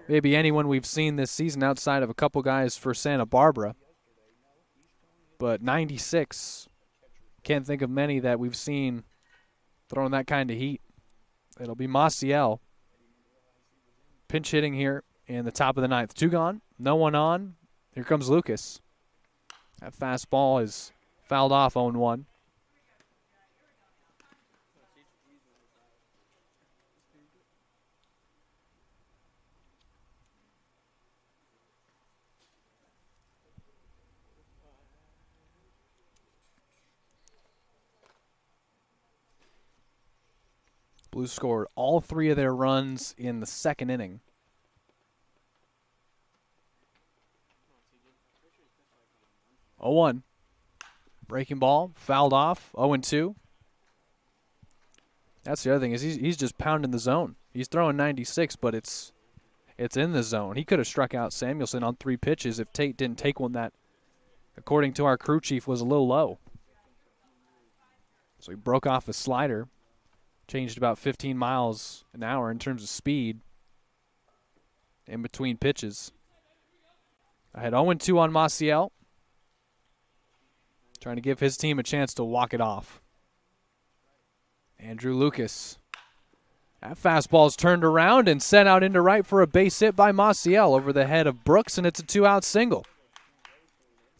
maybe anyone we've seen this season outside of a couple guys for Santa Barbara. But 96, can't think of many that we've seen throwing that kind of heat. It'll be Maciel. Pinch hitting here in the top of the 9th. 2 gone, no one on. Here comes Lucas. That fastball is fouled off, 0-1. Blues scored all 3 of their runs in the 2nd inning. Oh, 1. Breaking ball, fouled off, 0-2. That's the other thing is he's just pounding the zone. He's throwing 96, but it's It's in the zone. He could have struck out Samuelson on 3 pitches if Tate didn't take one that, according to our crew chief, was a little low. So he broke off a slider, changed about 15 miles an hour in terms of speed in between pitches. I had 0-2 on Maciel, trying to give his team a chance to walk it off. Andrew Lucas. That fastball is turned around and sent out into right for a base hit by Maciel over the head of Brooks, and it's a 2-out single.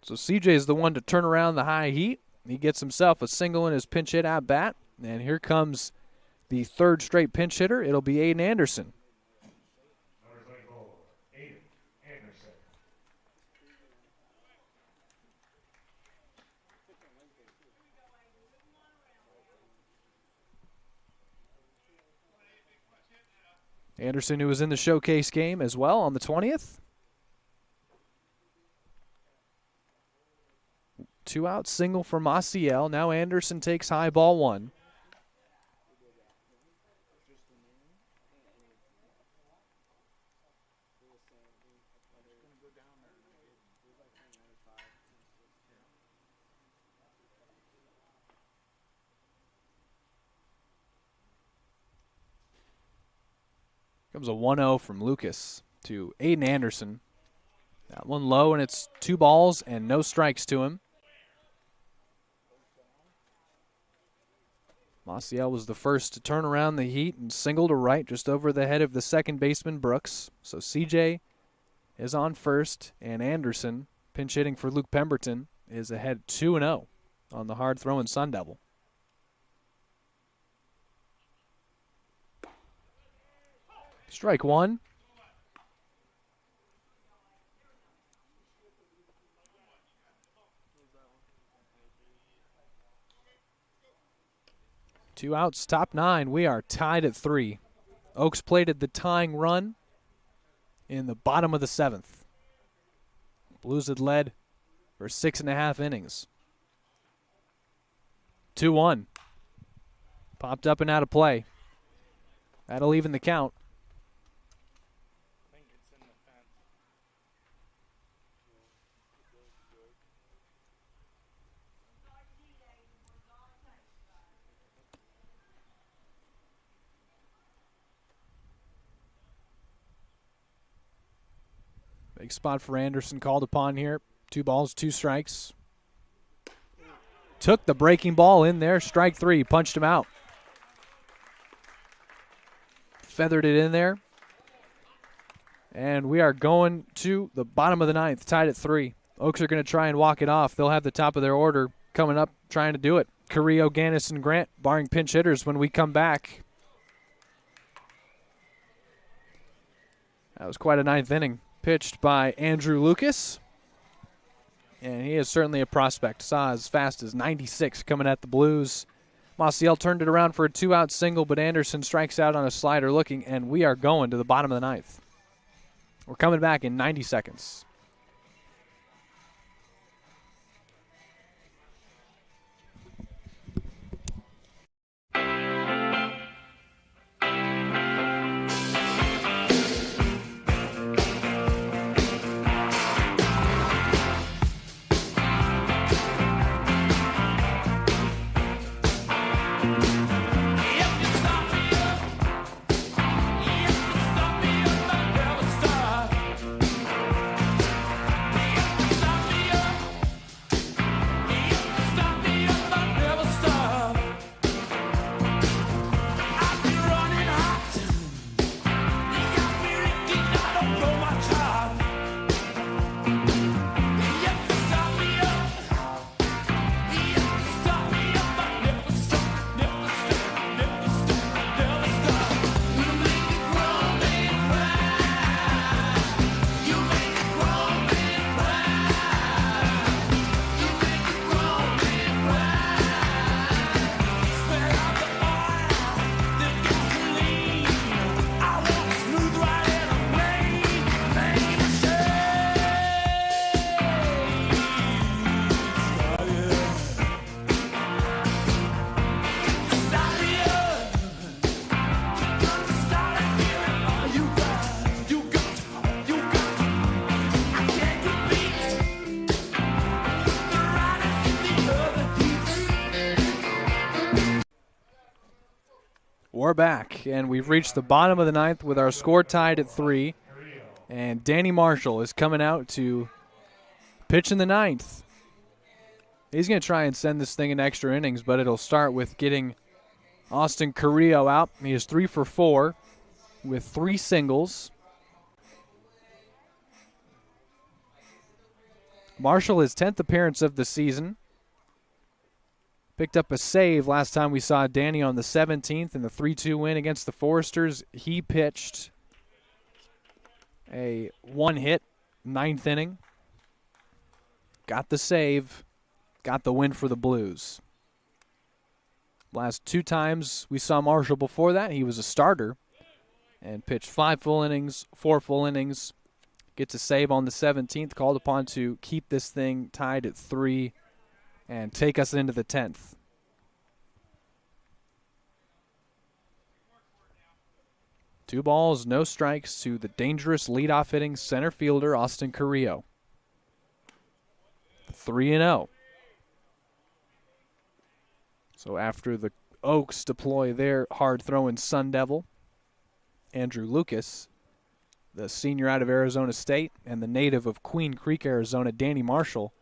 So CJ is the one to turn around the high heat. He gets himself a single in his pinch hit at bat, and here comes the 3rd straight pinch hitter. It'll be Aiden Anderson. Anderson, who was in the showcase game as well on the 20th. 2-out single for Maciel. Now Anderson takes high ball 1. Comes a 1-0 from Lucas to Aiden Anderson. That one low, and it's 2 balls and no strikes to him. Maciel was the first to turn around the heat and single to right just over the head of the second baseman, Brooks. So CJ is on first, and Anderson, pinch hitting for Luke Pemberton, is ahead 2-0 on the hard-throwing Sun Devil. Strike 1. Two outs, top 9. We are tied at 3. Oaks plated the tying run in the bottom of the 7th. Blues had led for 6.5 innings. 2-1. Popped up and out of play. That'll even the count. Big spot for Anderson called upon here. 2 balls, 2 strikes. Took the breaking ball in there. Strike 3. Punched him out. Feathered it in there. And we are going to the bottom of the 9th, tied at 3. Oaks are going to try and walk it off. They'll have the top of their order coming up, trying to do it. Carrillo, Gannis, and Grant, barring pinch hitters when we come back. That was quite a 9th inning. Pitched by Andrew Lucas. And he is certainly a prospect. Saw as fast as 96 coming at the Blues. Maciel turned it around for a 2-out single, but Anderson strikes out on a slider looking, and we are going to the bottom of the 9th. We're coming back in 90 seconds. We're back, and we've reached the bottom of the ninth with our score tied at 3. And Danny Marshall is coming out to pitch in the ninth. He's going to try and send this thing in extra innings, but it'll start with getting Austin Carrillo out. He is 3 for 4 with 3 singles. Marshall, his 10th appearance of the season. Picked up a save last time we saw Danny on the 17th in the 3-2 win against the Foresters. He pitched a 1-hit 9th inning. Got the save. Got the win for the Blues. Last 2 times we saw Marshall before that, he was a starter and pitched 5 full innings, 4 full innings. Gets a save on the 17th, called upon to keep this thing tied at 3 and take us into the 10th. Two balls, no strikes to the dangerous leadoff hitting center fielder, Austin Carrillo. 3-0. So after the Oaks deploy their hard-throwing Sun Devil, Andrew Lucas, the senior out of Arizona State, and the native of Queen Creek, Arizona, Danny Marshall,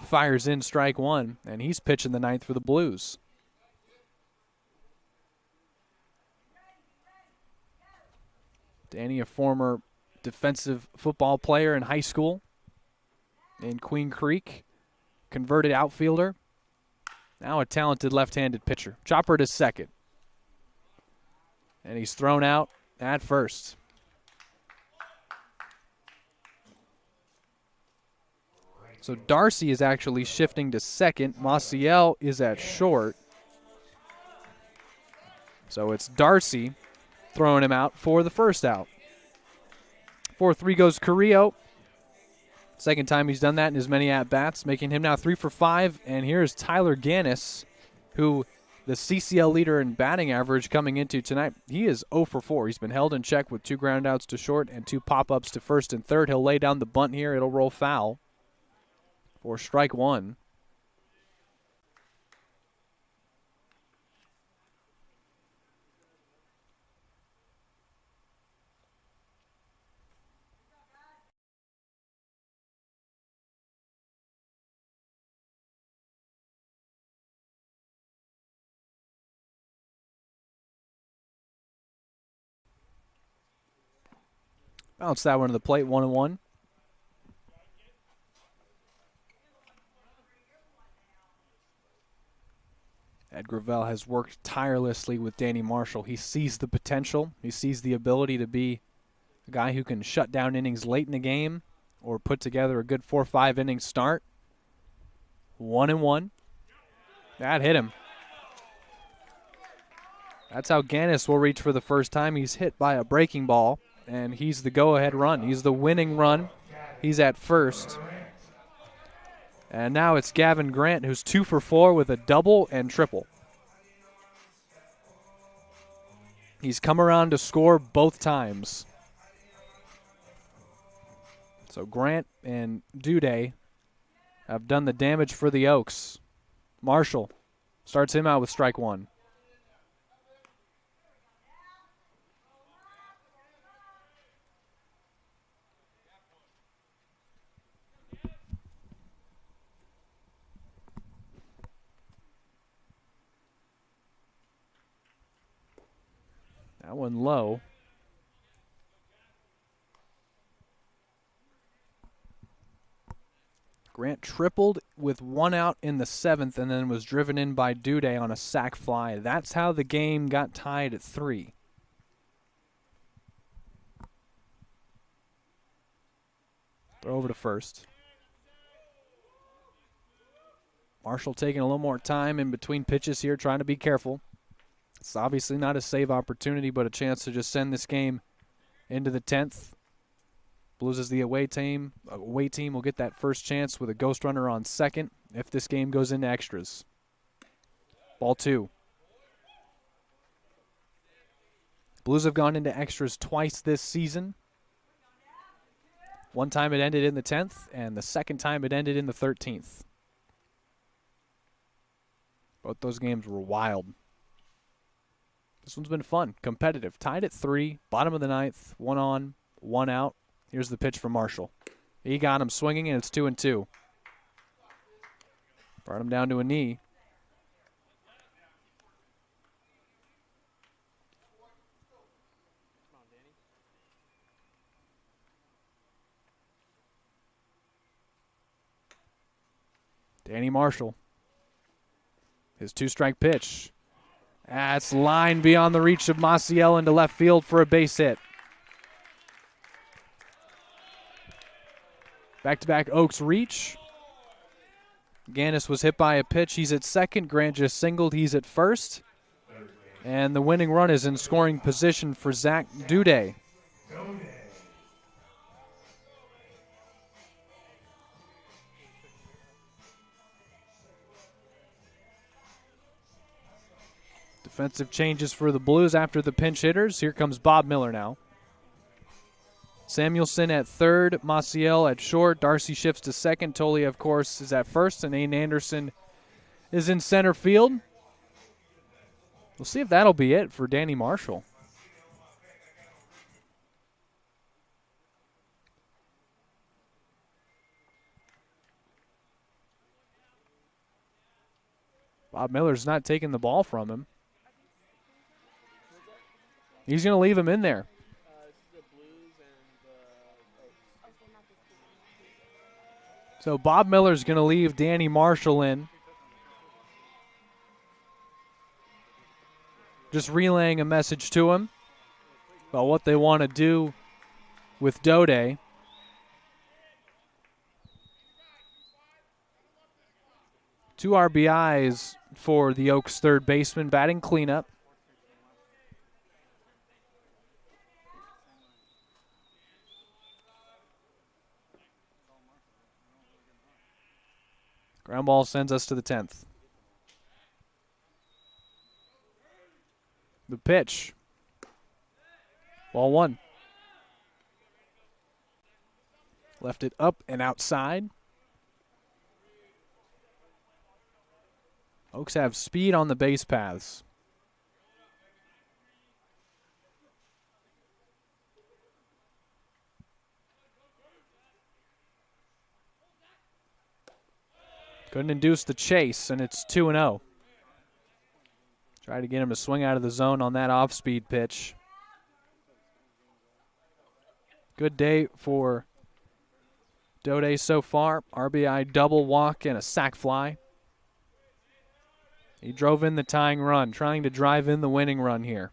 fires in strike 1, and he's pitching the ninth for the Blues. Danny, a former defensive football player in high school in Queen Creek, converted outfielder, now a talented left-handed pitcher. Chopper to second. And he's thrown out at first. So Darcy is actually shifting to second. Maciel is at short. So it's Darcy throwing him out for the first out. 4-3 goes Carrillo. Second time he's done that in as many at-bats, making him now 3 for 5. And here's Tyler Gannis, who the CCL leader in batting average coming into tonight. He is 0 for 4. He's been held in check with 2 groundouts to short and 2 pop-ups to first and third. He'll lay down the bunt here. It'll roll foul for strike 1. Bounce that one to the plate, 1-1. Ed Gravel has worked tirelessly with Danny Marshall. He sees the potential. He sees the ability to be a guy who can shut down innings late in the game or put together a good 4-5 inning start. 1-1. That hit him. That's how Gannis will reach for the first time. He's hit by a breaking ball, and he's the go-ahead run. He's the winning run. He's at first. And now it's Gavin Grant, who's 2 for 4 with a double and triple. He's come around to score both times. So Grant and Duday have done the damage for the Oaks. Marshall starts him out with strike 1. That one low. Grant tripled with 1 out in the 7th and then was driven in by Duday on a sac fly. That's how the game got tied at 3. Throw over to first. Marshall taking a little more time in between pitches here, trying to be careful. It's obviously not a save opportunity, but a chance to just send this game into the 10th. Blues as the away team will get that first chance with a ghost runner on second if this game goes into extras. Ball 2. Blues have gone into extras twice this season. One time it ended in the 10th, and the second time it ended in the 13th. Both those games were wild. This one's been fun, competitive. Tied at 3, bottom of the ninth, 1 on, 1 out. Here's the pitch from Marshall. He got him swinging, and it's 2-2. Brought him down to a knee. Danny Marshall. His 2-strike pitch. That's line beyond the reach of Maciel into left field for a base hit. Back-to-back Oaks reach. Gannis was hit by a pitch. He's at second. Grant just singled. He's at first. And the winning run is in scoring position for Zach Duday. Defensive changes for the Blues after the pinch hitters. Here comes Bob Miller now. Samuelson at third, Maciel at short, Darcy shifts to second, Tolley, of course, is at first, and Aiden Anderson is in center field. We'll see if that'll be it for Danny Marshall. Bob Miller's not taking the ball from him. He's going to leave him in there. So Bob Miller's going to leave Danny Marshall in. Just relaying a message to him about what they want to do with Dode. Two RBIs for the Oaks third baseman, batting cleanup. Ground ball sends us to the 10th. The pitch. Ball 1. Left it up and outside. Oaks have speed on the base paths. Couldn't induce the chase, and it's 2-0. Try to get him to swing out of the zone on that off-speed pitch. Good day for Dode so far. RBI double, walk, and a sac fly. He drove in the tying run, trying to drive in the winning run here.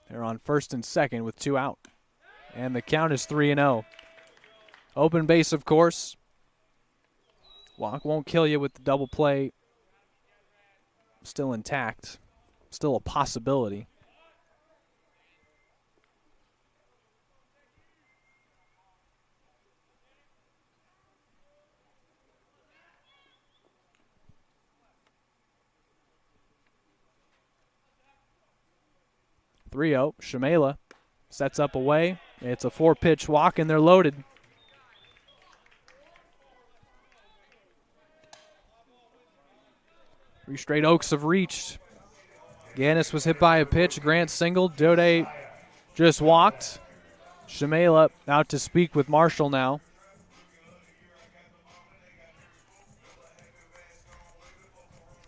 They're on first and second with 2 out. And the count is 3-0. Open base, of course. Walk won't kill you with the double play. Still intact. Still a possibility. (3-0). Shamela sets up away. It's a 4-pitch walk, and they're loaded. Three straight Oaks have reached. Gannis was hit by a pitch. Grant singled. Dode just walked. Shamela out to speak with Marshall now.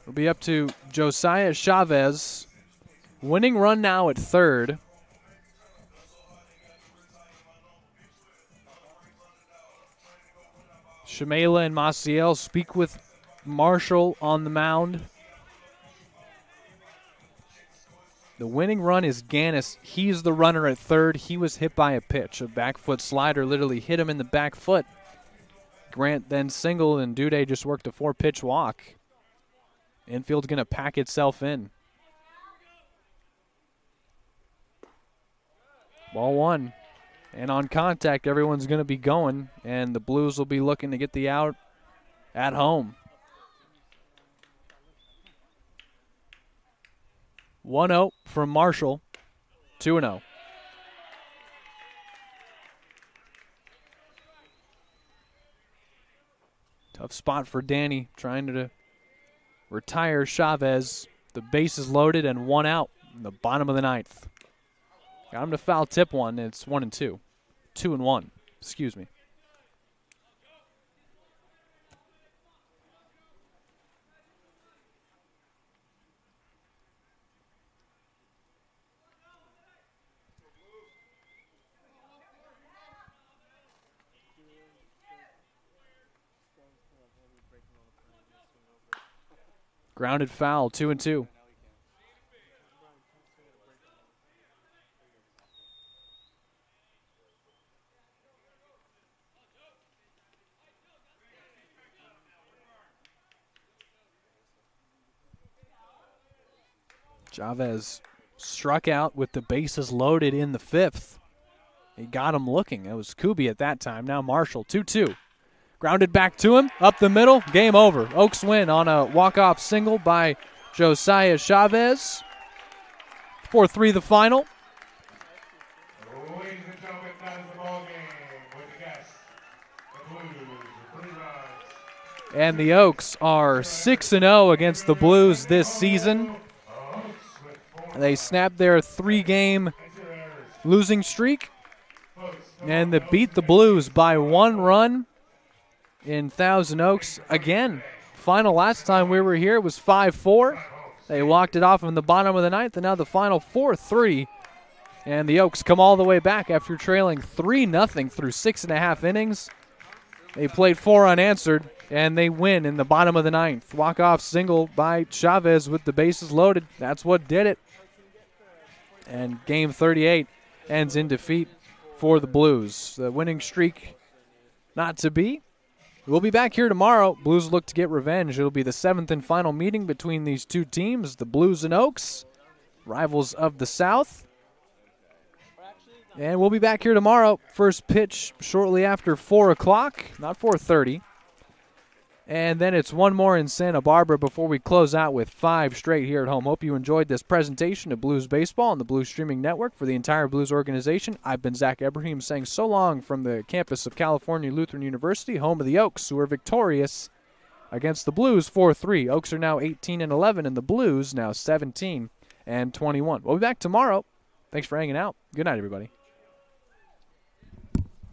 It'll be up to Josiah Chavez. Winning run now at third. Shamela and Maciel speak with Marshall on the mound. The winning run is Gannis. He's the runner at third. He was hit by a pitch. A back foot slider literally hit him in the back foot. Grant then singled, and Duday just worked a 4-pitch walk. Infield's going to pack itself in. Ball 1. And on contact, everyone's going to be going, and the Blues will be looking to get the out at home. 1-0 from Marshall, 2-0. Tough spot for Danny, trying to retire Chavez. The bases loaded and 1 out in the bottom of the 9th. Got him to foul tip one, and it's 1-2. 2-1, excuse me. Grounded foul, 2-2. Chavez struck out with the bases loaded in the 5th. He got him looking. It was Kubi at that time. Now Marshall, 2-2. Grounded back to him, up the middle, game over. Oaks win on a walk-off single by Josiah Chavez. 4-3 the final. Ladies and gentlemen, that is the ball game with the guests. The Blues, 3 runs. And the Oaks are 6-0 against the Blues this season. They snapped their 3-game losing streak, and they beat the Blues by 1 run in Thousand Oaks. Again, final last time we were here was 5-4. They walked it off in the bottom of the 9th, and now the final 4-3. And the Oaks come all the way back after trailing 3-0 through 6.5 innings. They played 4 unanswered, and they win in the bottom of the 9th. Walk-off single by Chavez with the bases loaded. That's what did it. And game 38 ends in defeat for the Blues. The winning streak not to be. We'll be back here tomorrow. Blues look to get revenge. It'll be the 7th and final meeting between these two teams, the Blues and Oaks, rivals of the South. And we'll be back here tomorrow. First pitch shortly after 4 o'clock, not 4:30. And then it's one more in Santa Barbara before we close out with 5 straight here at home. Hope you enjoyed this presentation of Blues Baseball on the Blues Streaming Network. For the entire Blues organization, I've been Zach Ebrahim saying so long from the campus of California Lutheran University, home of the Oaks, who are victorious against the Blues 4-3. Oaks are now 18-11, and the Blues now 17-21. We'll be back tomorrow. Thanks for hanging out. Good night, everybody.